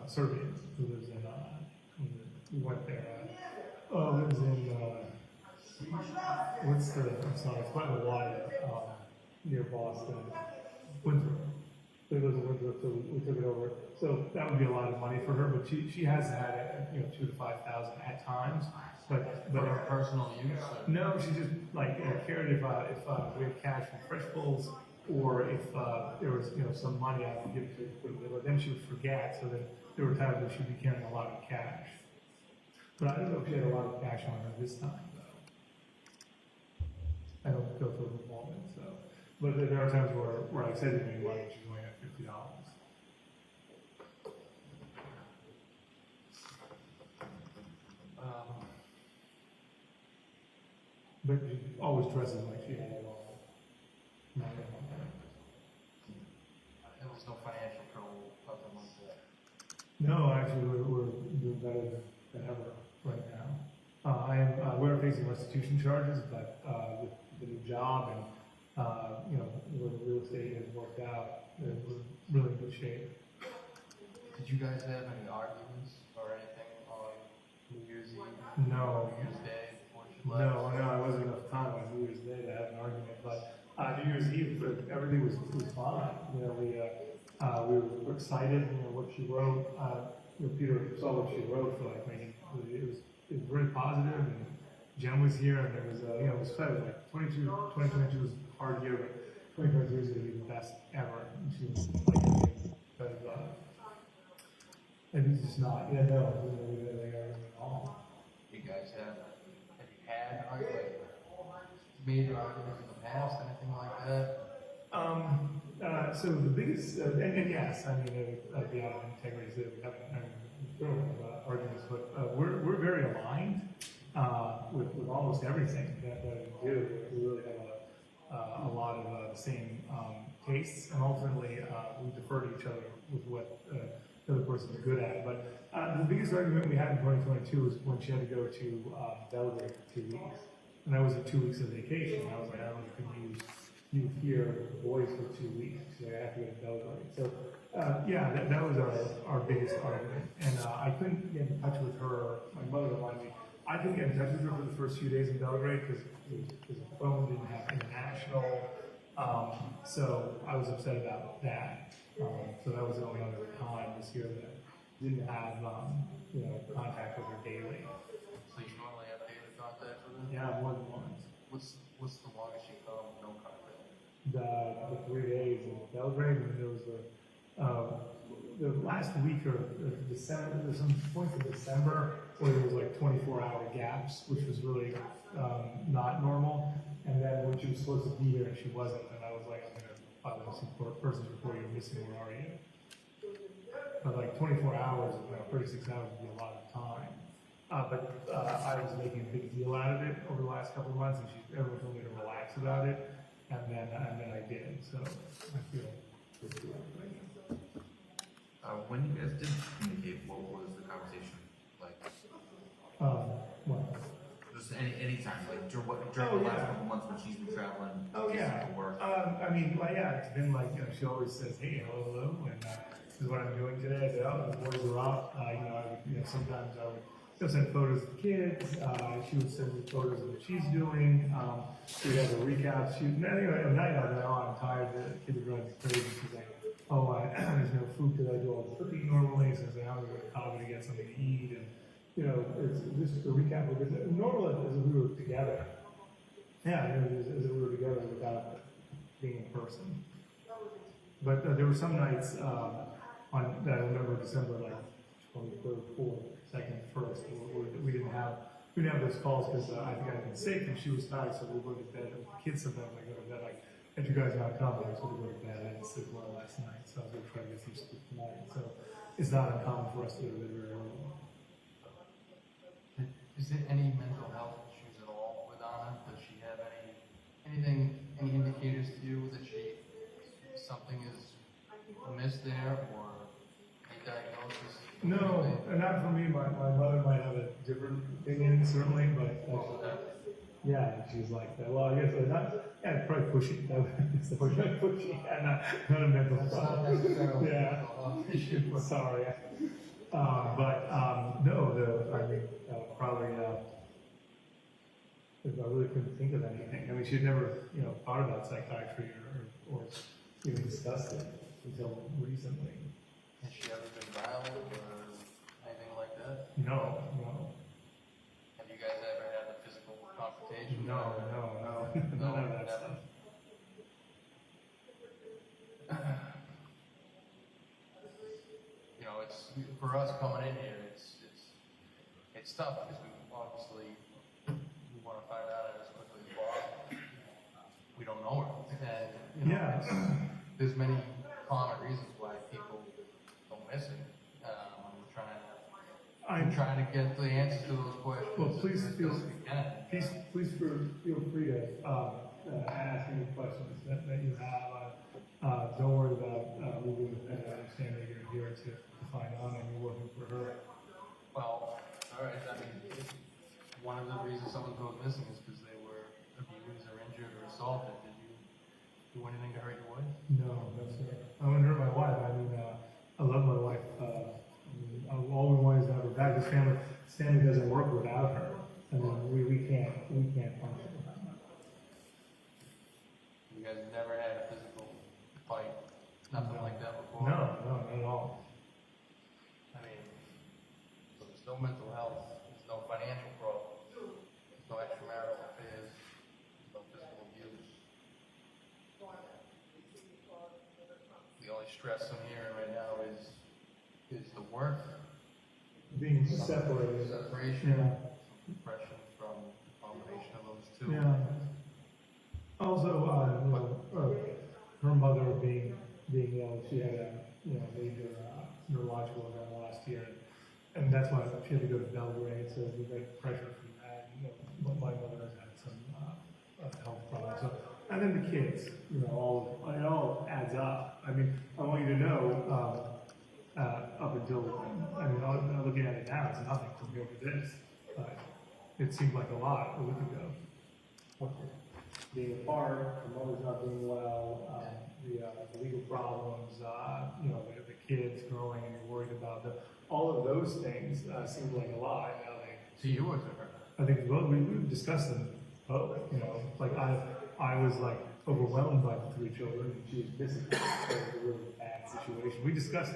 Serbian who lives in. We went there. Lives in what's the? I'm sorry, it's quite a while near Boston, Winthrop. So it was in Winthrop, so we took it over. So that would be a lot of money for her, but she has had it, $2,000 to $5,000 at times. But her personal use? Or? No, she just like cared if we had cash from Fresh Bowls, or if there was some money I could give to her. But then she would forget, so that there were times when she'd be carrying a lot of cash. But I don't know if she had a lot of cash on her this time, though. I don't go through the moment, so. But there are times where I said to me, why don't you only have $50? But she always dresses like she had it all. There was no financial trouble, nothing like that. No, actually, we're doing better than ever right now. We're facing restitution charges, but the new job and where the real estate has worked out, we're really in good shape. Did you guys have any arguments or anything on New Year's Eve? No. New Year's Day before she left? No, I wasn't enough time on New Year's Day to have an argument, but New Year's Eve, everything was fine. We were excited. What she wrote. Peter saw what she wrote for it was very positive, and Jen was here, and it was exciting. Like 2022 was a hard year, but 2023 is going to be the best ever. And she was and he's just not. Yeah, no, they are at all. You guys have you had arguments, major arguments in the past, anything like that? So the biggest, and yes, I mean, I'd be out of integrity to say we haven't arguments, but we're very aligned with almost everything that we do. We really have a lot of the same tastes, and ultimately we defer to each other with what the other person's good at. But the biggest argument we had in 2022 was when she had to go to Belgrade for 2 weeks, and that was 2 weeks of vacation. I was like, I don't know if you can use you here, boys, for 2 weeks. So I have to go to Belgrade. So, that was our biggest argument. And I couldn't get in touch with her. My mother reminded me, I couldn't get in touch with her for the first few days in Belgrade because the phone didn't have international. So I was upset about that. So that was the only other time this year that I didn't have, contact with her daily. So you normally have daily contact with her? Yeah, more than once. What's the longest you gone with no contact? The 3 days in Belgrade, and there was the last week of December, there's some points in December where there was like 24-hour gaps, which was really not normal. And then when she was supposed to be here and she wasn't, and I was like, I'm going to file a missing persons report, you're missing, where are you? But like 24 hours, 36 hours would be a lot of time. But I was making a big deal out of it over the last couple of months, and everyone told me to relax about it. And then I did, so I feel pretty good right now. When you guys did communicate, what was the conversation like? Well, Just any time, like during the last couple months when she's been traveling. To work. It's been like she always says, "Hey, hello," and this is what I'm doing today. I said, "Oh, the boys are up." Sometimes I would send photos of the kids. She would send me photos of what she's doing. We'd have a recap. At night I'd be, I'm tired. The kids are driving me crazy. She's like, there's no food because I do all the cooking normally. So I say, I'm going to go to Cabo to get something to eat. And, it's just a recap of it. Normal as if we were together. Yeah, as if we were together without being in person. But there were some nights that I remember December 23rd, 4th, 2nd, 1st, where we didn't have we didn't have those calls because I think I'd been sick and she was tired, so we go to bed. And the kids sometimes I go to bed like, if you guys not coming, I was going to go to bed. I didn't sleep well last night, so I was going to try to get some sleep tonight. So it's not uncommon for us to go to bed very early. Is there any mental health issues at all with Anna? Does she have any indicators to you that something is amiss there, or any diagnosis? No, and not for me. My mother might have a different opinion, certainly, but yeah, she's like that. Well, I guess probably pushing. That's the word, not pushing, and not a mental problem. Yeah, sorry. No, I mean, probably. I really couldn't think of anything. I mean, she'd never, thought about psychiatry or even discussed it until recently. Has she ever been violent or anything like that? No. Have you guys ever had a physical confrontation? No. None of that stuff. It's for us coming in here. It's tough because we obviously want to find out as quickly as possible. We don't know her, and there's many common reasons why people go missing. I'm trying to get the answers to those questions. Well, please feel free to ask any questions that you have. Don't worry about moving. I understand that you're here to find out and you're working for her. Well, all right. I mean, one of the reasons someone goes missing is because they were abused or injured or assaulted. Did you do anything to hurt your wife? No, sir. I wouldn't hurt my wife. I mean, I love my wife. All we want is to have her back. This family doesn't work without her. I mean, we can't function without her. You guys never had a physical fight, nothing like that before? No, not at all. I mean, so there's no mental health, there's no financial problems, there's no extramarital affairs, there's no physical abuse. The only stress I'm hearing right now is the work. Being separated. Separation, Yeah. depression from the combination of those two. Yeah. Also, her mother being ill, she had a major neurological event last year, and that's why she had to go to Belgrade. So we got pressure from that. My mother has had some health problems. So, and then the kids, it all adds up. I mean, I want you to know. Up until, I'm looking at it now, it's nothing compared to this, but it seemed like a lot a week ago. Being apart, the mother's not doing well, the legal problems, the kids growing and you're worried about them. All of those things seemed like a lot. To you or to her? I think we discussed them both, like I was like overwhelmed by the three children and she was missing. It was a really bad situation. We discussed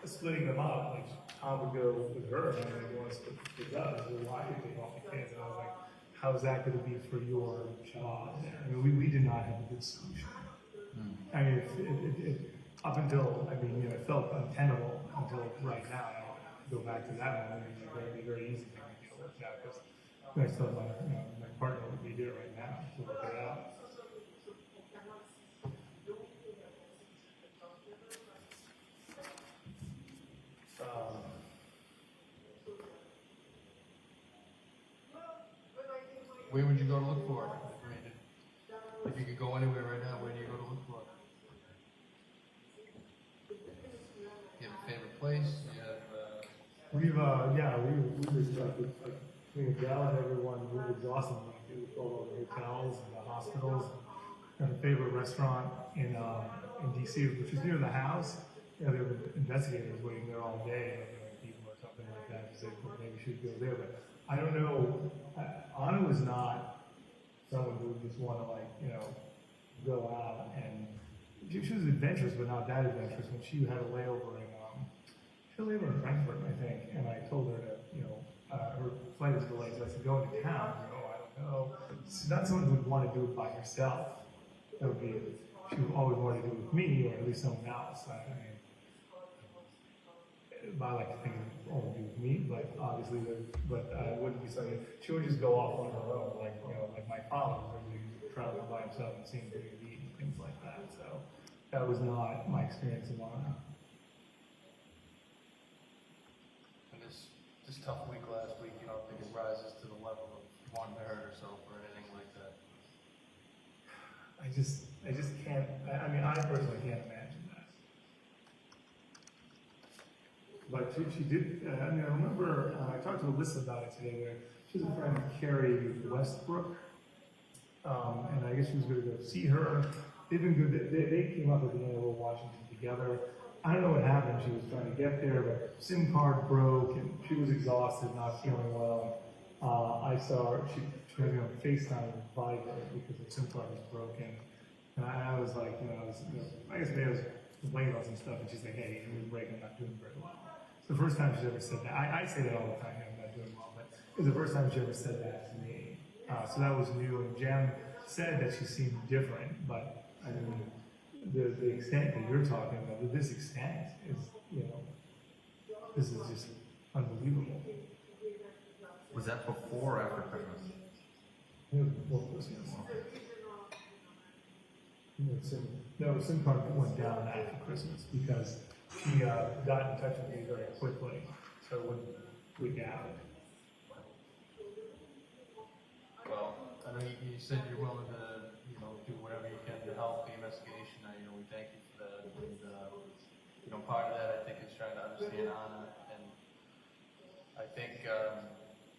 splitting them up, like Tom would go with her, and then he wants to split up. So why did they all the kids? And I was like, how is that going to be for your job? I mean, we did not have a good solution. I mean, it up until, it felt untenable until right now. I go back to that moment, and it would be very easy for me to work out because I still have my partner would be here right now to work it out. Where would you go to look for it? If you could go anywhere right now, where do you go to look for it? You have a favorite place? You have, we just between Gal and everyone, we were exhausted. We would go to the hotels and the hospitals. And a favorite restaurant in D.C., which is near the house. There were investigators waiting there all day, people or something like that, because they thought maybe she'd go there. But I don't know. Anna was not someone who would just want to go out and she was adventurous, but not that adventurous. When she had a layover in Frankfurt, I think, and I told her to, her flight was delayed, so I said, go into town. I don't know. She's not someone who would want to do it by herself. That would be, she would always want to do it with me or at least someone else. I like to think it only be with me, but obviously, but it wouldn't be something, she would just go off on her own, like, you know, like my father was traveling by himself and seeing who he'd eat and things like that, so that was not my experience in Lana. And this tough week last week, you don't think it rises to the level of wanting to hurt herself or anything like that? I just can't, I mean, I personally can't imagine that. But she did, I mean, I remember, I talked to Alyssa about it today, where she was a friend of Carrie Westbrook, and I guess she was going to go see her. They've been good, they came up at the end of Washington together. I don't know what happened, she was trying to get there, but SIM card broke, and she was exhausted, not feeling well. I saw her, she was on FaceTime with Viber because her SIM card was broken. And I was like, you know, I guess maybe I was complaining about some stuff, and she's like, hey, it was a break, I'm not doing very well. It's the first time she's ever said that. I say that all the time, I'm not doing well, but it was the first time she ever said that to me. So that was new, and Jem said that she seemed different, but I mean, the extent that you're talking about, to this extent, is, you know, this is just unbelievable. Was that before or after Christmas? It was before Christmas. No, the SIM card went down after Christmas because she got in touch with me very quickly, so it wouldn't freak out. Well, I know you said you're willing to, you know, do whatever you can to help the investigation. You know, we thank you for that. And, you know, part of that I think is trying to understand Anna. And I think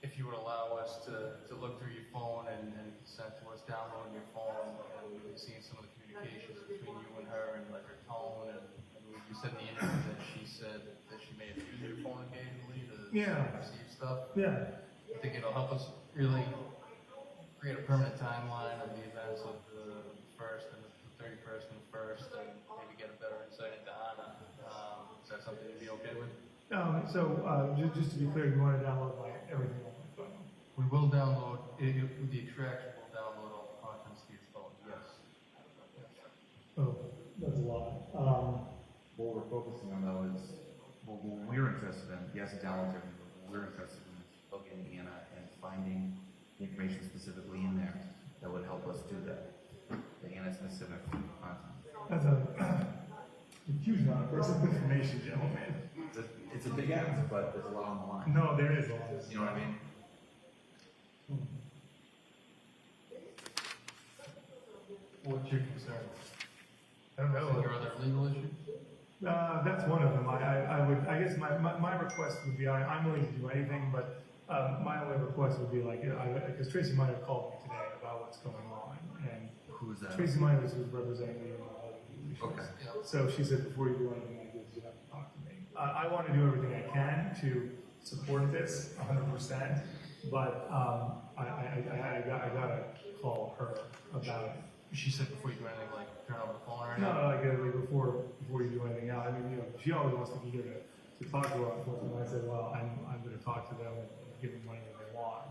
if you would allow us to look through your phone and consent to us downloading your phone and seeing some of the communications between you and her and like her tone and you said in the interview that she said that she may have used your phone occasionally to receive stuff. Yeah. I think it'll help us really create a permanent timeline of the events of the 1st and the 31st and the 1st, and maybe get a better insight into Anna. Is that something you'd be okay with? Just to be clear, you want to download everything on my phone? We will download, the extraction will download all the contents to your phone, yes. Oh, that's a lot. What we're focusing on though is, what we're interested in, yes, it downloads everything, but we're interested in looking at Anna and finding the information specifically in there that would help us do that. The Anna specific content. That's a huge amount of personal information, gentlemen. It's a big ask, but there's a lot on the line. No, there is a lot. You know what I mean? What's your concern? I don't know. Are there other legal issues? That's one of them. I guess my request would be, I'm willing to do anything, but my only request would be like, because Tracy might have called me today about what's going on, and Who's that? Tracy might was representing me in all of the issues. Okay. So she said, before you do anything like this, you have to talk to me. I want to do everything I can to support this 100%, but I gotta call her about it. She said before you do anything, like turn over the phone or anything? No, like before you do anything else. I mean, you know, she always wants to be here to talk to her. Unfortunately, I said, well, I'm going to talk to them and give them money when they want.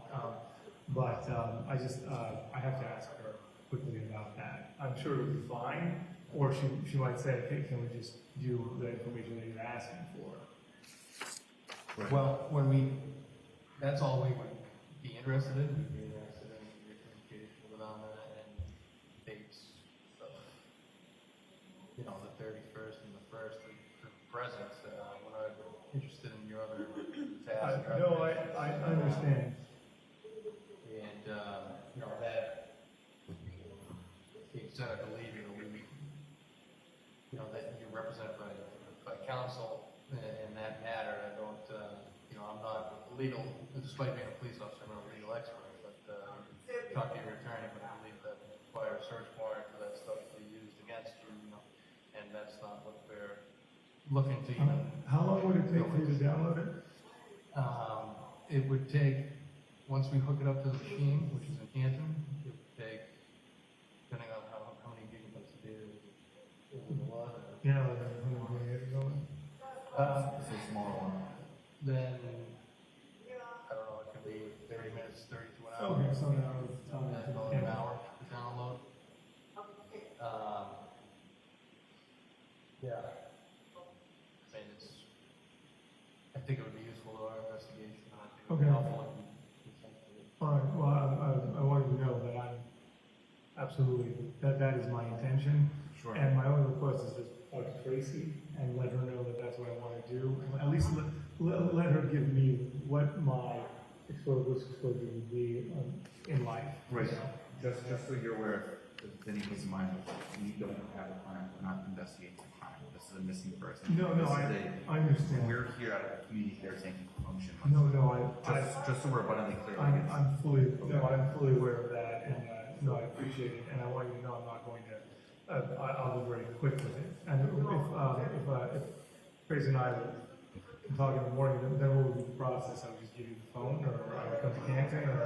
I have to ask her quickly about that. I'm sure it'll be fine, or she might say, hey, can we just do the information that you're asking for? Right. Well, that's all we would be interested in. We'd be interested in your communication with Anna and dates of, you know, the 31st and the 1st to present. We're not interested in your other tasks. No, I understand. And, you know, that being said, I believe, you know, that you're represented by counsel in that matter. I don't, you know, I'm not legal, despite being a police officer, I'm not a legal expert, but talk to your attorney, but I believe that requires a search warrant for that stuff to be used against you, you know, and that's not what we're looking to even. How long would it take for you to download it? It would take, once we hook it up to the machine, which is in Canton, it would take, depending on how many gigabytes of data it would a lot. Yeah, like 128 ago. It's a smaller one. Then, I don't know, it could be 30 minutes, 30 to an hour. Okay, so now it's time. That's about an hour to download. Yeah. I mean, it's Okay. helpful. All right, well, I wanted to know that I'm absolutely, that is my intention. Sure. And my only request is to talk to Tracy and let her know that that's what I want to do. And at least let her give me what my exposure would be in life. Right. Just so you're aware, any peace of mind, we don't have a crime, we're not investigating a crime. This is a missing person. No, I understand. We're here at a community caretaking function. No, Just so we're abundantly clear. I'm fully aware of that, and no, I appreciate it, and I want you to know I'm not going to. I'll be very quick with it. And if Tracy and I can talk in the morning, then what would be the process? I would just give you the phone, or I would come to Canton, or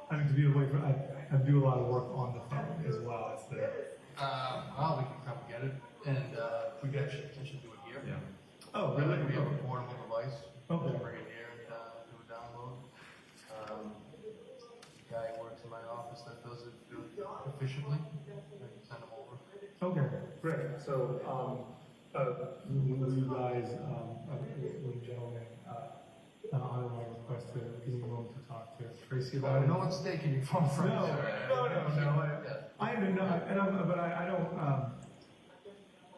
I mean to be away from. I do a lot of work on the phone as well. It's the. Well, we can come get it, and if we get it, we should do it here. Yeah. Oh, really? We have a portable device. Okay. Bring it here and do a download. The guy who works in my office that does it efficiently. I can send him over. Okay, great. So, will you guys, will you gentlemen, honor my request to give me a moment to talk to Tracy about it? No one's taking your phone from you. No. I don't know, but I don't,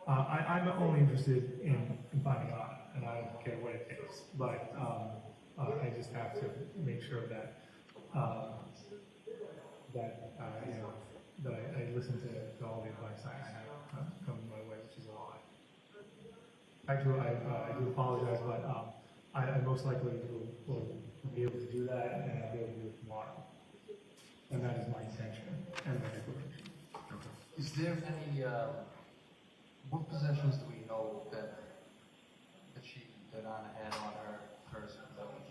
I'm only interested in finding out, and I don't care what it takes. But, I just have to make sure that, you know, that I listen to all the advice I have coming my way, which is a lot. Actually, I do apologize, but I most likely will be able to do that, and I'll be able to do it tomorrow. And that is my intention and my declaration. Is there any, what possessions do we know that Anna had on her person?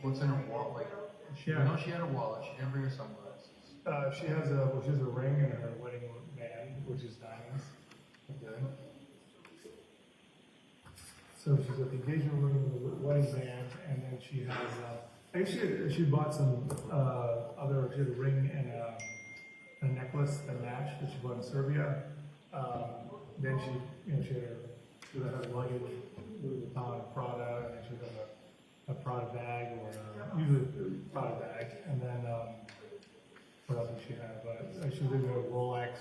What's in her wallet? Like, I know she had a wallet, she didn't bring her sunglasses. She has a ring and her wedding band, which is diamonds. Okay. So she's got the engagement ring, the wedding band, and then she has, I guess she bought some, she had a ring and a necklace that matched that she bought in Serbia. Then she had her luggage, Louis Vuitton, Prada, and then she had a Prada bag, or usually a Prada bag, and then, what else did she have? She was either a Rolex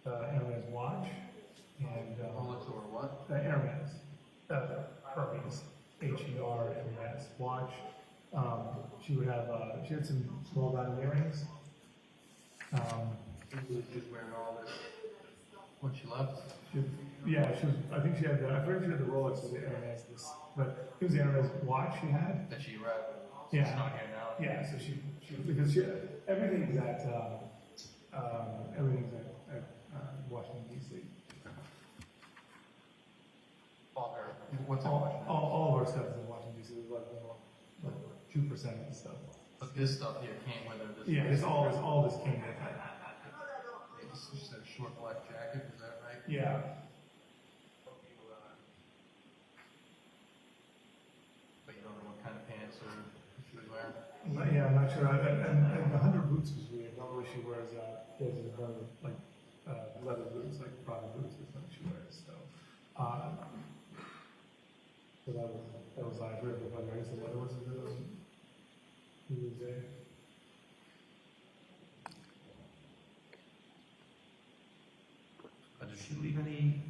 or Hermes watch, and Rolex or what? Hermes, Hermes, Hermes watch. She would have she had some small diamond earrings. She was just wearing all this when she left. I think she had I forget if she had the Rolex or the Hermes, but it was the Hermes watch she had. That she arrived with. So Yeah. It's not here now. Yeah, so because everything's at Washington D.C. All her. What's in All Washington? of our stuff is in Washington D.C. There's like 2% of the stuff. But this stuff here came with her. Yeah, all this came with it. It's just a short black jacket, is that right? Yeah. But you don't know what kind of pants or she was wearing? I'm not sure. And the 100 boots was weird. Normally she wears like leather boots, like Prada boots or something she wears. So that was I heard about I guess the leather was a bit there. Does she leave any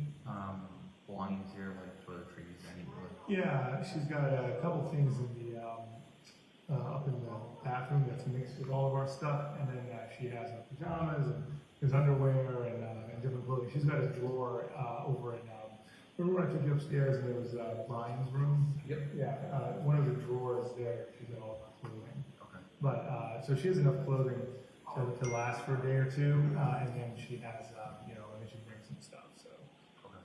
belongings here, like toiletries, any? Yeah, she's got a couple things in the up in the bathroom that's mixed with all of our stuff, and then she has her pajamas and there's underwear and different clothing. She's got a drawer over in the room I took you upstairs, and there was Brian's room. Yep. Yeah, one of the drawers there. She's got all of her clothing. Okay. But so she has enough clothing to last for a day or two, and then she has and then she brings some stuff. So. Okay.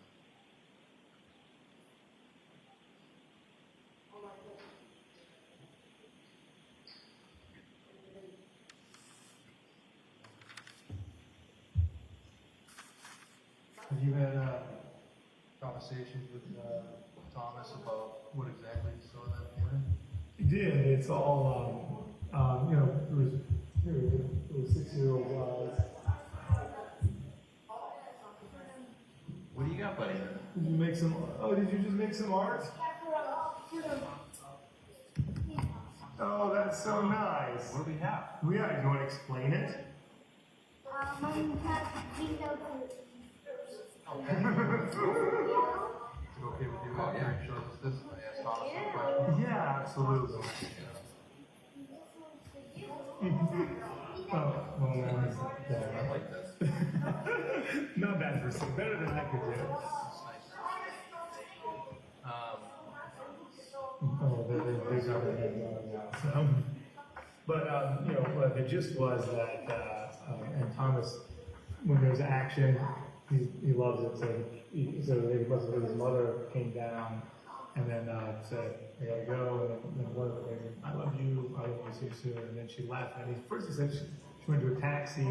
Have you had Conversations with Thomas about what exactly you saw that morning? You did. It's all, it was 6-year-old guys. What do you got, buddy? Did you make some? Oh, did you just make some art? Oh, that's so nice. What do we have? We are. You want to explain it? Mine has been out to Is it okay with you? Oh, yeah. Show us this. I asked Thomas some questions. Yeah, absolutely. Oh, well, no, it's not I bad. like this. Not bad for some. Better than I could do. It's nice. Oh, there's other things on now. So, but you know, the gist was that, and Thomas, when there's action, he loves it. So, his mother came down and then said, "I gotta go." And then one of the things, "I love you. I love you, see you soon." And then she left. And first he said she went to a taxi,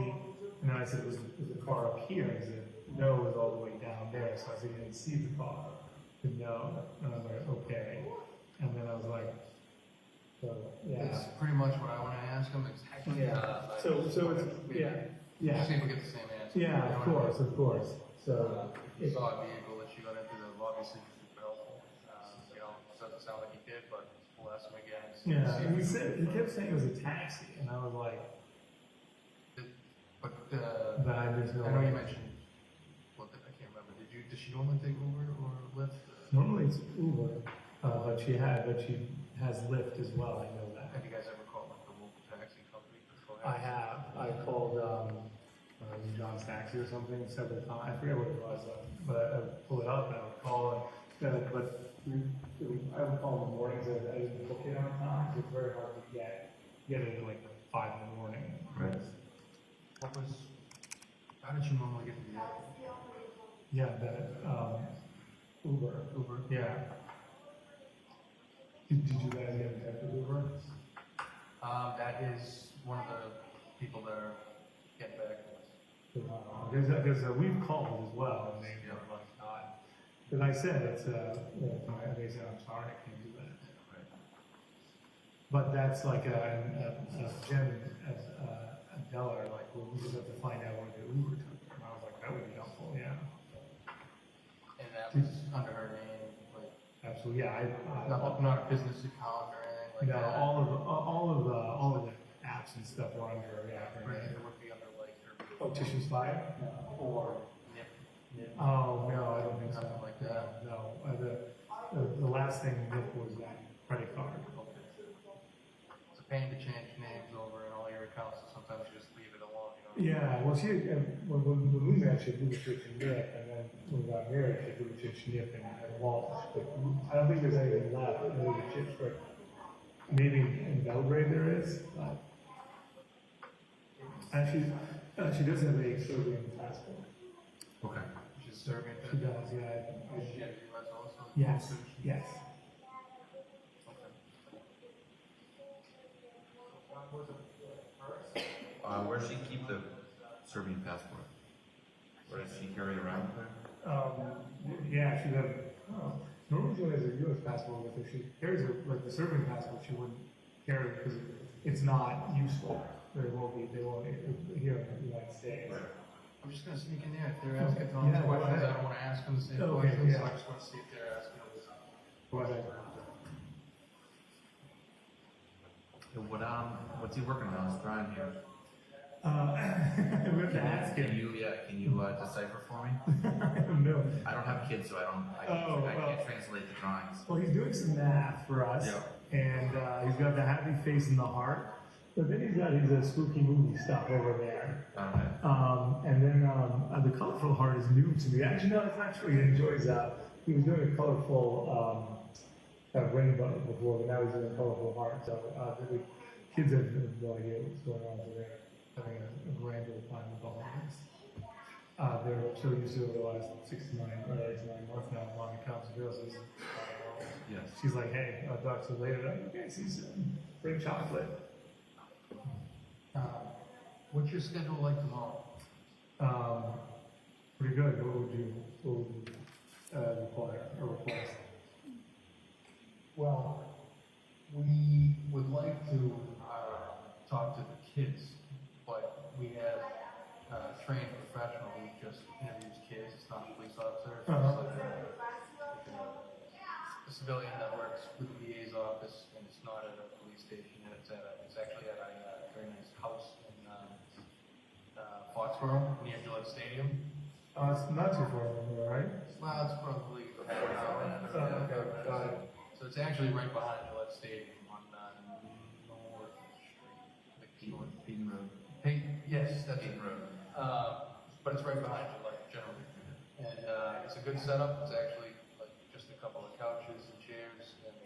and then I said, "Was the car up here?" And he said, "No, it was all the way down there." So I said, "You didn't see the car?" He said, "No." And I was like, "Okay." And then I was like, so, yeah. That's pretty much what I want to ask him. Exactly. Yeah. So it's, yeah. Just see if we get the same answer. Yeah, You know of what I mean? course. So, You saw a vehicle that she got into that was obviously super helpful. You know, doesn't sound like he did, but we'll ask him again. yeah, and he kept saying it was a taxi, and I was like, But there's no I know way. you mentioned. Well, I can't remember. Did she normally take Uber or Lyft? Normally it's Uber, but she has Lyft as well, I know that. Have you guys ever called like the local taxi company? I have. I called John's Taxi or something several times. I forget what it was, but I would pull it up and I would call. I would call in the mornings. I didn't book it on time. It's very hard to get it at like 5 in the morning. Right. How did you normally get to the airport? Yeah, that Uber. Yeah. Did you guys get in touch with Uber? That is one of the people that are getting back to us. Because we've called as well, and they were like not. Because I said it's they said I'm sorry, I can't do that. Right. But that's like Jen at Deller, like well, we just have to find out when the Uber took her. And I was like, that would be helpful, yeah. And that was under her name, like Absolutely, yeah. not a business account or anything like No, that. all of the apps and stuff are under her Right, name. it would be under like her. Oh, Tissue Spire? Or Nip. oh no, I don't think so. Nothing like that. No, the last thing Nick was that credit card. It's a pain to change names over in all your accounts, so sometimes you just leave it alone, you know? Yeah, well, when we met, she did the church in Nick, and then when we got married, she did the church in Nick and Walsh. But I don't think there's anything left. I know the church for maybe in Belgrade there is. Actually, she does have a Serbian passport. Okay. She's Serbian. She does, yeah. She had US also? Yes, yes. Where does she keep the Serbian passport? Where does she carry around with her? Yeah, she'd have. Normally, she has a U.S. passport with her. She carries like the Serbian passport. She wouldn't carry because it's not useful. They won't here in the United States. I'm just gonna sneak in there. If they're asking Tom Yeah, go questions, ahead. I don't wanna ask them the same Okay, questions, so yeah. I just wanna see if they're asking them. Go ahead. What's he working on? It's Brian here. We have to ask Can him. you decipher for me? No. I don't have kids, so I can't translate the drawings. Well, he's doing some math for us, Yeah. and he's got the happy face and the heart. But then he's got his spooky movie stuff over there. Okay. And then the colorful heart is new to me. Actually, no, it's not true. He enjoys he was doing a colorful rainbow before, but now he's doing a colorful heart. So the kids have no idea what's going on. So they're having a grand old time with all of this. They're so used to it over the last 6 to 9 months now. Mommy comes and goes. Yes. She's like, hey, I'll talk to you later. I'm like, okay, see you soon. Bring chocolate. What's your schedule like tomorrow? Pretty good. What would you require or request? Well, we would like to talk to the kids, but we have a trained professional who just interviews kids. It's not a police officer. It's just like a civilian that works with the DA's office, and it's not at a police station, and it's actually at a very nice house in Foxborough, near Gillette Stadium. It's not too far from here, right? Well, it's probably a quarter hour. Okay, got it. So it's actually right behind Gillette Stadium on North Street. Peyton Road. Yes, that's it. But it's right behind Gillette, generally. And it's a good setup. It's actually like just a couple of couches and chairs and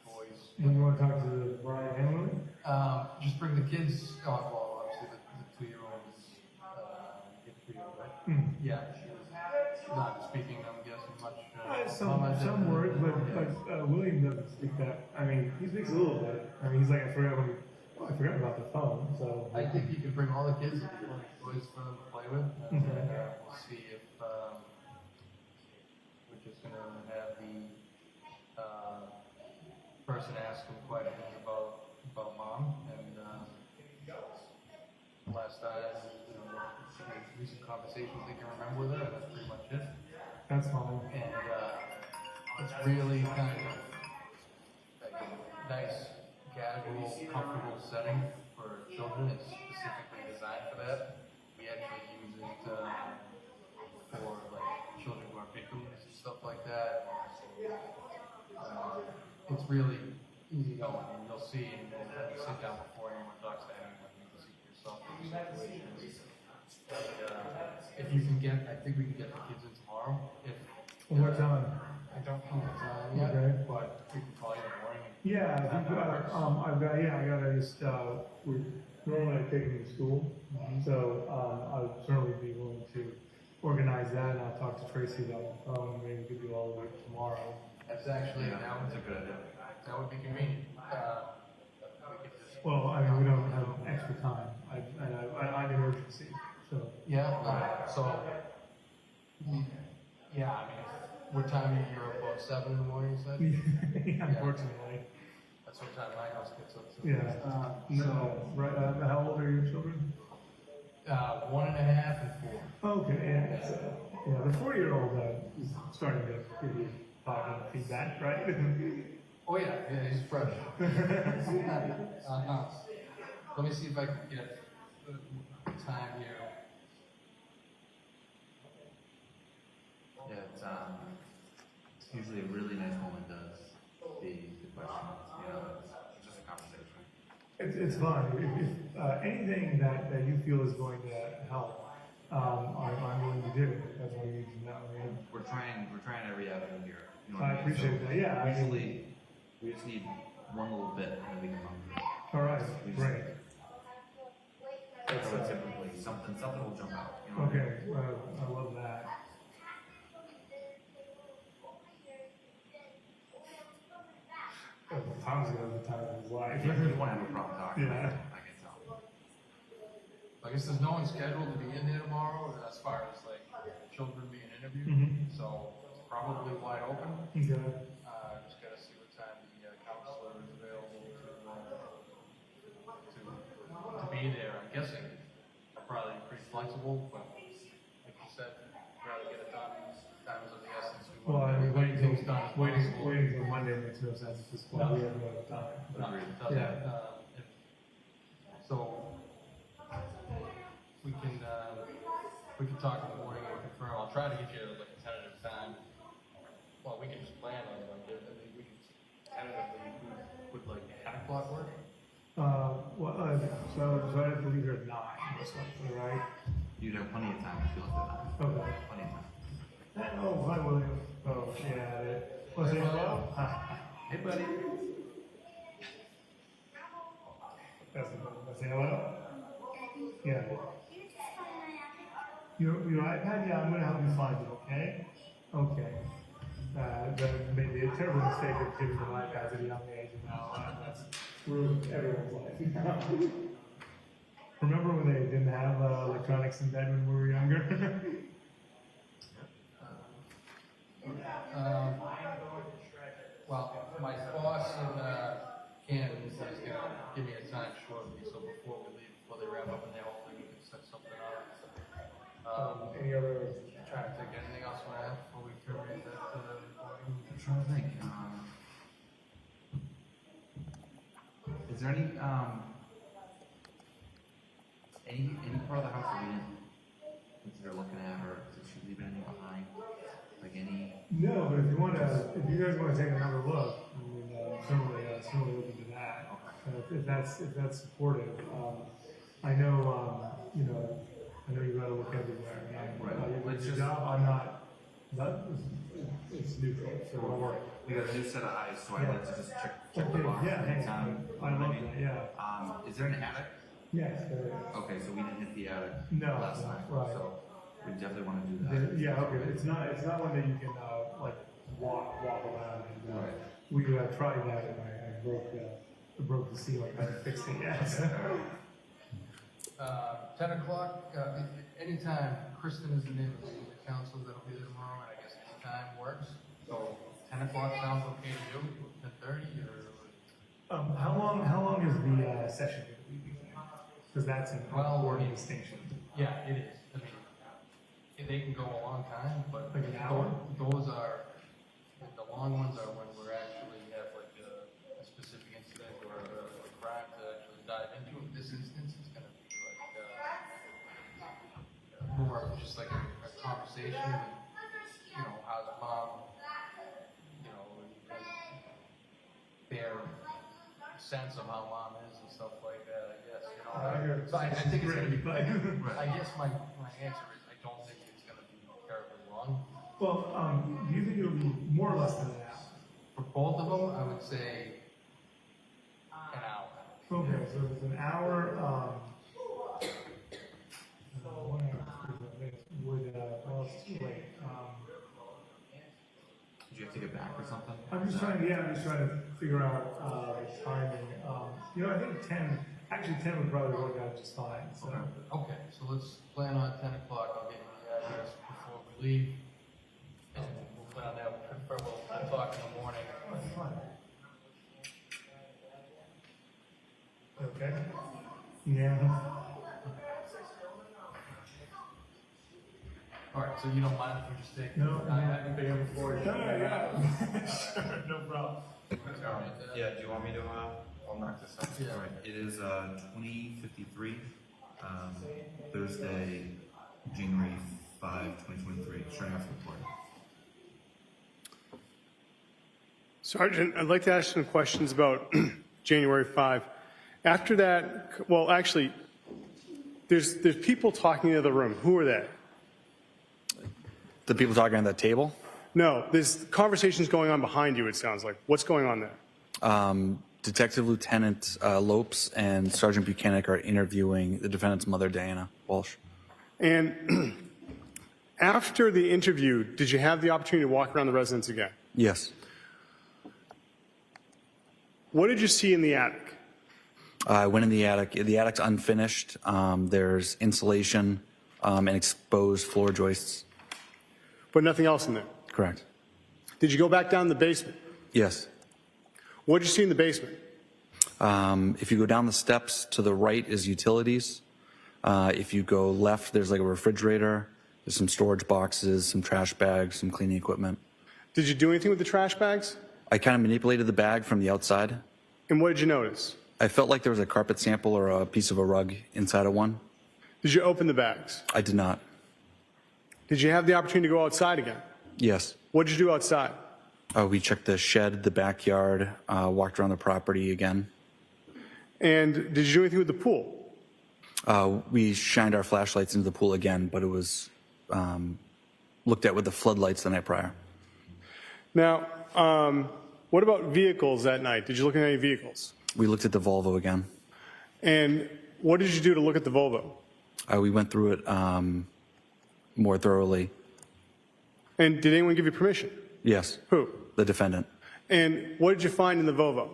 toys. When you want to talk to Brian Emily? Just bring the kids. Well, obviously the 2-year-old is 3-year-old, right? Yeah, she's not speaking, I'm guessing, much. Some words, but William doesn't speak that. I mean, he speaks a little bit. I mean, he's like, I forgot about the phone, so. I think you can bring all the kids and toys for them to play with. And we'll see if we're just going to have the person ask him questions about mom. And last time, recent conversations they can remember with her, and that's pretty much it. That's fine. And it's really kind of like a nice, casual, comfortable setting for children. It's specifically designed for that. We actually use it for like children who are victims and stuff like that. It's really easy going, and you'll see, and you sit down before anyone talks to anyone, you can see for yourself the situations. If you can get, I think we can get the kids in tomorrow. What time? I don't know what time yet, Okay. but we can call you in the morning. Yeah, I gotta just, we're normally taking to school, so, I'll certainly be willing to organize that, and I'll talk to Tracy about the phone, and maybe we could do all of it tomorrow. That's actually, That's a good idea. that would be convenient. We could just, Well, I mean, we don't have extra time, I'm in urgency, so. yeah, yeah, I mean, what time are you up, 7 in the morning, you said? Unfortunately. That's what time my house gets up to. Yeah, no, right, how old are your children? 1.5 and 4. Okay, yeah, so, yeah, the 4-year-old, is starting to give you positive feedback, right? Oh yeah, he's fresh. Let me see if I can get the time here. Yeah, it's usually a really nice woman does the questions, it's just a conversation. It's fun. If anything that you feel is going to help, I'm willing to do. That's what you need to know. We're trying every avenue here. I appreciate that. Yeah. Usually, we just need one little bit and then we can run. All right. Great. So typically, something will jump out. You know? Okay. I love that. Tom's gonna have the time of his life. You want to have a problem talking. Yeah. I can tell. I guess there's no one scheduled to be in there tomorrow as far as like children being interviewed, so it's probably wide open. Okay. Just gotta see what time the counselor is available to be there. I'm guessing I'm probably pretty flexible, but like you said, rather get it done. Time is of the essence. Well, I mean, waiting things done. till Monday makes no sense at this point. We have no time. No, it doesn't. Yeah. So we can talk in the morning and confirm. I'll try to get you like a tentative time. Well, we can just plan on it. Like, we can tentatively would like 10 o'clock work. So I have to leave here at 9 or something, right? You'd have plenty of time if you looked at that. Okay. Plenty of time. Oh, hi, William. Oh, yeah. Want to say hello? Hey, buddy. Say hello? Yeah. Your iPad? Yeah, I'm going to help you find it, okay? Okay. That made a terrible mistake of giving them iPads at a young age, and now that's ruined everyone's life. Remember when they didn't have electronics in bed when we were younger? Well, my boss in Canada is going to give me a time shortly, so before we leave, before they wrap up in there, hopefully we can set something up. Any other? Trying to think anything else you want to add before we terminate that recording? I'm trying to think. there any part of the house that we didn't consider looking at, or did she leave anything behind? Like any? No, but if you guys want to take another look, I mean, certainly open to that. If that's supportive, I know you got to look everywhere. Right. It's your job. I'm not. It's neutral, so don't worry. We got a new set of eyes, so I'd like to just check the box Yeah, anytime. I love that. Yeah. Is there an attic? Yes, there is. Okay, so we didn't hit the attic No, last time, right. so we definitely want to do that. Yeah, okay. It's not one that you can like walk around. And, Right. We tried that, and I broke the ceiling. I fixed it. Yes. 10 o'clock, anytime Kristen is in the council, that'll be there tomorrow, and I guess any time works. So 10 o'clock sounds okay to you, 10:30, or? How long is the session going to be? Because that's an important distinction. Yeah, it is. I mean, they can go a long time, but Like an hour? those are, the long ones are when we're actually have like a specific incident or a crime to actually dive into. In this instance, it's going to be like more of just like a conversation, how's mom, their sense of how mom is and stuff like that, I guess, So I think it's going to be, I guess my answer is I don't think it's going to be terribly long. Well, do you think it'll be more or less than an hour? For both of them, I would say an hour. Okay, so it's an hour. Well, it's too late. Did you have to get back or something? I'm just trying to figure out the timing. I think 10 would probably work out just fine. So. Okay, so let's plan on 10 o'clock. I'll get you the address before we leave. And we'll plan on that. We'll confirm 10 o'clock in the morning. Okay. Yeah. All right, so you don't mind if we just take No. I pay them for it. Yeah. Sure, no problem. Yeah, do you want me to, I'll knock this out. Yeah. All right, it is 20:53, Thursday, January 5, 2023, showing off report. Sergeant, I'd like to ask some questions about January 5. After that, well, actually, there's people talking in the other room. Who are they? The people talking on that table? No, there's conversations going on behind you, it sounds like. What's going on there? Detective Lieutenant Lopes and Sergeant Buchanan are interviewing the defendant's mother, Diana Walsh. And after the interview, did you have the opportunity to walk around the residence again? Yes. What did you see in the attic? I went in the attic. The attic's unfinished. There's insulation and exposed floor joists. But nothing else in there? Correct. Did you go back down the basement? Yes. What did you see in the basement? If you go down the steps, to the right is utilities. If you go left, there's like a refrigerator. There's some storage boxes, some trash bags, some cleaning equipment. Did you do anything with the trash bags? I kind of manipulated the bag from the outside. And what did you notice? I felt like there was a carpet sample or a piece of a rug inside of one. Did you open the bags? I did not. Did you have the opportunity to go outside again? Yes. What did you do outside? We checked the shed, the backyard, walked around the property again. And did you do anything with the pool? We shined our flashlights into the pool again, but it was looked at with the floodlights the night prior. Now, what about vehicles that night? Did you look at any vehicles? We looked at the Volvo again. And what did you do to look at the Volvo? We went through it more thoroughly. And did anyone give you permission? Yes. Who? The defendant. And what did you find in the Volvo?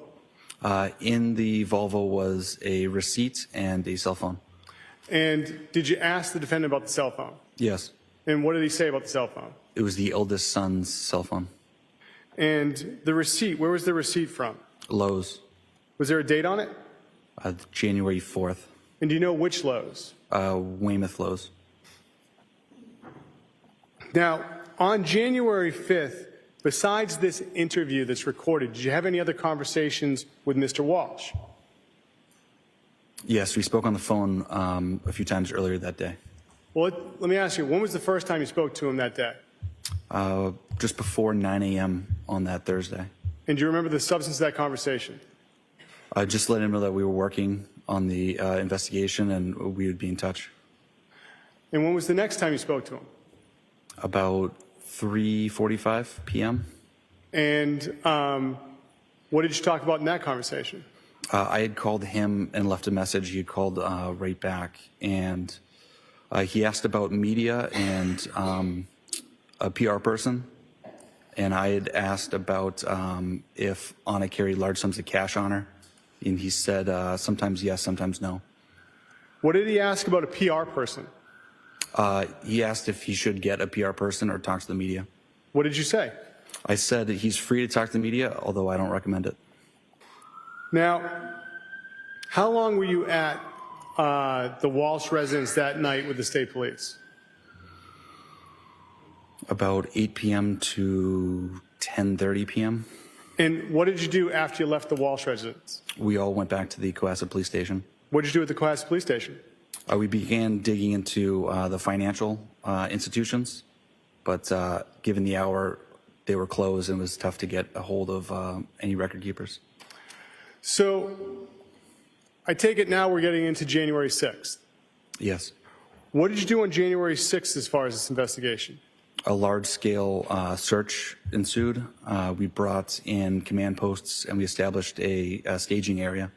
In the Volvo was a receipt and a cell phone. And did you ask the defendant about the cell phone? Yes. And what did he say about the cell phone? It was the eldest son's cell phone. And the receipt, where was the receipt from? Lowe's. Was there a date on it? January 4th. And do you know which Lowe's? Weymouth Lowe's. Now, on January 5th, besides this interview that's recorded, did you have any other conversations with Mr. Walsh? Yes, we spoke on the phone a few times earlier that day. Well, let me ask you, when was the first time you spoke to him that day? Just before 9 a.m. on that Thursday. And do you remember the substance of that conversation? I just let him know that we were working on the investigation and we would be in touch. And when was the next time you spoke to him? About 3:45 p.m. And what did you talk about in that conversation? I had called him and left a message. He had called right back, and he asked about media and a PR person, and I had asked about if Anna carried large sums of cash on her, and he said sometimes yes, sometimes no. What did he ask about a PR person? He asked if he should get a PR person or talk to the media. What did you say? I said that he's free to talk to the media, although I don't recommend it. Now, how long were you at the Walsh residence that night with the state police? About 8 p.m. to 10:30 p.m. And what did you do after you left the Walsh residence? We all went back to the Cohasset police station. What did you do at the Cohasset police station? We began digging into the financial institutions, but given the hour, they were closed and it was tough to get a hold of any record keepers. So I take it now we're getting into January 6th. Yes. What did you do on January 6th as far as this investigation? A large-scale search ensued. We brought in command posts and we established a staging area.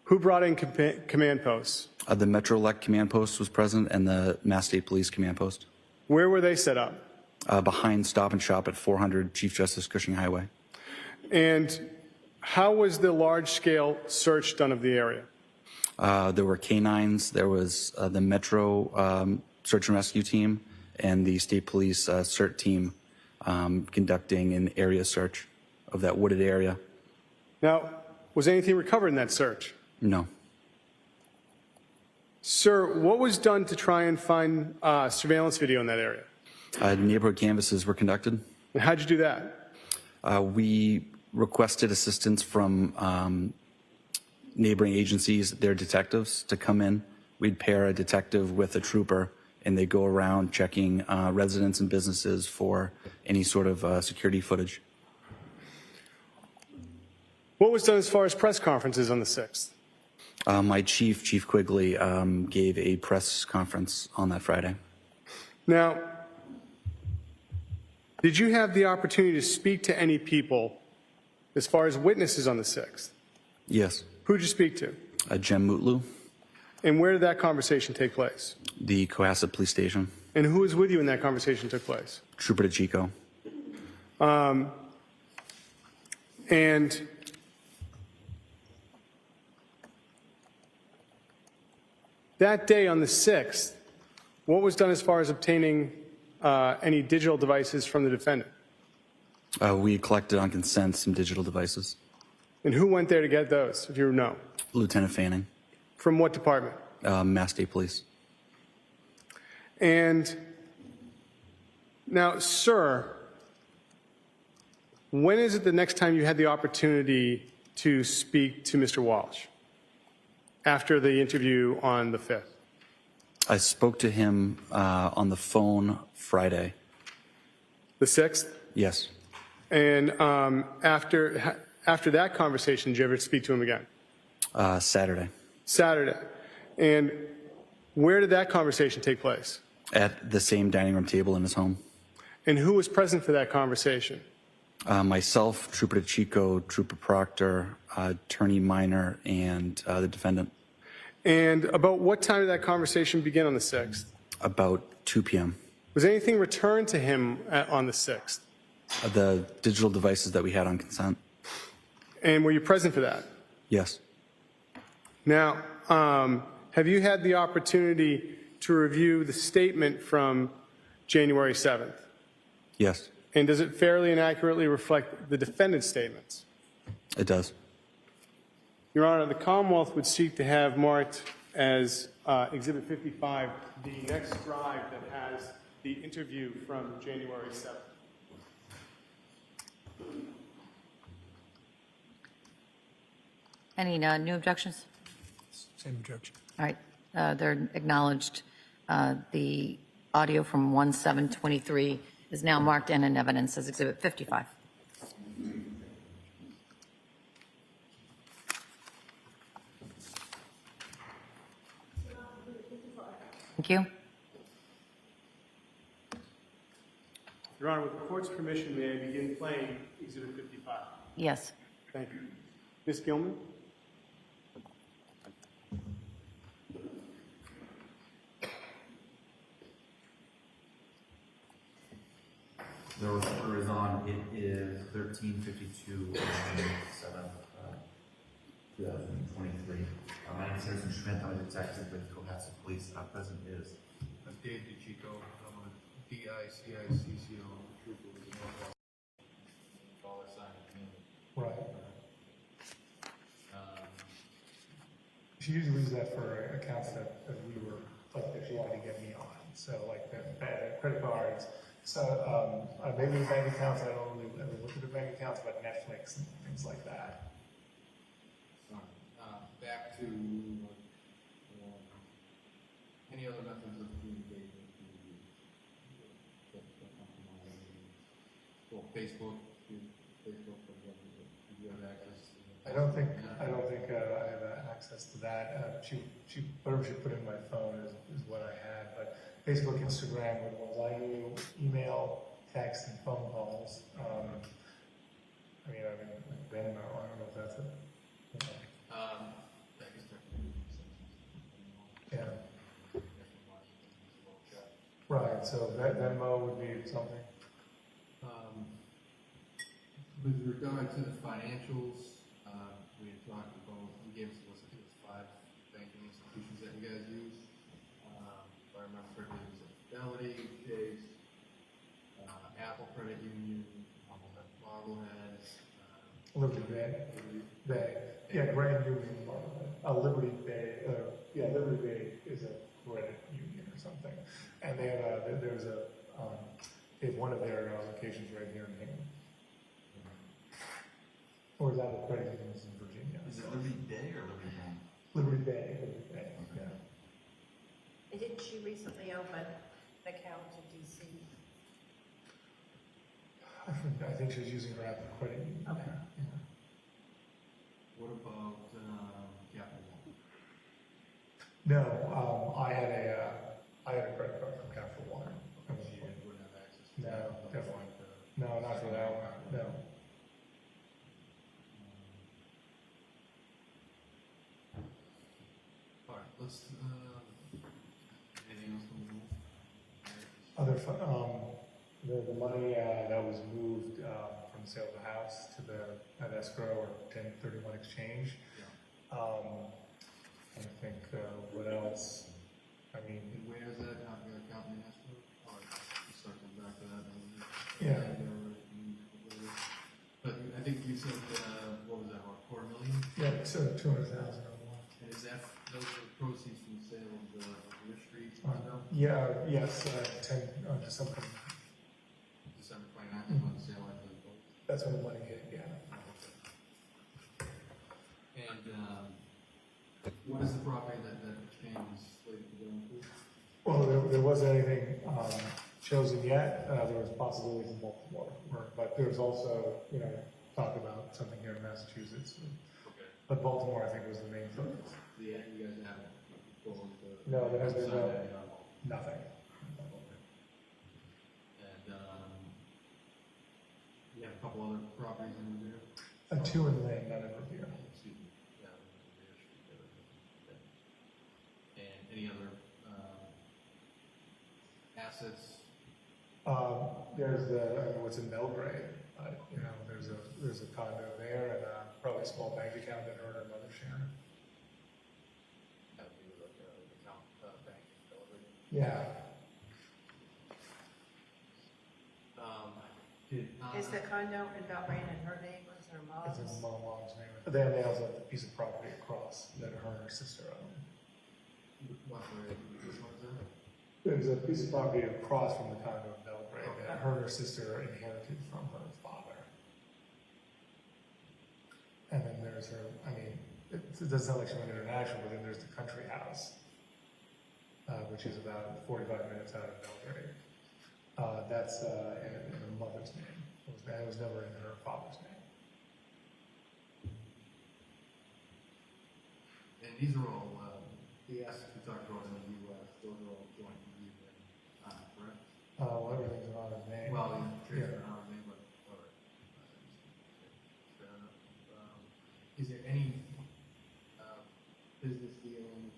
Who brought in command posts? The Metro-Elect command post was present and the Mass State Police command post. Where were they set up? Behind Stop and Shop at 400 Chief Justice Cushing Highway. And how was the large-scale search done of the area? There were canines, there was the Metro search and rescue team, and the State Police CERT team conducting an area search of that wooded area. Now, was anything recovered in that search? No. Sir, what was done to try and find surveillance video in that area? Neighborhood canvasses were conducted. And how'd you do that? We requested assistance from neighboring agencies, their detectives, to come in. We'd pair a detective with a trooper, and they go around checking residents and businesses for any sort of security footage. What was done as far as press conferences on the 6th? My chief, Chief Quigley, gave a press conference on that Friday. Now, did you have the opportunity to speak to any people as far as witnesses on the 6th? Yes. Who did you speak to? Jem Mutlu, And where did that conversation take place? the Cohasset Police Station. And who was with you when that conversation took place? Trooper DeChico. And that day on the 6th, what was done as far as obtaining any digital devices from the defendant? We collected on consent some digital devices. And who went there to get those, if you know? Lieutenant Fanning, From what department? Mass State Police. And now, sir, when is it the next time you had the opportunity to speak to Mr. Walsh after the interview on the 5th? I spoke to him on the phone Friday. The 6th? Yes. And after that conversation, did you ever speak to him again? Saturday. Saturday. And where did that conversation take place? At the same dining room table in his home. And who was present for that conversation? Myself, Trooper DeChico, Trooper Proctor, Attorney Minor, and the defendant. And about what time did that conversation begin on the 6th? About 2 p.m. Was anything returned to him on the 6th? The digital devices that we had on consent. And were you present for that? Yes. Now, have you had the opportunity to review the statement from January 7th? Yes, And does it fairly and accurately reflect the defendant's statements? it does. Your Honor, the Commonwealth would seek to have marked as Exhibit 55 the next drive that has the interview from January 7th. Any new objections? Same objection. All right, they're acknowledged. The audio from 1/7/23 is now marked in evidence as Exhibit 55. Thank you. Your Honor, with the court's permission, may I begin playing Exhibit 55? Yes. Thank you. Ms. Gilman? The reporter is on. It is 13:52 on 2023. My name is Harrison Schmidt. I'm a detective with Cohasset Police. Present is Dave DeChico, I'm a DICICCO trooper with the North Dollar Sign Community. Right. She usually uses that for accounts that we were, like, that she wanted to get me on. So, like, the credit cards. So, maybe the bank accounts, I don't really ever look at the bank accounts, but Netflix and things like that. Back to any other methods of communication well, Facebook, for example, do you have access to that? I don't think I have access to that. Whatever she put in my phone is what I had. But Facebook, Instagram were the ones I knew. Email, text, and phone calls. Venmo. I don't know if that's it. Yeah. Right. So Venmo would be something. With regard to the financials, we had talked about, we gave us a list, I think it was 5 banking institutions that you guys use. If I remember correctly, it was Fidelity, Chase, Apple Credit Union, Marblehead, Liberty Bay. Yeah, Grand Union. Liberty Bay. Liberty Bay is a credit union or something. And they have they have one of their locations right here in Hingham. Or is that the credit unions in Virginia? Is it Liberty Bay or Liberty Bank? Liberty Bay. Yeah. Didn't she recently open an account in D.C.? I think she was using her Apple Credit Union. Okay. Yeah. what about Capital One? No, I had a credit card from Capital One. You wouldn't have access to No, that? definitely. No, not for that one. No. All right, let's, anything else from the rule? The money that was moved from the sale of the house to that escrow or 1031 exchange. Yeah. I think what else? I mean, And where is that, not your account in escrow? All right, let's circle back to that. Yeah. But I think you said, what was that, about $250,000? Yeah, so 200,000 or more. And is that, those are proceeds from the sale of the Rich Street condo? Yes, December. December 29th is when the sale actually closed. That's when the money hit. Yeah. And what is the property that exchange is slated to go into? Well, there wasn't anything chosen yet. There was possibilities in Baltimore, but there was also, talk about something here in Massachusetts. Okay. But Baltimore, I think, was the main focus. You guys haven't closed the... No, there has been signed no, any on- nothing. And you have a couple other properties in Revere? 2 in Lynn, none in Revere. Excuse me. Yeah, Revere Street, okay. And any other assets? There's what's in Belgrade. There's a condo there and probably a small bank account that her and her mother share. That would be like an account bank delivery. Yeah. Is the condo in Belgrade in her name or is her mom's? It's in mom's name. They also have a piece of property across that her and her sister own. What, which one is that? There's a piece of property across from the condo in Belgrade that her and her sister inherited from her father. And then there's it doesn't sound like she went international, but then there's the country house, which is about 45 minutes out of Belgrade. That's in her mother's name. It was never in her father's name. And these are all, the assets we talked about in the U.S., those are all joint with you, correct? Well, everything's in our name. Well, yeah, Yeah. our name, but, all right. Fair enough. Is there any business dealings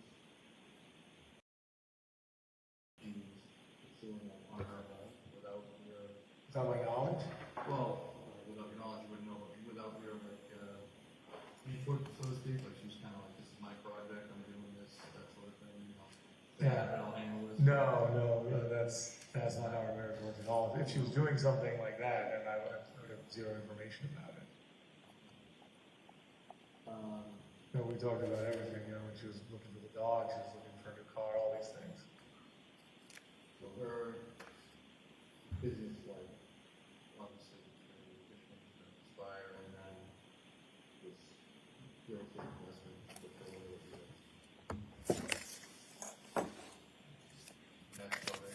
pursuing on our own without your, Without my knowledge? well, without your knowledge, you wouldn't know, but without your, like, input, so to speak, like she's kind of like, this is my project, I'm doing this, that sort of thing, you know? Yeah. I'll handle this. No, that's not how our marriage works at all. If she was doing something like that, then I would have zero information about it. No, we talked about everything, when she was looking for the dog, she was looking for a new car, all these things. So her business, like, obviously, expire, and then this real estate investment portfolio. That's all right.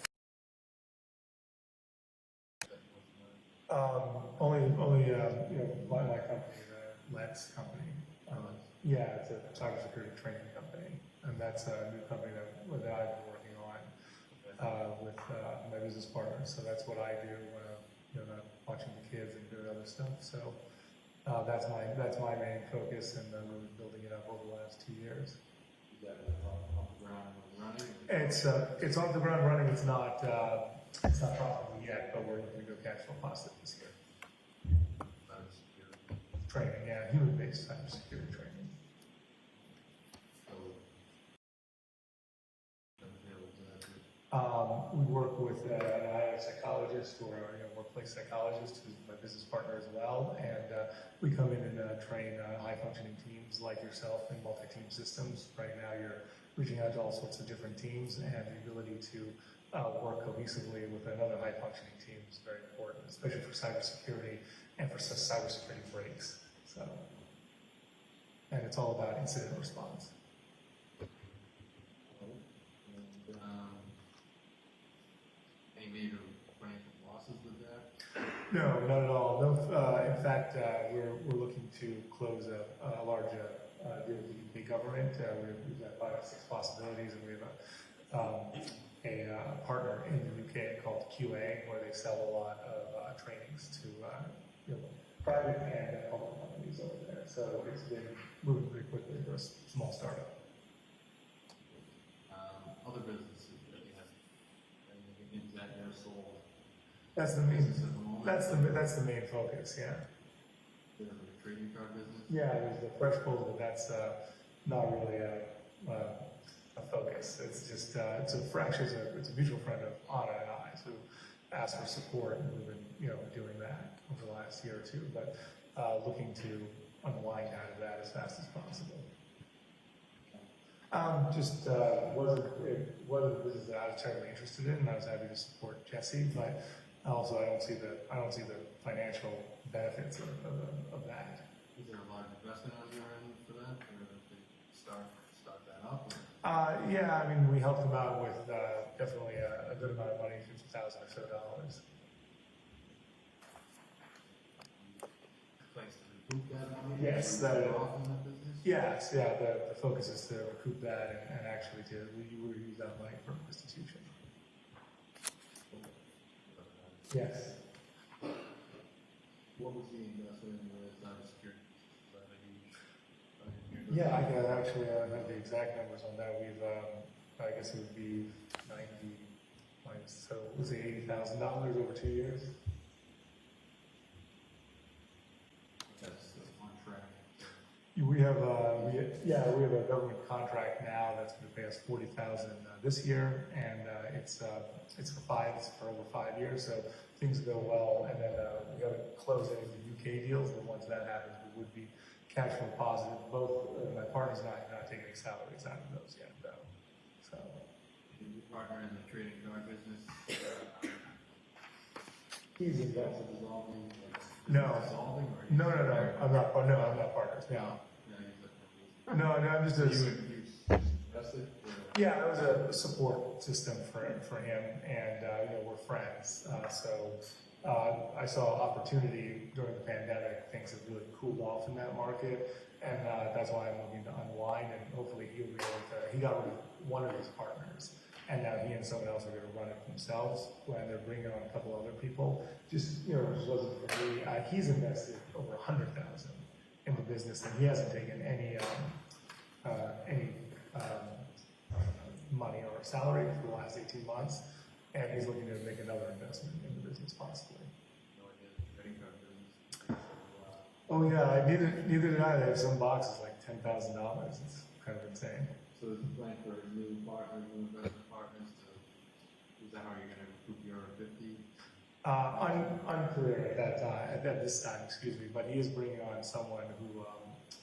Only, my company, the Lens company. Yeah, it's a cybersecurity training company, and that's a new company that I've been working on with my business partners. So that's what I do when I'm not watching the kids and doing other stuff. So that's my main focus, and we've been building it up over the last 2 years. Is that off the ground running? It's off the ground running. It's not profitable yet, but we're looking to go cash flow positive this year. Cybersecurity. Training, yeah, human-based cybersecurity training. We work with an IA psychologist or workplace psychologist who's my business partner as well, and we come in and train high-functioning teams like yourself in multi-team systems. Right now, you're reaching out to all sorts of different teams, and the ability to work cohesively with another high-functioning team is very important, especially for cybersecurity and for cybersecurity breaks. So, and it's all about incident response. Any major financial losses with that? No, not at all. No, in fact, we're looking to close a large deal with the UK government. We've got 5 or 6 possibilities, and we have a partner in the UK called QA, where they sell a lot of trainings to private and public companies over there. So it's been moving pretty quickly for a small startup. Other businesses that you have, is that your sole That's the main. business at the moment? That's the main focus. Yeah. There's a trading card business? Yeah, there's the fresh pull, but that's not really a focus. It's just it's a mutual friend of Anna and I's who asked for support, and we've been doing that over the last year or two, but looking to unwind out of that as fast as possible. Just wasn't a business that I was terribly interested in, and I was happy to support Jesse, but also I don't see the financial benefits of that. Is there a large investment on your end for that, or did they start that up? Yeah, I mean, we helped them out with definitely a good amount of money, $50,000 or so. Plans to recoup that money? Yes, Off in that business? Yes, yeah. The focus is to recoup that and actually to use that money for restitution. Yes. What was the investment in the cybersecurity? Yeah, I can actually have the exact numbers on that. We've, I guess it would be 90, so it was $80,000 over 2 years. That's on track. We have a government contract now that's going to pay us $40,000 this year, and it's for over 5 years. So things go well, and then we got to close any of the UK deals. But once that happens, we would be cash flow positive. Both my partners and I have not taken any salaries out of those yet, though. So Your partner in the trading card business? he's invested. Dissolving? No. Dissolving? Or No. I'm not partners. No. Yeah, he's looking No, I'm just a, Invested? yeah, it was a support system for him, and we're friends. I saw opportunity during the pandemic. Things have really cooled off in that market, and that's why I'm looking to unwind, and hopefully he'll be able to. He got rid of one of his partners, and now he and someone else are going to run it themselves. When they're bringing on a couple other people, just wasn't for me. He's invested over $100,000 in the business, and he hasn't taken any money or salary for the last 18 months, and he's looking to make another investment in the business possibly. Oh yeah, neither did I. They have some boxes like $10,000. It's kind of insane. So there's a plan for new partners, new investment partners is that how you're gonna recoup your 50? Unclear at this time, excuse me, but he is bringing on someone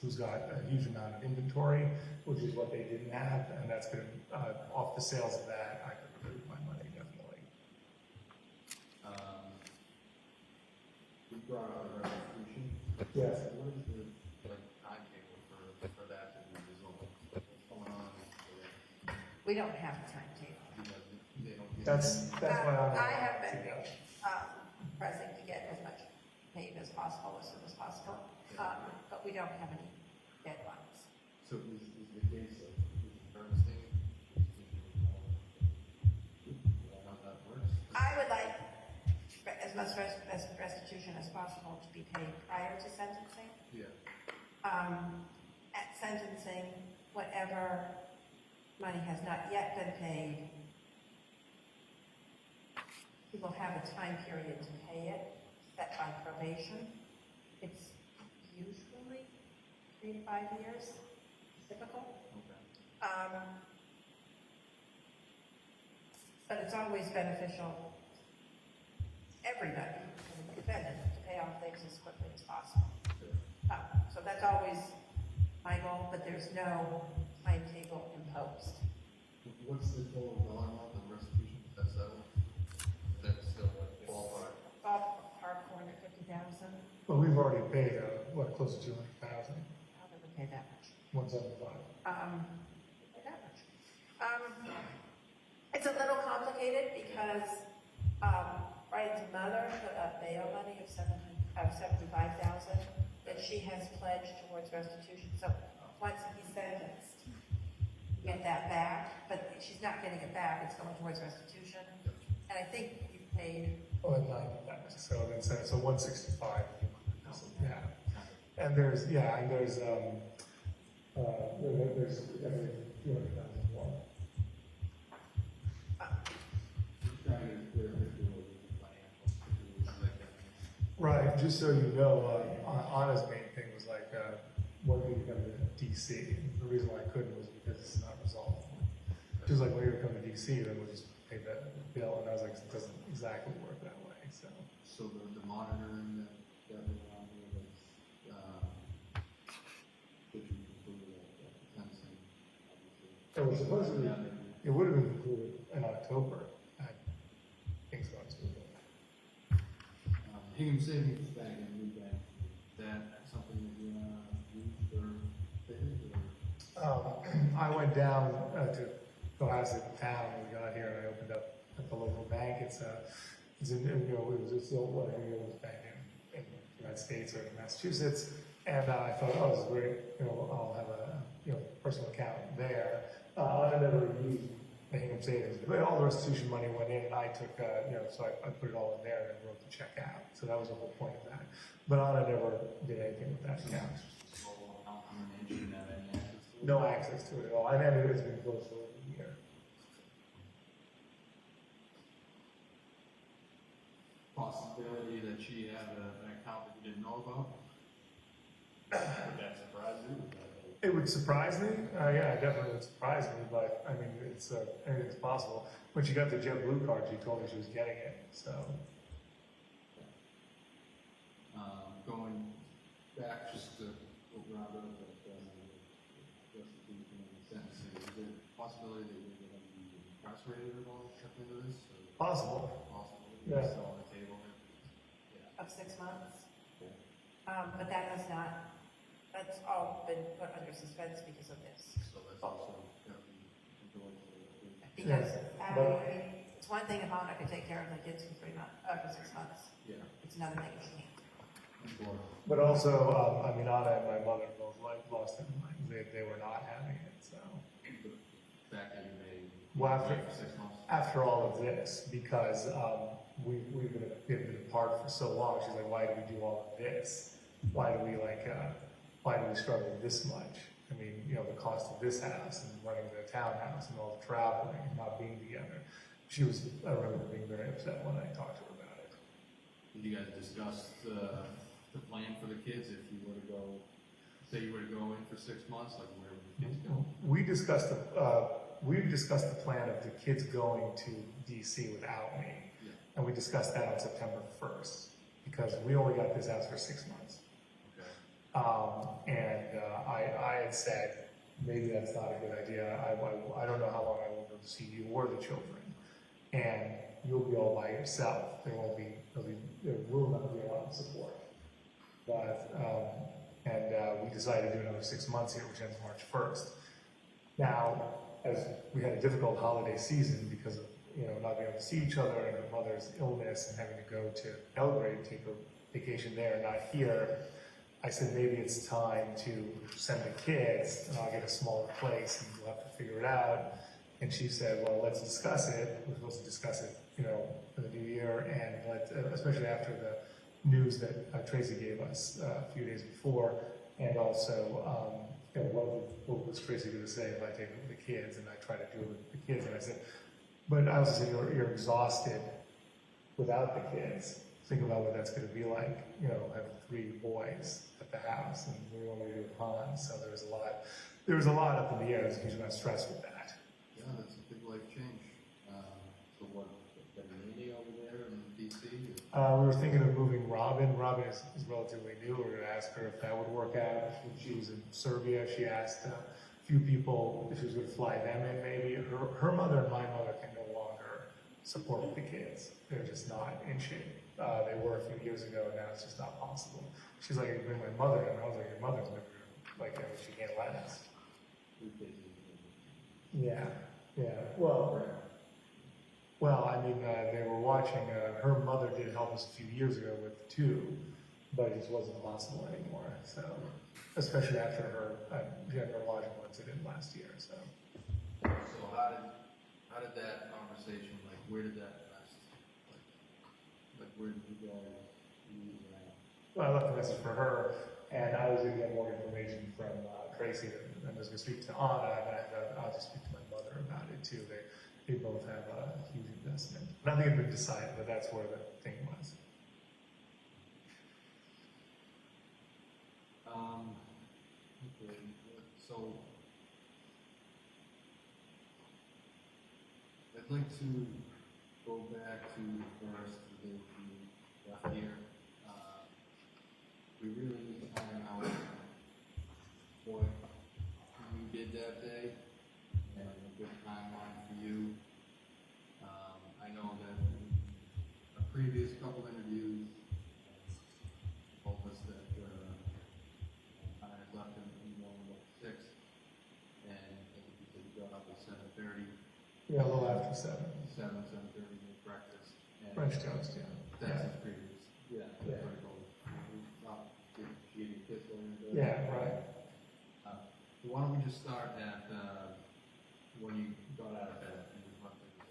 who's got a huge amount of inventory, which is what they didn't have, and that's going to, off the sales of that, I could recoup my money, definitely. We brought up the restitution. Yes. What is the timetable for that to be resolved? What's going on? We don't have a timetable. They don't get That's why I have been pressing to get as much paid as possible, as soon as possible, but we don't have any deadlines. So is the case of Bernstein? How that works? I would like as much restitution as possible to be paid prior to sentencing. Yeah. At sentencing, whatever money has not yet been paid, he will have a time period to pay it, set by probation. It's usually 3 to 5 years, typical. Okay. But it's always beneficial, everybody, the defendant, to pay off things as quickly as possible. So that's always my goal, but there's no timetable imposed. What's the total dollar amount of restitution that's settled? That's still like ballpark. Ballpark 450,000. Well, we've already paid, close to 200,000, How did we pay that much? 175. That much. It's a little complicated because Brian's mother put up bail money of $75,000 that she has pledged towards restitution. So once he's sentenced, you get that back, but she's not getting it back. It's going towards restitution. And I think you paid. Oh, and 90, so 165. Yeah. And there's definitely 200,000 more. Right, just so you know, Anna's main thing was like, when we come to DC, the reason why I couldn't was because it's not resolved. She was like, when you come to DC, then we'll just pay that bill, and I was like, it doesn't exactly work that way, so. So the monitoring that went on here was, did you conclude that sentencing? It was supposedly, it would have been concluded in October, had things going smoothly. Hingham Savings Bank and New Bank, is that something that you used or did? I went down to Cohasset town when we got here, and I opened up at the local bank. It was the oldest bank in the United States or in Massachusetts, and I thought, oh, this is great. I'll have a personal account there. I never used the Hingham Savings, but all the restitution money went in, and I took, so I put it all in there and wrote the check out. So that was the whole point of that. But Anna never did anything with that account. No access to it at all. I know it's been closed for over a year. Possibility that she had an account that you didn't know about? Would that surprise you? It would surprise me. Yeah, it definitely would surprise me. But I mean, anything's possible. When she got the JetBlue card, she told me she was getting it. So. Going back just to round up the restitution and sentencing, is there a possibility that you're going to be incarcerated at all into this? Possible. Yeah. Still on the table? Of 6 months. Okay. But that has not That's all been put under suspense because of this. So that's also going to be Because but- it's one thing if Anna could take care of the kids for 3 months, for 6 months. Yeah. It's another thing if she can't. But also, I mean, Anna and my mother both lost their minds. They were not having it, so. The fact that you made Well, after, for 6 months. after all of this, because we've been apart for so long, she's like, why do we do all of this? Why do we struggle this much? I mean, you know, the cost of this house and running the townhouse and all the traveling and not being together. I remember being very upset when I talked to her about it. Did you guys discuss the plan for the kids if you were to go, say you were to go in for 6 months, like where would the kids go? We discussed the plan of the kids going to DC without me. Yeah. And we discussed that on September 1st, because we only got this house for 6 months. Okay. I had said, maybe that's not a good idea. I don't know how long I will be able to see you or the children. And you'll be all by yourself. There will not be a lot of support. But, we decided to do another 6 months here, which ends March 1st. Now, as we had a difficult holiday season because of, you know, not being able to see each other and her mother's illness and having to go to Belgrade, take a vacation there, not here, I said maybe it's time to send the kids and I'll get a smaller place and we'll have to figure it out. And she said, well, let's discuss it. We're supposed to discuss it, you know, in the new year, and especially after the news that Tracy gave us a few days before, and also, you know, what was Tracy going to say if I take it with the kids, and I try to do it with the kids, and I said, but I also said, you're exhausted without the kids. Think about what that's going to be like, you know, having 3 boys at the house, and we only do Hans, so there was a lot up in the air. There's a huge amount of stress with that. Yeah, that's a big life change. So what, got a nanny over there in DC? We were thinking of moving Robin. Robin is relatively new. We were going to ask her if that would work out. When she was in Serbia, she asked a few people if she was going to fly them in maybe. Her mother and my mother can no longer support the kids. They're just not in shape. They were a few years ago, and now it's just not possible. She's like, I can bring my mother in. I was like, your mother's never, like, she can't let us. Yeah. Well, I mean, they were watching, her mother did help us a few years ago with 2, but it just wasn't possible anymore, so, especially after she had her neurological incident last year, so. So how did that conversation, like, where did that rest? Like where did you guys leave that? Well, I left a message for her, and I was going to get more information from Tracy, and I was going to speak to Anna, and I'll just speak to my mother about it too. They both have a huge investment. Nothing had been decided, but that's where the thing was. Okay, so I'd like to go back to the first the left here. We really need to iron out what you did that day and a good timeline for you. I know that in a previous couple interviews, you told us that I had left him at 6, and you said you got up at 7:30. Yeah, a little after 7. 7:30 with breakfast. And French toast, yeah. That's his previous. Yeah. Yeah. Not getting pissed or anything. Yeah, right. Why don't we just start at when you got out of bed and what things were.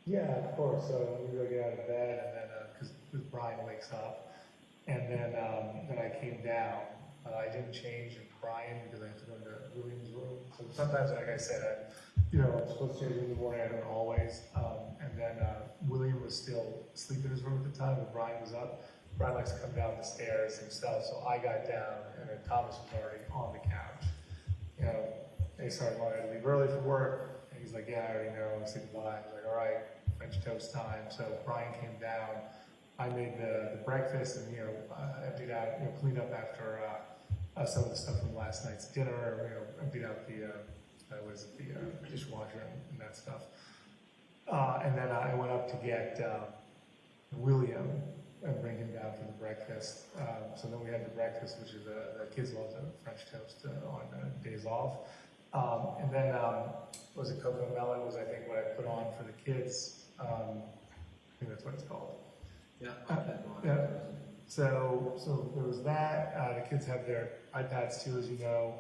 Yeah, of course. So we go get out of bed, and then because Brian wakes up, and then I came down. I didn't change in Brian because I have to go into William's room. So sometimes, like I said, I'm supposed to change in the morning. I don't always. And then William was still asleep in his room at the time, but Brian was up. Brian likes to come down the stairs himself, so I got down, and then Thomas was already on the couch. You know, they started wanting to leave early for work, and he's like, yeah, I already know, say goodbye. I was like, all right, French toast time. So Brian came down, I made the breakfast, and, emptied out, cleaned up after some of the stuff from last night's dinner, emptied out the dishwasher and that stuff. And then I went up to get William, bring him down for the breakfast. So then we had the breakfast, which is the kids love the French toast on days off. And then was it cocoa melon was I think what I put on for the kids. I think that's what it's called. Yeah. Yeah. So there was that. The kids have their iPads too, as you know.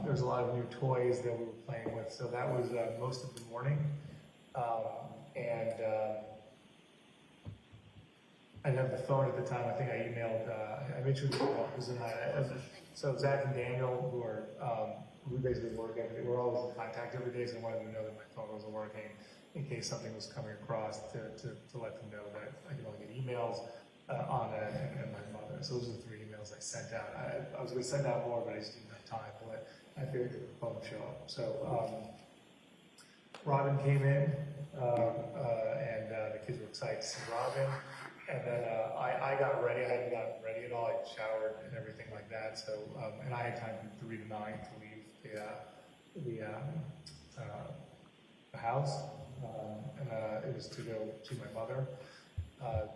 There's a lot of new toys that we were playing with. So that was most of the morning. I didn't have the phone at the time. I think I emailed. I made sure the email was in that. So Zach and Daniel, who are we basically work every day. We're always in contact every day, so I wanted to know that my phone wasn't working in case something was coming across to let them know that I can only get emails on it and my mother. So those are the 3 emails I sent out. I was going to send out more, but I just didn't have time. But I figured the phone would show up. So Robin came in, and the kids were excited to see Robin. And then I got ready. I hadn't gotten ready at all. I showered and everything like that. So and I had time from 3 to 9 to leave the house, and it was to go to my mother.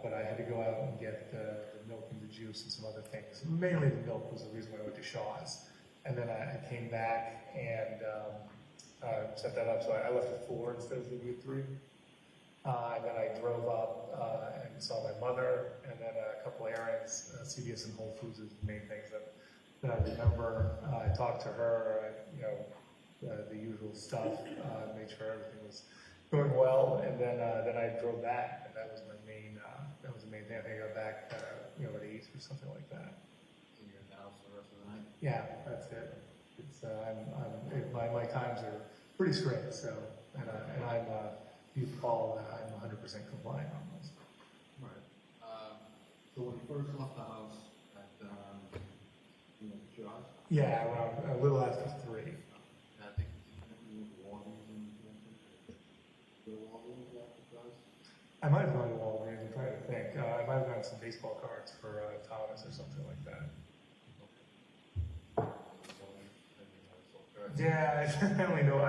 But I had to go out and get the milk and the juice and some other things. Mainly the milk was the reason why I went to Shaw's. And then I came back and set that up. So I left at 4 instead of leaving at 3. And then I drove up and saw my mother, and then a couple errands. CVS and Whole Foods is the main things that I remember. I talked to her, the usual stuff, made sure everything was going well, and then I drove back, and that was my main. That was the main thing. I think I got back, at 8 or something like that. In your house the rest of the night? Yeah, that's it. It's my times are pretty strict, so and I'm you call I'm 100% compliant on those. Right. So when you first left the house at Shaw's? Yeah, around a little after 3. I think you went to Walgreens and the Walgreens after Shaw's? I might have gone to Walgreens. I'm trying to think. I might have gotten some baseball cards for Thomas or something like that. Yeah, I only know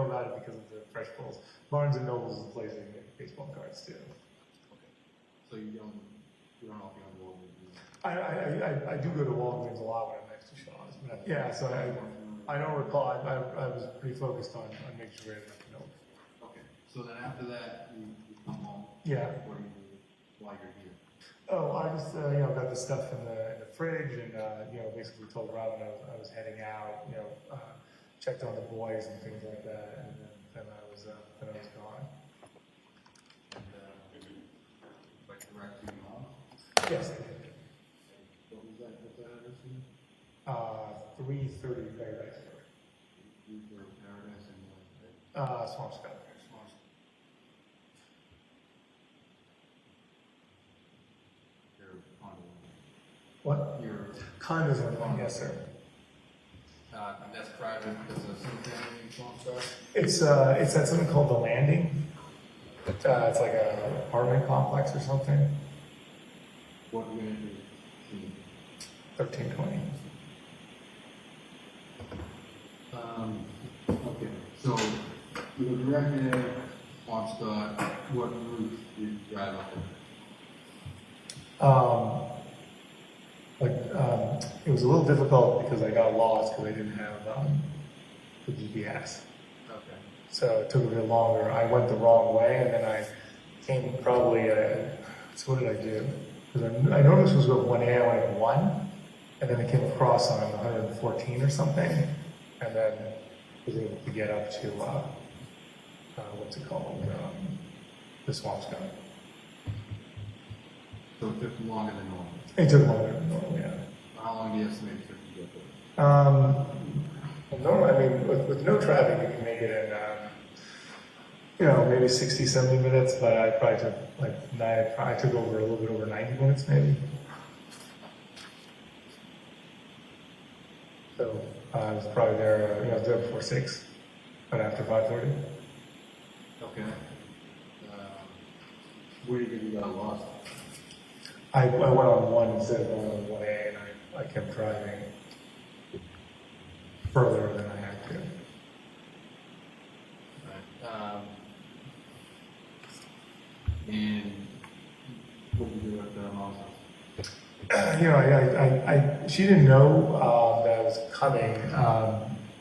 about it because of the Fresh Pulls. Barnes and Noble is the place they make baseball cards too. Okay. So you don't often go to Walgreens? I do go to Walgreens a lot when I'm next to Shaw's. But yeah, so I don't recall. I was pretty focused on making sure I had enough milk. Okay. So then after that, you come home. Yeah. What do you do while you're here? Oh, I just got the stuff in the fridge and basically told Robin I was heading out. Checked on the boys and things like that, and then I was gone. And like direct you home? Yes, I did. What was that address again? 330 Paradise Road. Paradise and Swampscott. Your condo. What? Your Condos on one, yes, sir. That's private. That's a single family in Swampscott? It's at something called The Landing. It's like an apartment complex or something. What unit is 1320. Okay, so you were directed at Swampscott. What route did you drive up on? It was a little difficult because I got lost because I didn't have the GPS. Okay. So it took a bit longer. I went the wrong way, and then I came probably. So what did I do? Because I noticed it was going 1A, I went at 1, and then I came across on 114 or something, and then was able to get up to what's it called? The Swampscott. So it took longer than normal. It took longer than normal, yeah. How long do you estimate it took to get there? Normally, I mean, with no traffic, you can make it in, maybe 60, 70 minutes, but I probably took I took over a little bit over 90 minutes, maybe. So I was probably there, I was there before 6, but after 5:30. Okay. Where do you think you got lost? I went on 1 instead of going on 1A, and I kept driving further than I had to. And what did you do at the You know, she didn't know that I was coming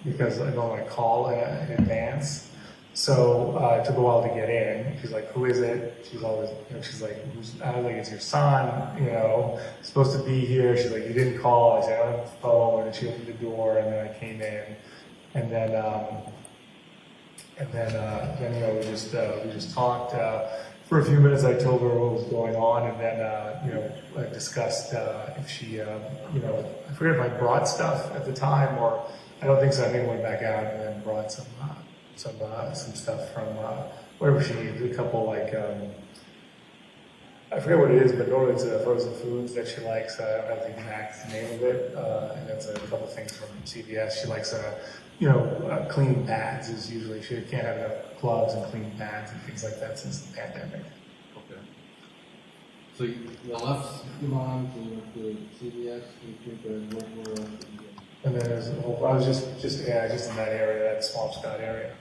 because I don't like call in advance. So it took a while to get in. She's like, "Who is it?" She's always, you know, she's like, I was like, "It's your son, you know, supposed to be here." She's like, "You didn't call." I said, "I don't have a phone." And she opened the door, and then I came in, and then you know, we just talked for a few minutes. I told her what was going on, and then you know, I discussed if she, you know, I forget if I brought stuff at the time, or I don't think so. I think I went back out and then brought some stuff from wherever she needed. A couple like I forget what it is, but normally it's frozen foods that she likes. I don't know the exact name of it, and that's a couple things from CVS. She likes you know, cleaning pads is usually, she can't have enough gloves and cleaning pads and things like that since the pandemic. Okay. So you left your mom to CVS, where And then there's a whole, I was just in that area, that Swampscott area.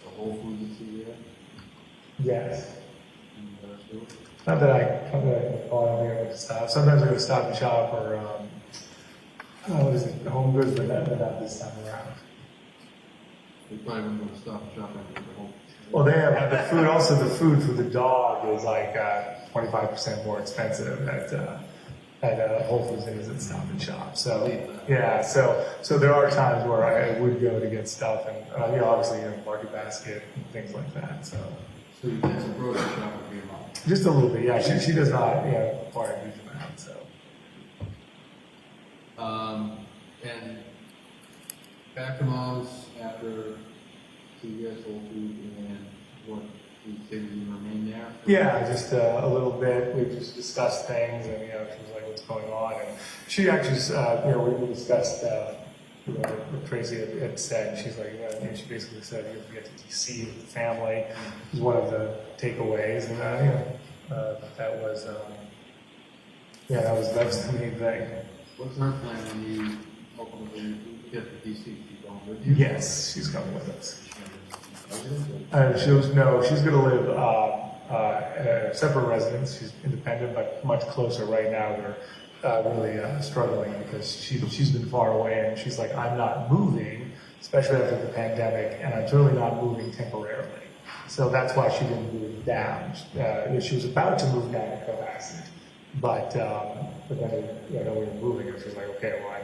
the Whole Foods at CVS? Yes. Not that I call it here to stop. Sometimes I go stop and shop or, what is it, Home Goods, but not this time around. You probably wouldn't want to stop shopping at the Whole. Well, they have the food, also the food for the dog is like 25% more expensive at Whole Foods than it is at Stop and Shop. So, yeah, so there are times where I would go to get stuff and, you know, obviously, you know, Market Basket and things like that, so. So you did some grocery shopping for your mom? Just a little bit, yeah. She does not, you know, require a huge amount, so. And back to mom's after CVS, Whole Foods, and what, you say you remain there? Yeah, just a little bit. We just discussed things, and you know, she was like, "What's going on?" And she actually, you know, we discussed, you know, what Tracy had said. She's like, you know, and she basically said, "You have to get to D.C. with the family," is one of the takeaways, and you know, that was, yeah, that was the main thing. What's her plan when you ultimately get to D.C.? She's going with you? Yes, she's coming with us. She's going to live at a separate residence. She's independent, but much closer right now. We're really struggling because she's been far away, and she's like, I'm not moving, especially after the pandemic, and I'm certainly not moving temporarily. So that's why she didn't move down. She was about to move down to Cohasset, but then you know, we were moving, and she was like, okay, well,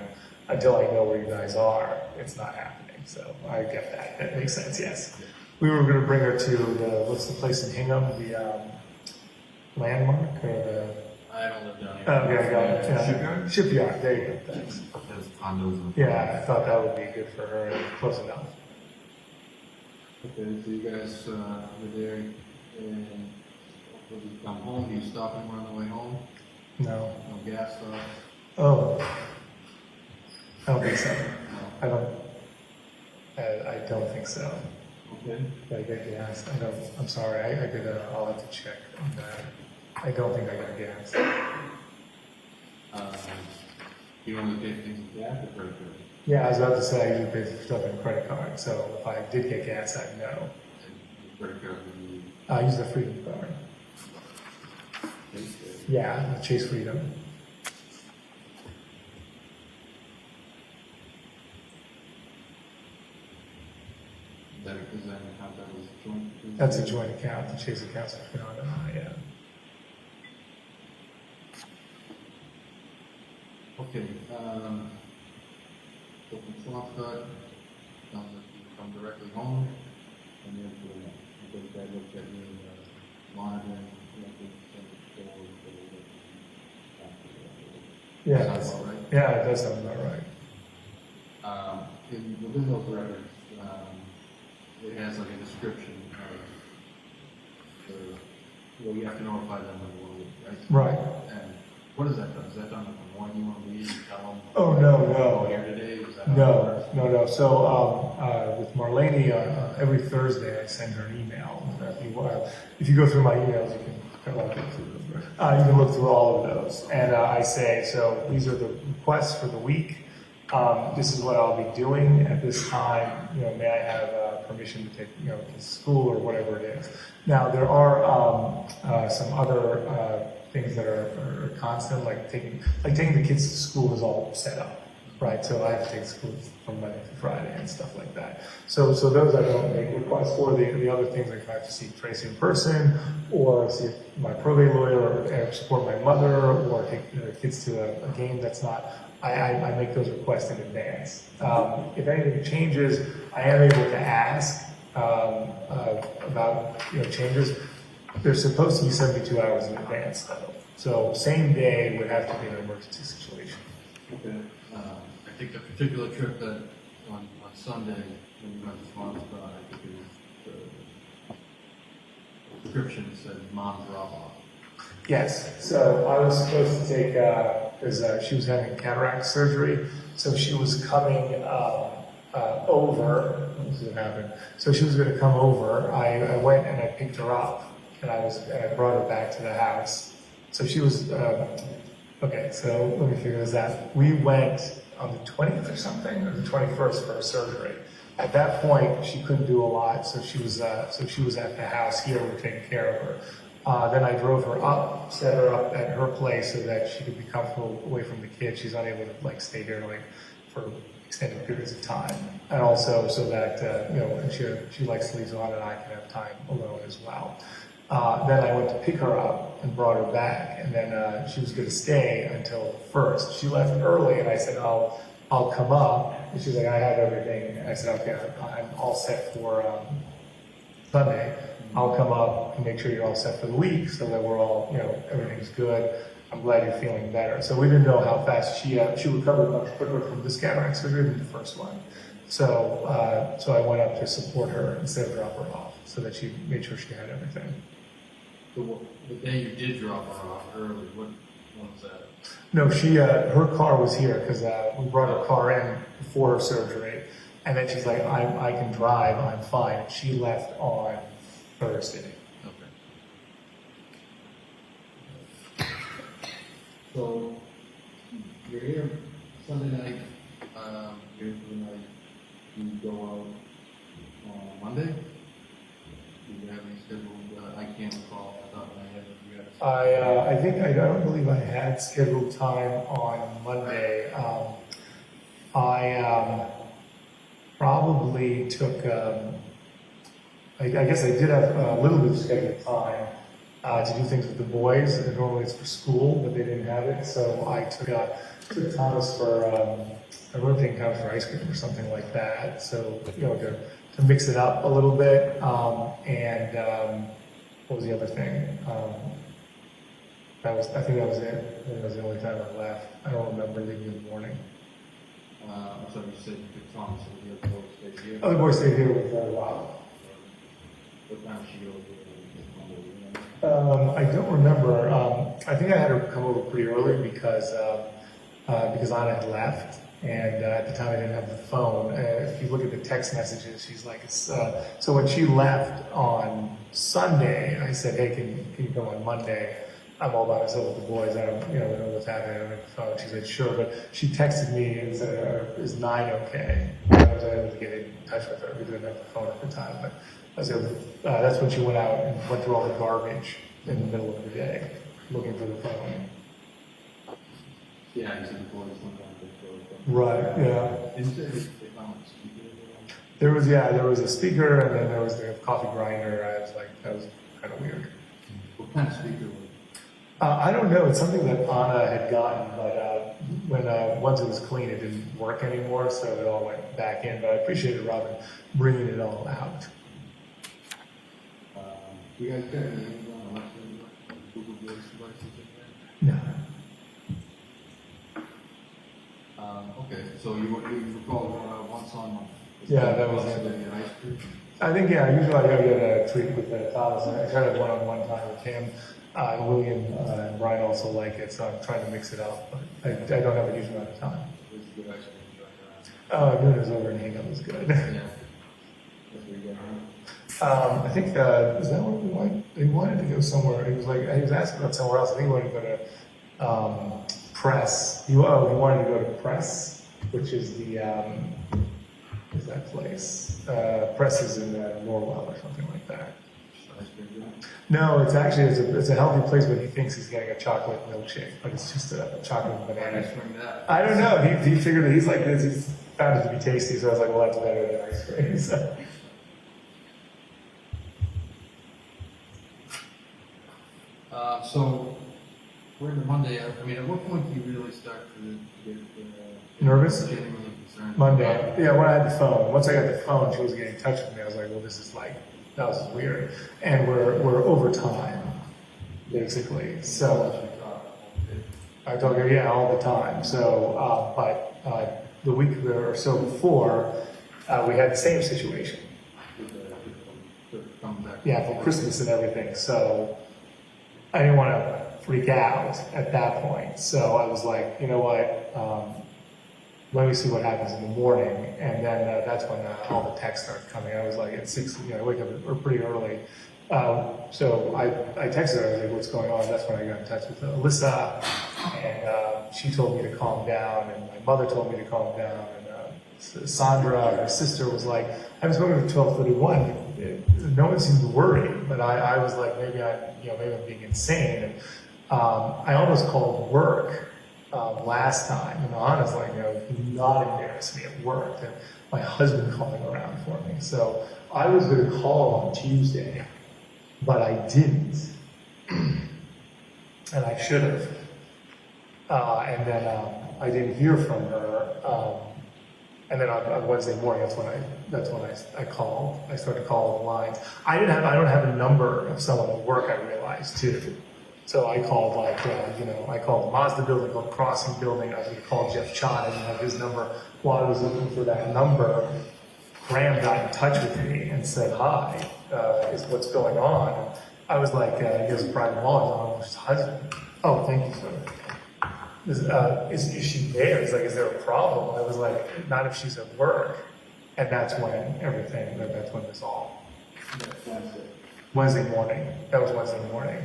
until I know where you guys are, it's not happening. So I get that. That makes sense. Yes. We were going to bring her to what's the place in Hingham, the Landmark or the. I don't live down here. Okay, I got it. Yeah. Shipyard. Shipyard. There you go. Thanks. There's condos. Yeah, I thought that would be good for her and close enough. Okay, so you guys were there, and when you come home, do you stop anywhere on the way home? No. No gas stops? Oh. I don't think so. I don't think so. Okay. I get gas. I'm sorry. I'll have to check on that. I don't think I got gas. You only pay things with gas or credit card? Yeah, I was about to say I usually pay for stuff in a credit card. So if I did get gas, I'd know. Credit card would be. I use the Freedom card. Yeah, Chase Freedom. Is that an account that was joint? That's a joint account. The Chase account's a phenomenon. Yeah. Okay. So from Swampscott, sounds like you come directly home, and then you go back, look at your monitoring. Yeah. Sounds about right. Yeah, it does sound about right. Within those records, it has like a description of well, you have to notify them of the load, right? Right. And what is that done? Is that done like the morning you want to leave, tell them? Oh, no. Here today? Is that No. So with Marlene, every Thursday I send her an email. If you go through my emails, you can look through all of those. And I say, so these are the requests for the week. This is what I'll be doing at this time. You know, may I have permission to take, you know, to school or whatever it is. Now there are some other things that are constant, like taking the kids to school is all set up, right? So I have to take school from Monday to Friday and stuff like that. So those I don't make requests for. The other things, like if I have to see Tracy in person, or see my probate lawyer, or support my mother, or take the kids to a game that's not, I make those requests in advance. If anything changes, I am able to ask about changes. They're supposed to be 72 hours in advance, though. So same day would have to be an emergency situation. Okay. I think the particular trip that on Sunday when you went to Swansboro, I think it was the description said mom drop off. Yes. So I was supposed to take because she was having cataract surgery, so she was coming over. What happened? So she was going to come over. I went and I picked her up, and I brought her back to the house. So she was okay. So let me figure this out. We went on the 20th or something, or the 21st for her surgery. At that point, she couldn't do a lot, so she was at the house here. We were taking care of her. Then I drove her up, set her up at her place so that she could be comfortable away from the kids. She's unable to stay here for extended periods of time, and also so that she likes to leave on, and I can have time alone as well. Then I went to pick her up and brought her back, and then she was going to stay until 1st. She left early, and I said, I'll come up. And she's like, I have everything. And I said, okay, I'm all set for Sunday. I'll come up and make sure you're all set for the week so that we're all, everything's good. I'm glad you're feeling better. So we didn't know how fast she recovered much quicker from this cataract surgery than the first one. So I went up to support her instead of drop her off so that she made sure she had everything. The day you did drop her off early, what was that? No, her car was here because we brought her car in before her surgery, and then she's like, I can drive, I'm fine. She left on Thursday. Okay. So you're here Sunday night. Usually night you go out on Monday. Do you have any scheduled? I can't recall off the top of my head if you had. I don't believe I had scheduled time on Monday. I probably took. I guess I did have a little bit of scheduled time to do things with the boys. And normally it's for school, but they didn't have it, so I took Thomas for. I would have taken Thomas for ice cream or something like that. So to mix it up a little bit. And what was the other thing? I think that was it. I think that was the only time I left. I don't remember leaving in the morning. So you said you took Thomas, so the other boys stayed here. Other boys stayed here for a while. What time did she go? I don't remember. I think I had her come over pretty early because Anna had left, and at the time I didn't have the phone. If you look at the text messages, she's like, so when she left on Sunday, I said, hey, can you come on Monday? I'm all by myself with the boys. I don't know what's happening. I don't have the phone. She said, sure, but she texted me and said, is 9 okay? And I was able to get in touch with her. We didn't have the phone at the time, but I was able to, that's when she went out and went through all the garbage in the middle of the day, looking for the phone. Yeah, you said the boys sometimes they throw it. Right, yeah. Didn't they found a speaker? There was a speaker, and then there was the coffee grinder. I was like, that was kind of weird. What kind of speaker was it? I don't know. It's something that Anna had gotten, but when once it was clean, it didn't work anymore, so it all went back in. But I appreciated Robin bringing it all out. Do you guys got any Amazon Alexa, Google Voice devices like that? No. Okay, so you recall once on month? Yeah, that was it. Ice cream? I think, yeah, usually I go get a treat with Thomas. I try to have one-on-one time with him. William and Brian also like it, so I'm trying to mix it up. But I don't have a huge amount of time. Where's the good ice cream truck around? Noon is over and Hingham was good. Yeah. That's where you go around? I think, is that where we went? He wanted to go somewhere. He was asking about somewhere else. I think he wanted to go to Press. He wanted to go to Press, which is the, what's that place? Press is in Norwell or something like that. Ice cream truck? No, it's actually, it's a healthy place, but he thinks he's getting a chocolate milkshake, but it's just a chocolate banana. I don't know, he figured that he's like this, he's found it to be tasty, so I was like, well, that's better than ice cream, so. So, we're in the Monday, I mean, at what point do you really start to get Nervous? genuinely concerned? Monday, yeah, when I had the phone, once I got the phone, she was getting in touch with me, I was like, well, this is like, that was weird. And we're over time, basically, so. I told her, yeah, all the time, so, but the week or so before, we had the same situation. Yeah, for Christmas and everything, so I didn't want to freak out at that point. So I was like, you know what, let me see what happens in the morning. And then that's when all the texts started coming. I was like at 6, I wake up pretty early. So I texted her, I was like, what's going on? That's when I got in touch with Alyssa. And she told me to calm down. And my mother told me to calm down. And Sandra, her sister, was like, I was going to 12:31. No one seemed to worry, but I was like, maybe I'm being insane. And I almost called work last time, and Anna's like, do not embarrass me at work. And my husband calling around for me. So I was going to call on Tuesday, but I didn't, and I should have. And then I didn't hear from her. And then on Wednesday morning, that's when I called. I started to call the lines. I don't have a number of someone at work, I realized too. So I called I called the Mazda building, called the Crossing building. I was going to call Jeff Chon. I didn't have his number. While I was looking for that number, Graham got in touch with me and said, hi, is what's going on? And I was like, he goes, Brian Walshe, I'm his husband. Oh, thank you, sir. Is she there? He's like, is there a problem? I was like, not if she's at work. And that's when this all. Wednesday morning. That was Wednesday morning.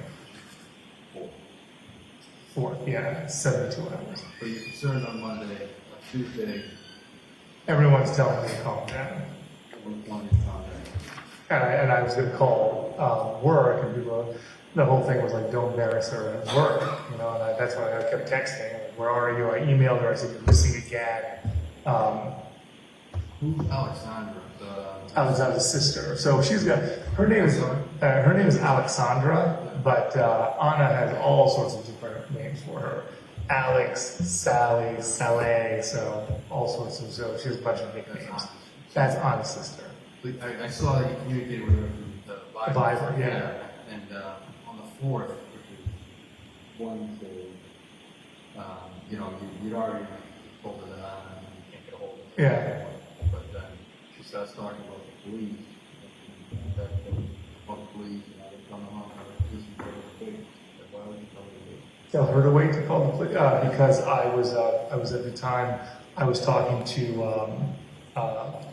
4th, yeah, 72 hours. But you're concerned on Monday, on Tuesday, Everyone's telling me to calm down. And I was going to call work, and the whole thing was like, don't embarrass her at work, and that's why I kept texting, like, where are you? I emailed her, I said, you're missing again. who's Alexandra? Alexandra's sister. So she's got, her name is Alexandra, but Anna has all sorts of different names for her. Alex, Sally, Saleh, so all sorts of, so she has a bunch of nicknames. That's Anna's sister. I saw you communicated with her through the Viber, yeah. And on the 4th, which is Wednesday, you'd already told her that you can't get a hold of her. Yeah. But then she starts talking about the police. That the police, they're coming on, this is very big. Why would you tell her to do? Tell her to wait to call the police, because I was at the time, I was talking to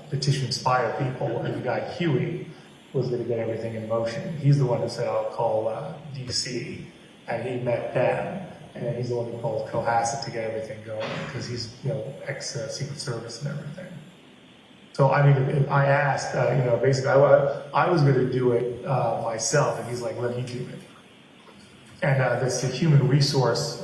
Petition Inspire people, and the guy Huey was going to get everything in motion. He's the one who said, I'll call D.C., and he met them, and then he's the one who called Cohasset to get everything going, because he's, ex-Secret Service and everything. So, I mean, I asked, basically, I was going to do it myself, and he's like, let me do it. And that's the human resource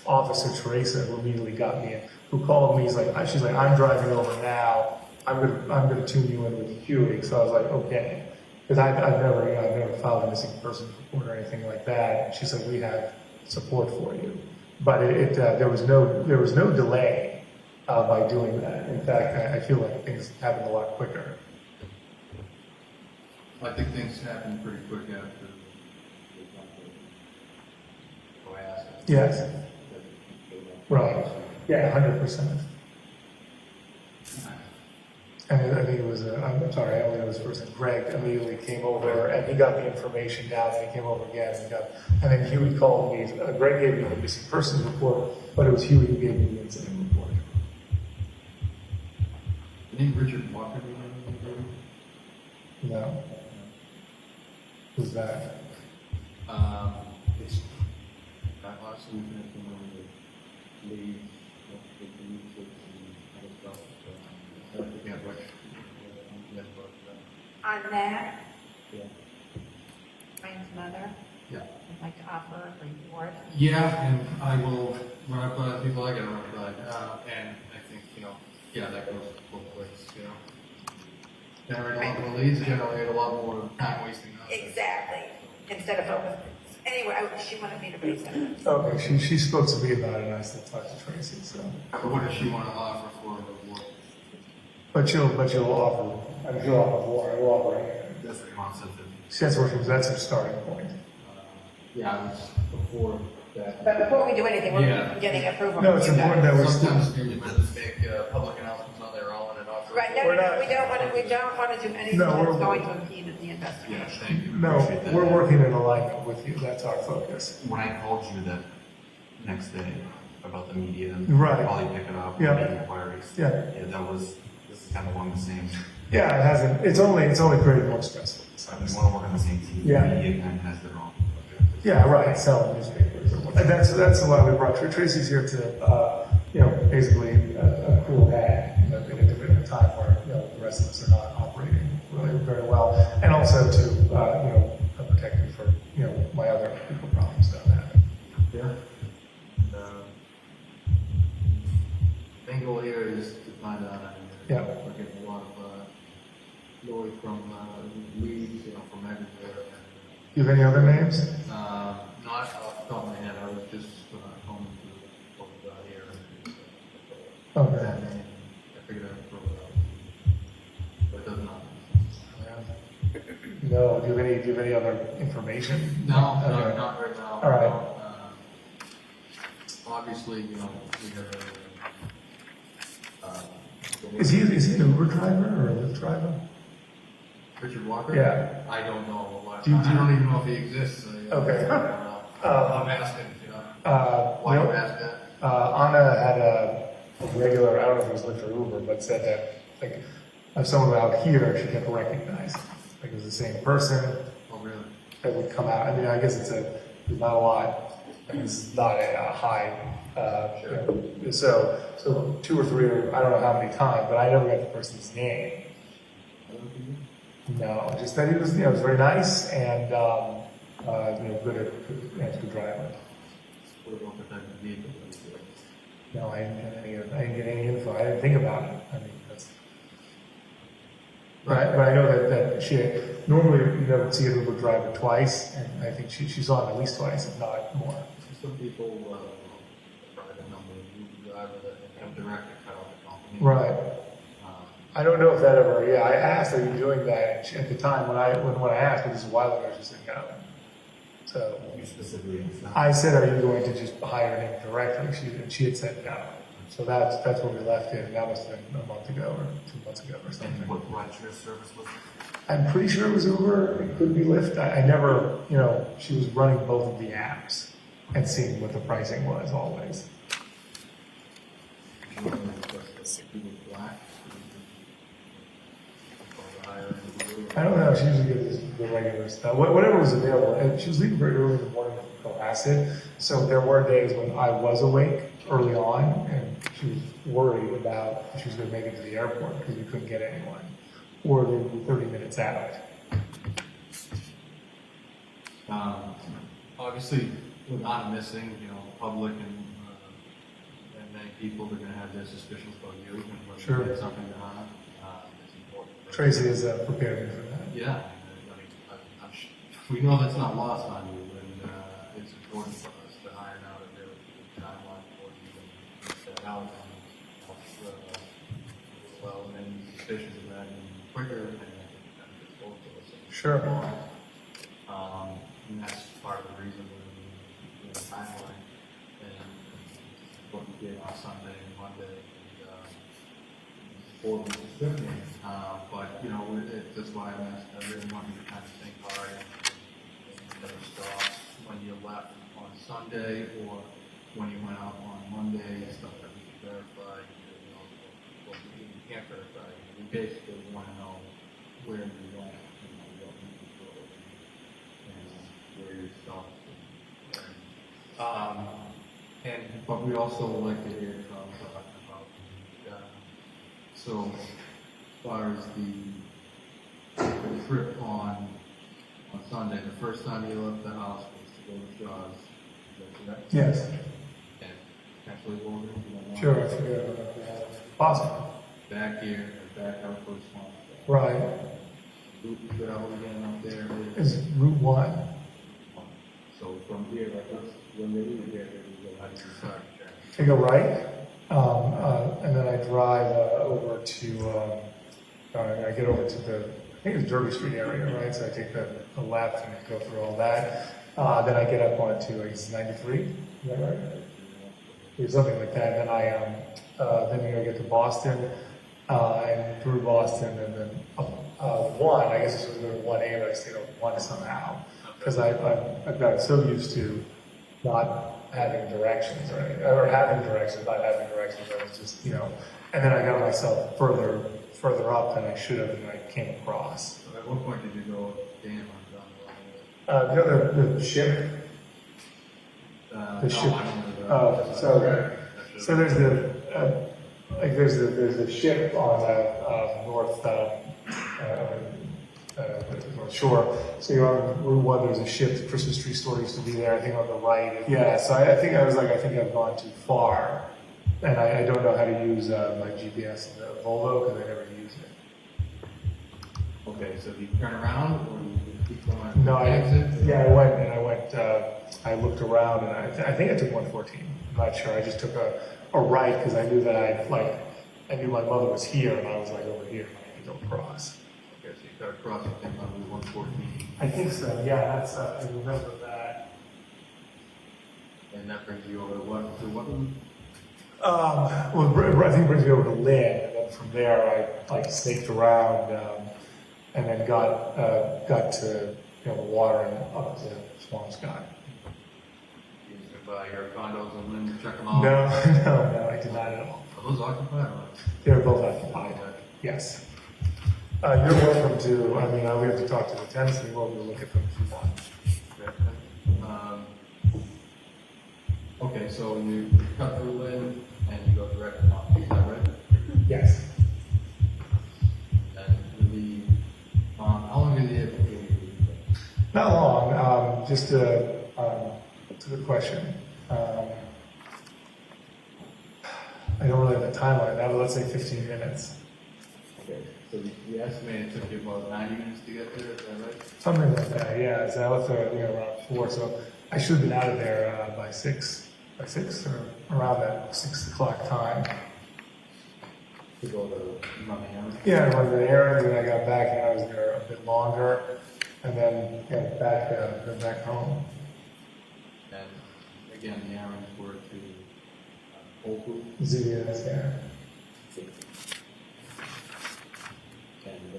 officer, Teresa, who immediately got me in, who called me. She's like, I'm driving over now. I'm gonna tune you in with Huey. So I was like, okay, because I've never filed a missing persons report or anything like that. And she said, we have support for you. But there was no delay by doing that. In fact, I feel like things happened a lot quicker. I think things happened pretty quick after the Cohasset. Yes. Right. Yeah, 100%. And I think it was, I'm sorry, I only know his first name. Greg immediately came over, and he got the information down, and he came over again, and then Huey called me. Greg gave me the missing persons report, but it was Huey who gave me the incident report. The name Richard Walker? No. Who's that? It's that last weekend from the lead, On that, Brian's mother. Yeah. Would like to offer a report. Yeah, and I will run up by people I gotta run up by, and I think, that goes both ways, Generate a lot more leads, generate a lot more time wasting. Exactly. Instead of focus. Anyway, she wanted me to raise that. Okay, she spoke to me about it, and I still talked to Tracy, so. But what does she want to offer for the reward? But she'll offer, I mean, she'll offer more, she'll offer anything. That's the concept of. That's her starting point. Yeah, I was before that. But before we do anything, we're Yeah. getting approval. No, from it's you important guys. that we're Sometimes still. you just make public announcements on their own and offer. Right, no, We're no, not- we don't want to do anything No, that's we're- going to impede the Yeah, investigation. thank you. No, Appreciate that. we're working in alignment with you, that's our focus. When I called you that next day about the media, Right. probably pick it up, Yeah. the inquiries. Yeah. This is kind of along the same. Yeah, it hasn't, it's only created more stressful. So we want to work on the same team. Yeah. The media kind of has their own. Yeah, right, selling newspapers. And that's why we brought Tracy's here to, basically a cool head in a time where, the rest of us are not operating really very well. And also to, protect me for, my other legal problems that I'm having. Yeah. Main goal here is to find out. Yeah. We're getting a lot of noise from leads, from everywhere. Do you have any other names? Not off the top of my head. I was just calling to what we got here. Okay. I figured I'd throw it out. But it does not. No, do you have any other information? No, Okay. not right now. All right. Obviously, we have Is he an Uber driver or a Lyft driver? Richard Walker? Yeah. I don't know. Do you- I don't even know if he exists. Okay. I don't know. I'm asking, why no, do you ask that? Anna had a regular, I don't know if it was Lyft or Uber, but said that, like, if someone out here, she kept recognizing, like, it was the same person Oh, really? that would come out. I mean, I guess there's not a lot, this is not a high, so 2 or 3, or I don't know how many times, but I never got the person's name. No, just that he was, was very nice and, good driver. What about the type of vehicle? No, I didn't get any info. I didn't think about it. I mean, but I know that she normally you would see an Uber driver twice, and I think she saw him at least twice, if not more. Some people, private number of Uber driver that have direct account with the company. Right. I don't know if that ever. Yeah, I asked, "Are you doing that?" And she, at the time when I asked, this is a while ago, she said no. So You specifically. I said, "Are you going to just hire him directly?" She had said no. So that's where we left it, and that must have been a month ago or 2 months ago or something. And what rideshare service was it? I'm pretty sure it was Uber. It could be Lyft. I never, she was running both of the apps and seeing what the pricing was always. I don't know. She usually gives the regular stuff. Whatever was available. And she was leaving very early in the morning from Cohasset. So there were days when I was awake early on, and she was worried about if she was going to make it to the airport because we couldn't get anyone. Or they would be 30 minutes out. Obviously, with not missing, public and many people are going to have their suspicions about you and when Sure. you get something done. It's important. Tracy has prepared me for that. Yeah, we know that's not lost on you, and it's important for us to iron out a very good timeline for you and set out well, and any suspicions of that quicker, and I think that gets both of us. Sure. And that's part of the reason we're doing the timeline, and what we did on Sunday and Monday, and for the description. But, that's why I'm asking, I really want you to kind of think hard and never stop when you left on Sunday or when you went out on Monday, stuff that we can verify, what we can't verify. We basically want to know where you went, what you go, and where you stopped. But we also like to hear from about, so as far as the trip on Sunday, the first time you left the house was to go to Shaw's. Is that correct? Yes. And actually, Walden, you don't want Sure, I forget about that. Possible. back here and back out towards Swan. Right. Route you travel again up there Is Route 1. So from here, like when they leave there, they go out to the side. I go right, and then I drive over to, I get over to the, I think it's Derby Street area, right? So I take the left and go through all that. Then I get up onto, I guess, 93, is that right? Or something like that. Then I get to Boston, and through Boston, and then up 1, I guess it's going to 1A, but I stayed on 1 somehow. Because I've gotten so used to not having directions, right? Or having directions, not having directions. I was just, and then I got myself further up than I should have, and I came across. So at what point did you go down The ship. The ship. So there's the ship on the north shore. So you're on Route 1. There's a ship. The Christmas tree store used to be there. I think on the right. Yeah. So I think I've gone too far, and I don't know how to use my GPS in the Volvo because I never use it. Okay, so do you turn around or do you keep going? No, exit? I looked around, and I think I took 114. I'm not sure. I just took a right because I knew that I knew my mother was here, and I was like over here, and I had to go across. Okay, so you got across and think on Route 114. I think so. Yeah, that's I remember that. And that brings you over to what route? Well, I think it brings me over to Lynn, and then from there I snaked around, and then got to the water and up to Swampscott. You took your condos and Lynn, check them out? No, I did not at all. Are those occupied or what? They're both occupied. Yes. You're welcome to. I mean, we have to talk to the tenants, and you're welcome to look at them if you want. Okay, so you cut through Lynn and you go direct to Mount, is that right? Yes. And how long did you have to do? Not long. Just to the question. I don't really have a timeline now, but let's say 15 minutes. Okay, so you estimate it took you about 90 minutes to get there, is that right? Something like that, yeah. So I left around 4, so I should have been out of there by 6. By 6 or around that 6 o'clock time. To go to run the errand? Yeah, I run the errand, and I got back, and I was there a bit longer, and then back home. And again, the errands were to Whole Foods? ZBS, yeah. And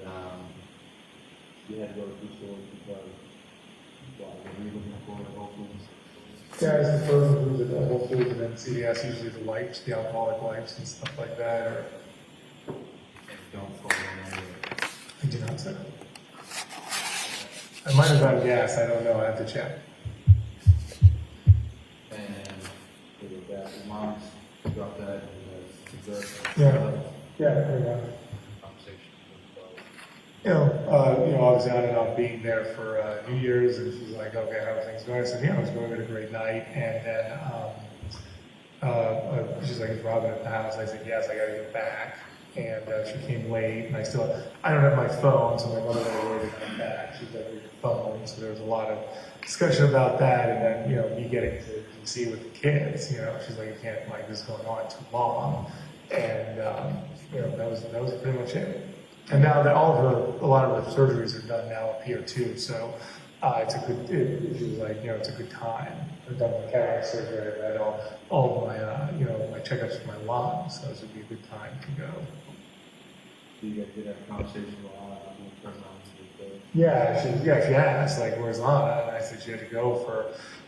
you had to go to 2 stores because were you looking for Whole Foods? Yeah, I suppose it was at Whole Foods and then CVS, usually the wipes, the alcoholic wipes and stuff like that, or And don't go in I do not say. I might have gotten gas, I don't know, I have to check. And with that, your mom's dropped that and the Yeah, there you go. Obviously I ended up being there for New Year's, and she's like, okay, how are things going? I said, yeah, I was going to a great night, and then she's like, is Robin at the house? I said, yes, I gotta get back, and she came late, and I don't have my phone, so my mother had waited to come back. She's like, your phone, so there was a lot of discussion about that, and then, me getting to D.C. with the kids, she's like, you can't like this going on too long, and, that was pretty much it. And now that a lot of her surgeries are done now up here too, so it's a good. She was like, it's a good time. I've done my cataract surgery. I've had all of my my checkups for my lungs, so this would be a good time to go. You guys did have a conversation with Lana. Yeah, she asked like, where's Lana? And I said she had to go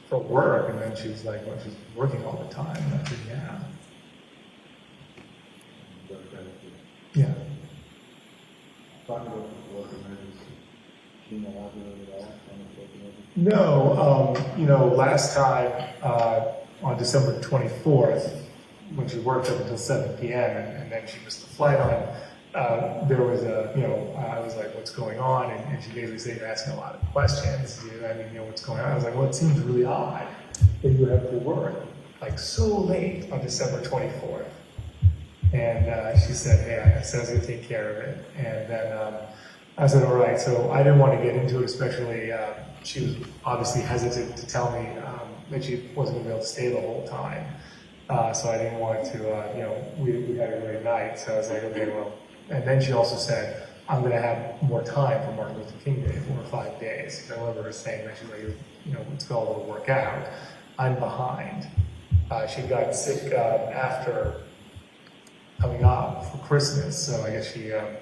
for work, and then she was like, well, she's working all the time. And I said, yeah. Yeah. No, last time on December 24th, when she worked up until 7 p.m. and then she missed the flight on there was I was like, what's going on? And she basically said, you're asking a lot of questions. What's going on? I was like, well, it seems really odd that you have to work like so late on December 24th. And she said, hey, I said I was going to take care of it. And then I said, all right. So I didn't want to get into it, especially she was obviously hesitant to tell me that she wasn't going to be able to stay the whole time. So I didn't want to, we had a great night. So I was like, okay, well. And then she also said, I'm going to have more time for Martin Luther King Day, 4 or 5 days. I remember her saying that she's like, it's all going to work out. I'm behind. She got sick after coming up for Christmas, so I guess she had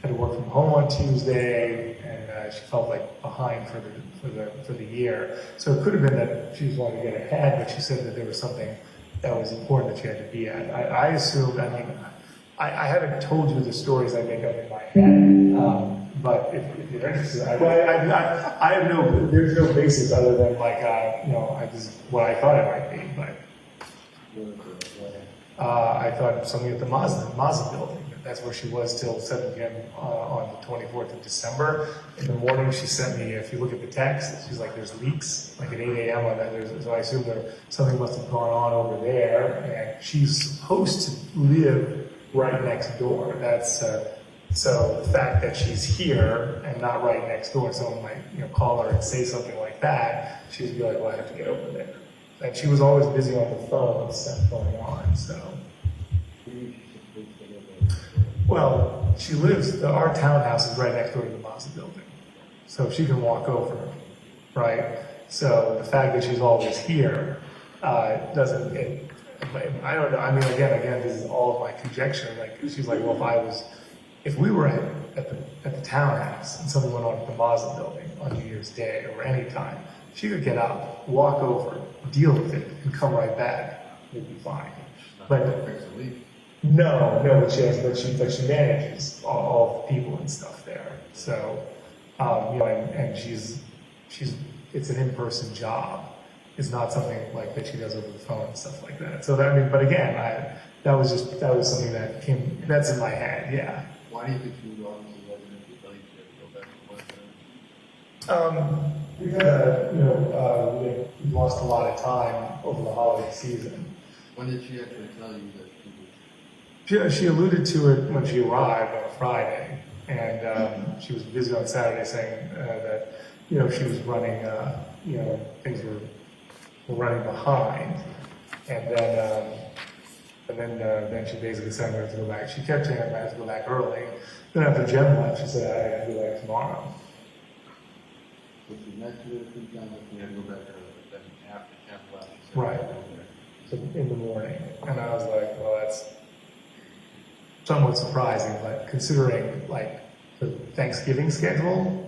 to work from home on Tuesday, and she felt like behind for the year. So it could have been that she was wanting to get ahead, but she said that there was something that was important that she had to be at. I assumed, I haven't told you the stories I make up in my head, but if you're interested, I have there's no basis other than what I thought it might be, but I thought something at the Mazda building. That's where she was till 7 p.m. On the 24th of December. In the morning, she sent me, if you look at the text, she's like, there's leaks, like at 8 a.m. on that. So I assume something must have gone on over there, and she's supposed to live right next door. That's so the fact that she's here and not right next door, someone might call her and say something like that, she'd be like, well, I have to get over there. And she was always busy on the phone with stuff going on, so. Well, she lives, our townhouse is right next door to the Mazda building. So she can walk over, right? So the fact that she's always here doesn't, I don't know. I mean, again, this is all of my conjecture. Like, she's like, well, if we were at the townhouse and something went on at the Mazda building on New Year's Day or any time, she could get up, walk over, deal with it, and come right back. It'd be fine. But no, but she manages all the people and stuff there. So, and she's it's an in-person job. It's not something like that she does over the phone and stuff like that. So but again, that was something that's in my head. Yeah. Why do you think you would obviously tell you to go back to work? Because we lost a lot of time over the holiday season. When did she actually tell you that she was? She alluded to it when she arrived on a Friday, and she was busy on Saturday saying that she was running, things were running behind, and then she basically said I have to go back. She kept saying I have to go back early. Then after Jen left, she said I have to go back tomorrow. So she mentioned it a few times that she had to go back early, but then after Jen left, she said Right. So in the morning, and I was like, well, that's somewhat surprising, but considering like the Thanksgiving schedule,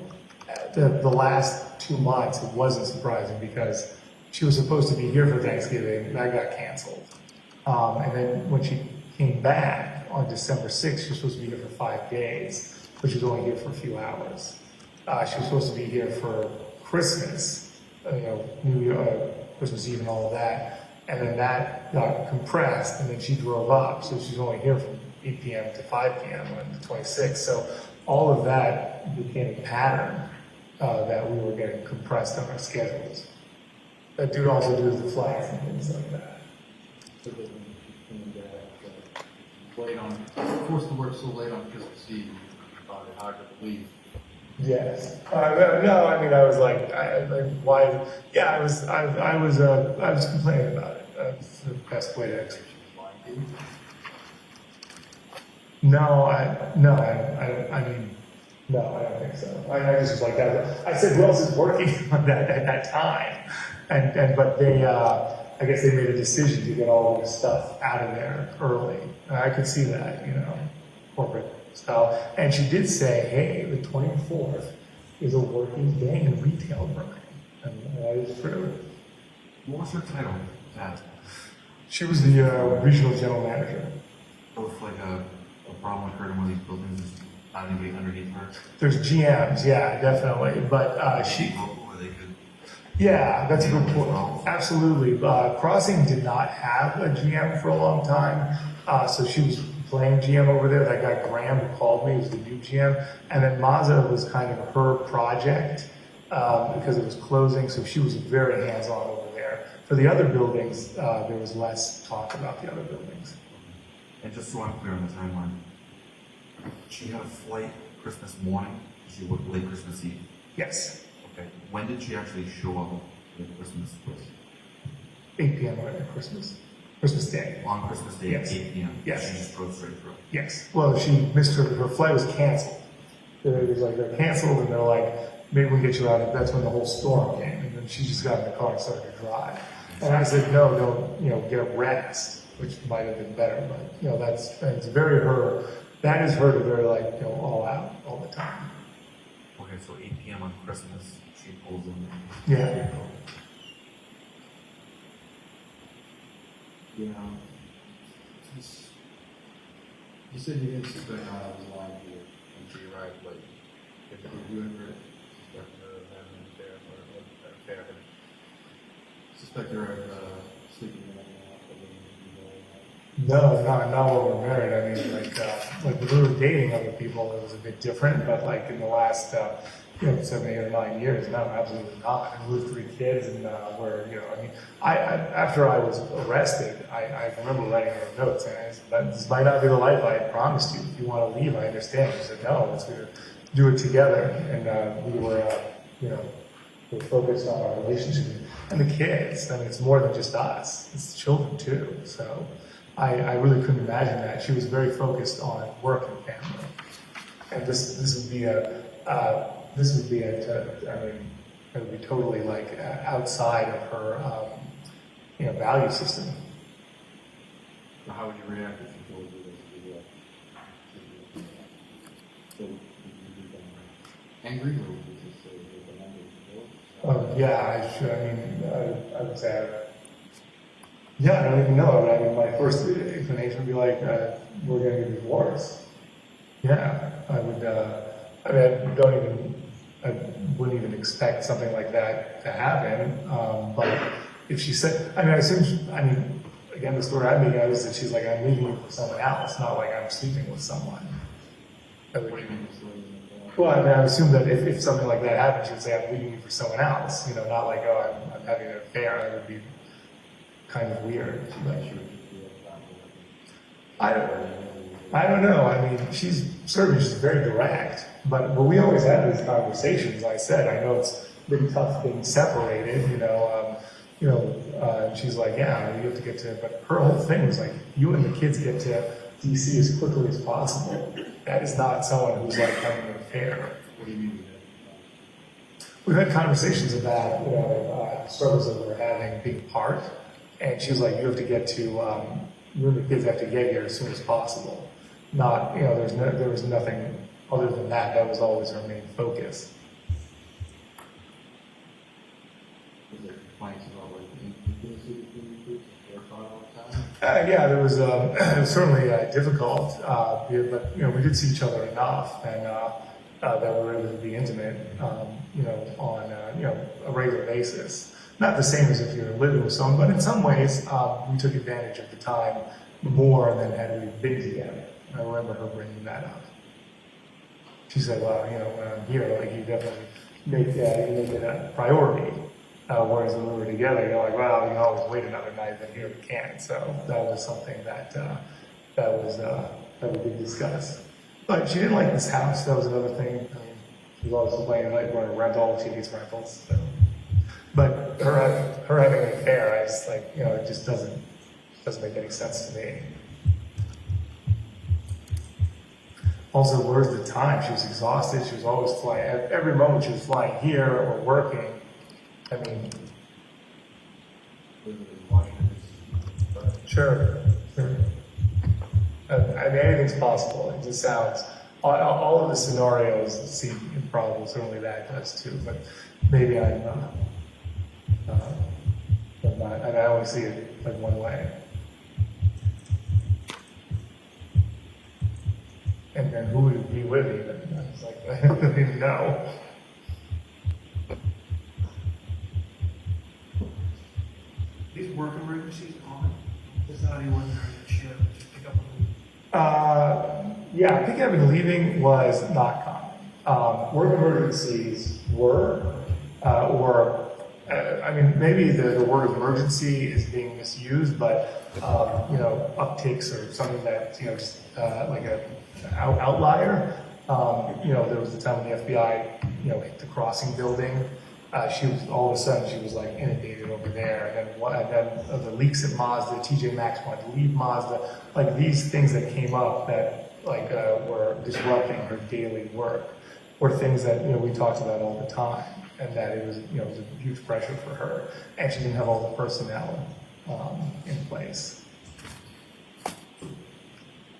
the last 2 months, it wasn't surprising because she was supposed to be here for Thanksgiving, that got canceled. And then when she came back on December 6th, she was supposed to be here for 5 days, but she was only here for a few hours. She was supposed to be here for Christmas, New Year, Christmas Eve and all of that. And then that got compressed, and then she drove up, so she's only here from 8 p.m. to 5 p.m. on the 26th. So all of that became a pattern that we were getting compressed on our schedules. That due also due to the flights and things like that. So that when she came back, forced to work so late on Christmas Eve, thought it hard to believe. Yes. No, I mean, I was like, why? Yeah, I was complaining about it. That's the best way to explain. No, I mean, no, I don't think so. I just was like that. I said, who else is working on that at that time? But they, I guess they made a decision to get all of this stuff out of there early. I could see that, corporate style. And she did say, hey, the 24th is a working day in retail, Brian. And that is true. What was her title? She was the regional general manager. So if like a problem occurred in one of these buildings, is not anybody underneath her? There's GMs, yeah, definitely. But she... Or they could... Yeah, that's a good point. Absolutely. Crossing did not have a GM for a long time, so she was playing GM over there. That guy Graham who called me was the new GM. And then Mazda was kind of her project because it was closing, so she was very hands-on over there. For the other buildings, there was less talk about the other buildings. And just so I'm clear on the timeline, she had a flight Christmas morning, she worked late Christmas Eve. Yes, Okay, when did she actually show up at Christmas? 8 p.m. on Christmas Day. On Christmas Day Yes. at 8 p.m. Yes. She just drove straight through. Yes. Well, she missed her flight was canceled. It was like they're canceled, and they're like, maybe we'll get you out. That's when the whole storm came, and then she just got in the car and started to drive. And I said, no, don't, get a rest, which might have been better, but it's very her. That is her to very all out all the time. Okay, so 8 p.m. on Christmas, she pulls in. Yeah. Yeah. You said you didn't suspect how I was lying to you when she arrived late. Did you ever suspect her of having an affair suspect her of sleeping in No, not when we're married. I mean, when we were dating other people, it was a bit different. But in the last, 7, 8, or 9 years, no, absolutely not. And we have 3 kids, and after I was arrested, I remember writing her notes, and I said, "This might not be the life I had promised you. If you want to leave, I understand." She said, "No, let's do it together." And we were, we're focused on our relationship and the kids. I mean, it's more than just us; it's the children too. So. I really couldn't imagine that. She was very focused on work and family, and this would be it would be totally outside of her value system. So how would you react if she told you that? Angry, or would you just say angry? I would say. Yeah, I don't even know. I mean, my first inclination would be we're going to get divorced. Yeah, I would. I wouldn't even expect something like that to happen. But if she said, I assume, again, the story I'm making out is that she's like, I'm leaving you for someone else, not like I'm sleeping with someone. What do you mean? Well, I assume that if something like that happened, she would say, I'm leaving you for someone else. Not like, oh, I'm having an affair. That would be kind of weird. I don't know. I mean, she's very direct, but we always have these conversations. I said, I know it's been tough being separated, and she's like, yeah, you have to get to, but her whole thing was you and the kids get to D.C. as quickly as possible. That is not someone who's having an affair. What do you mean? We've had conversations about, struggles that we're having being apart. And she was like, you have to get to, you and the kids have to get here as soon as possible. Not, there was nothing other than that. That was always her main focus. Was there complaints about intimacy between the groups? They were talking all the time? Yeah, there was it was certainly difficult, but we did see each other enough, and that we were able to be intimate, on a regular basis. Not the same as if you're living with someone, but in some ways, we took advantage of the time more than had we been together. I remember her bringing that up. She said, well, when I'm here, you definitely make it a priority. Whereas when we were together, you're like, well, you can always wait another night, but here we can't. So that was something that we did discuss. But she didn't like this house. That was another thing. She was always complaining, we're in a rental. She hates rentals. So. But her having an affair, I just it just doesn't make any sense to me. Also, where's the time? She was exhausted. She was always flying. At every moment, she was flying here or working. I mean, sure. Anything's possible. It just sounds. All of the scenarios seem improbable. Certainly that does too. But maybe I'm not. I only see it one way. And then who would it be with even? I don't even know. These work emergencies on, there's not anyone there to share, just pick up on them. Yeah, I think Evan leaving was not common. Work emergencies were, I mean, maybe the word emergency is being misused, but, you know, upticks or something that, you know, just like an outlier. You know, there was the time when the FBI, you know, hit the crossing building. She was, all of a sudden, she was like inundated over there. And then the leaks at Mazda, TJ Maxx wanted to leave Mazda. Like these things that came up that like were disrupting her daily work were things that, you know, we talked about all the time. And that it was, you know, it was a huge pressure for her. And she didn't have all the personnel in place.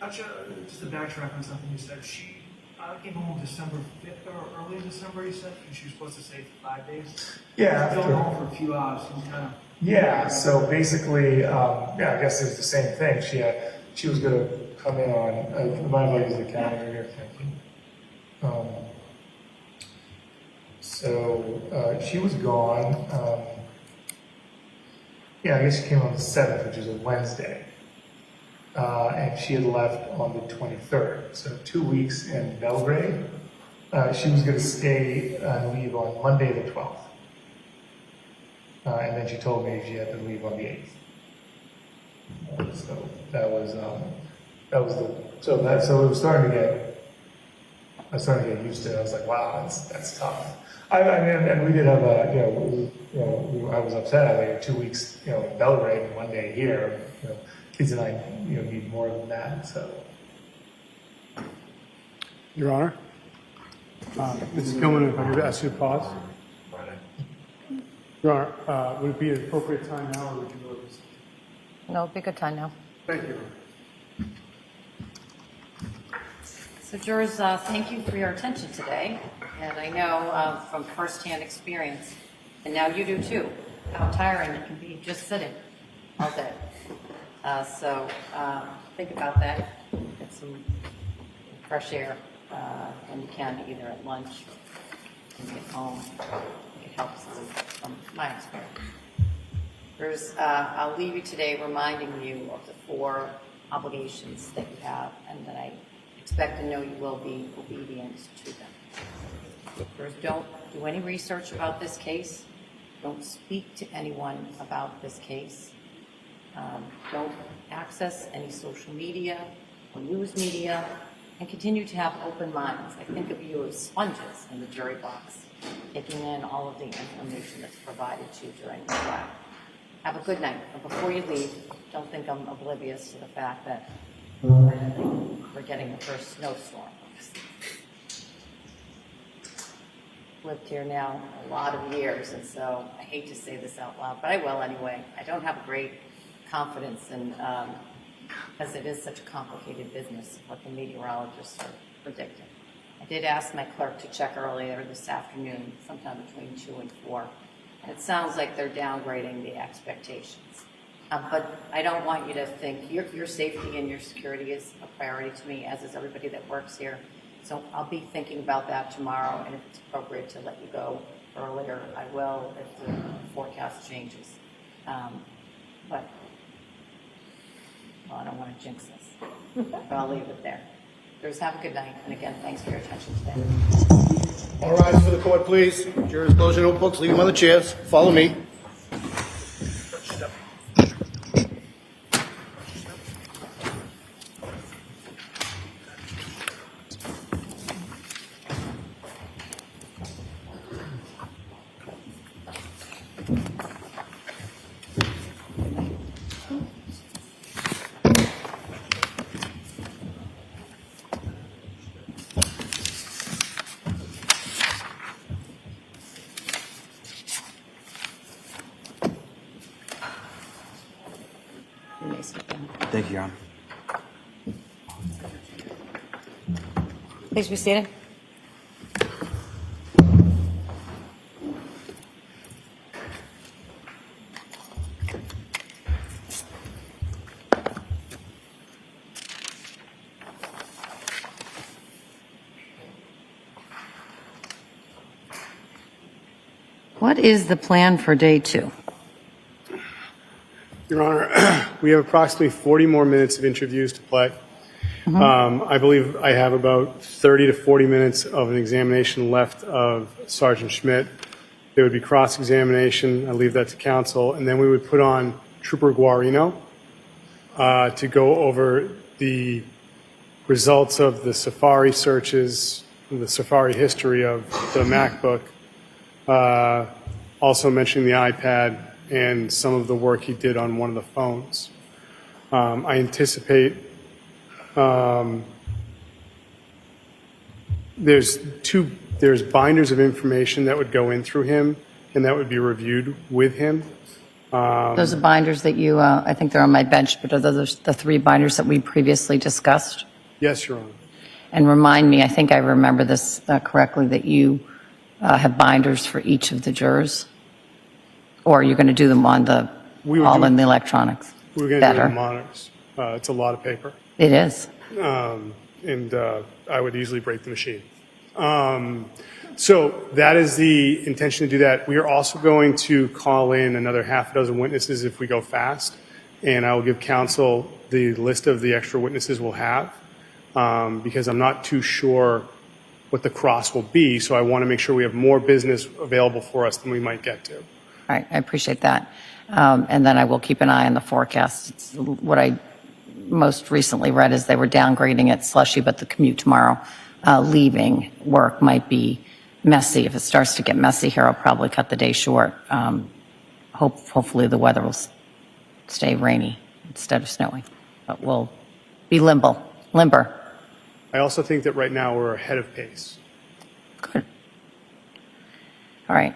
Actually, just to backtrack on something you said, she came home December 5th or early December, you said, and she was supposed to stay for 5 days? Yeah. She was home for a few hours, some kind of... Yeah, so basically, yeah, I guess it was the same thing. She was going to come in on, mind if I use the calendar here, thank you. So she was gone, yeah, I guess she came on the 7th, which is a Wednesday. And she had left on the 23rd, so 2 weeks in Belgrade. She was going to stay and leave on Monday the 12th. And then she told me she had to leave on the 8th. So that was so it was starting to get, I was starting to get used to it. I was like, wow, that's tough. I mean, and we did have I was upset. I had 2 weeks, you know, in Belgrade and 1 day here. You know, kids and I, you know, need more than that. So, Your Honor, Mrs. Gilman, if I could ask you to pause. Your Honor, would it be an appropriate time now, or would you go this? No, it'd be a good time now. Thank you. So jurors, thank you for your attention today. And I know from firsthand experience, and now you do too, how tiring it can be just sitting all day. So think about that. Get some fresh air when you can, either at lunch or when you get home. It helps from my experience. I'll leave you today reminding you of the 4 obligations that you have, and that I expect to know you will be obedient to them. First, don't do any research about this case. Don't speak to anyone about this case. Don't access any social media or news media, and continue to have open minds. I think of you as sponges in the jury box, taking in all of the information that's provided to you during the trial. Have a good night. And before you leave, don't think I'm oblivious to the fact that we're getting the first snowstorm. Lived here now a lot of years, and so I hate to say this out loud, but I will anyway. I don't have a great confidence in, because it is such a complicated business, what the meteorologists are predicting. I did ask my clerk to check earlier this afternoon, sometime between 2 and 4, and it sounds like they're downgrading the expectations. But I don't want you to think your safety and your security is a priority to me, as is everybody that works here. So I'll be thinking about that tomorrow, and if it's appropriate to let you go earlier, I will if the forecast changes. But well, I don't want to jinx this, but I'll leave it there. Jurors, have a good night, and again, thanks for your attention today. All rise for the court, please. Jurors, close your notebooks, leave them on the chairs. Follow me. Thank you, Your Honor. Please be seated. What is the plan for day 2? Your Honor, we have approximately 40 more minutes of interviews to play. I believe I have about 30 to 40 minutes of an examination left of Sergeant Schmidt. There would be cross-examination. I leave that to counsel. And then we would put on Trooper Guarino to go over the results of the Safari searches, the Safari history of the MacBook, also mentioning the iPad and some of the work he did on one of the phones. I anticipate there's binders of information that would go in through him and that would be reviewed with him. Those are binders that you, I think they're on my bench, but are those the 3 binders that we previously discussed? Yes, Your Honor. And remind me, I think I remember this correctly, that you have binders for each of the jurors? Or are you going to do them on the, all in the electronics? We're going to do it on monitors. It's a lot of paper. It is. And I would easily break the machine. So that is the intention to do that. We are also going to call in another half a dozen witnesses if we go fast, and I will give counsel the list of the extra witnesses we'll have, because I'm not too sure what the cross will be, so I want to make sure we have more business available for us than we might get to. All right, I appreciate that. And then I will keep an eye on the forecast. What I most recently read is they were downgrading it slushy, but the commute tomorrow, leaving work might be messy. If it starts to get messy here, I'll probably cut the day short. Hopefully the weather will stay rainy instead of snowing, but we'll be limber. I also think that right now we're ahead of pace. Good. All right.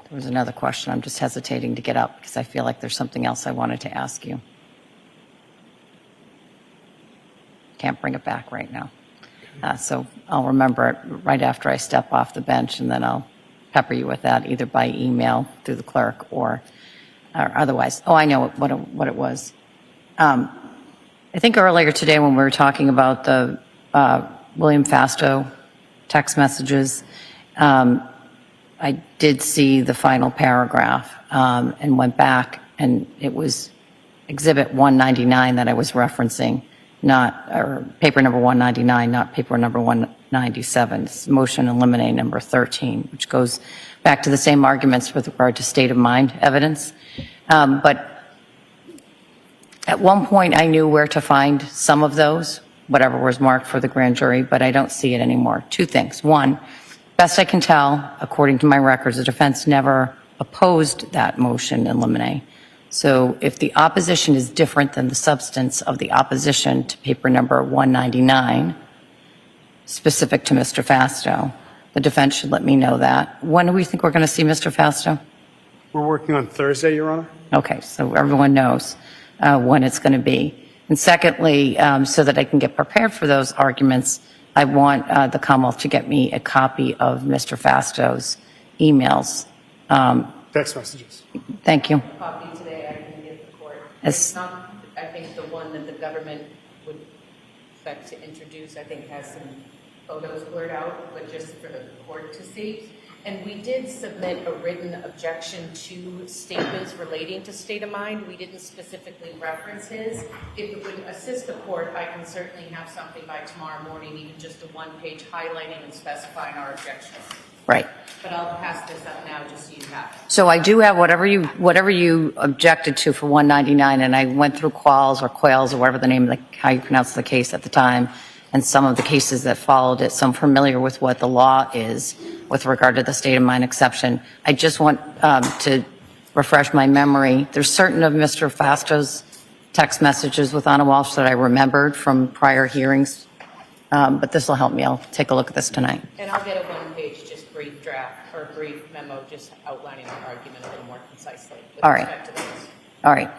There was another question. I'm just hesitating to get up because I feel like there's something else I wanted to ask you. Can't bring it back right now. So I'll remember it right after I step off the bench, and then I'll pepper you with that either by email through the clerk or otherwise. Oh, I know what it was. I think earlier today when we were talking about the William Fasto text messages, I did see the final paragraph and went back, and it was Exhibit 199 that I was referencing, or paper number 199, not paper number 197. It's motion eliminate number 13, which goes back to the same arguments with regard to state of mind evidence. But at one point I knew where to find some of those, whatever was marked for the grand jury, but I don't see it anymore. 2 things. One, best I can tell, according to my records, the defense never opposed that motion eliminate. So if the opposition is different than the substance of the opposition to paper number 199, specific to Mr. Fasto, the defense should let me know that. When do we think we're going to see Mr. Fasto? We're working on Thursday, Your Honor. Okay, so everyone knows when it's going to be. And secondly, so that I can get prepared for those arguments, I want the Commonwealth to get me a copy of Mr. Fasto's emails. Text messages. Thank you. Copy today I can give the court. As- It's not, I think the one that the government would expect to introduce, I think has some photos blurred out, but just for the court to see. And we did submit a written objection to statements relating to state of mind. We didn't specifically reference his. If it would assist the court, I can certainly have something by tomorrow morning, even just a 1-page highlighting and specifying our objections. Right. But I'll pass this up now just so you have it. So I do have whatever you objected to for 199, and I went through Qualls or Quails or whatever the name, how you pronounce the case at the time, and some of the cases that followed it. So I'm familiar with what the law is with regard to the state of mind exception. I just want to refresh my memory. There's certain of Mr. Fasto's text messages with Anna Walsh that I remembered from prior hearings, but this will help me. I'll take a look at this tonight. And I'll get a 1-page, just brief draft or brief memo, just outlining our argument a little more concisely. With All right. respect to those. All right.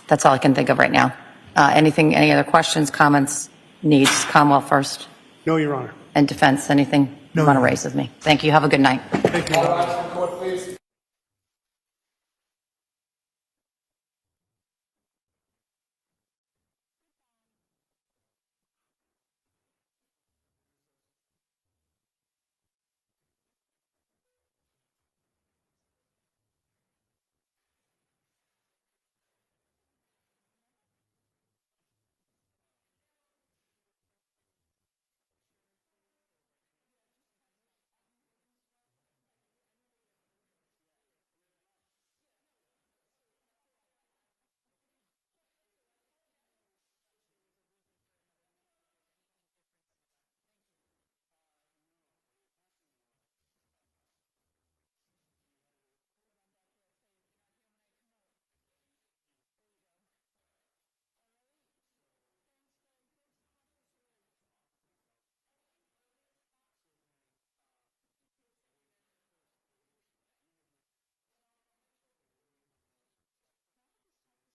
That's all I can think of right now. Any other questions, comments, needs? Commonwealth first. No, Your Honor. And defense, anything you want to raise with me? Thank you. Have a good night. Thank you.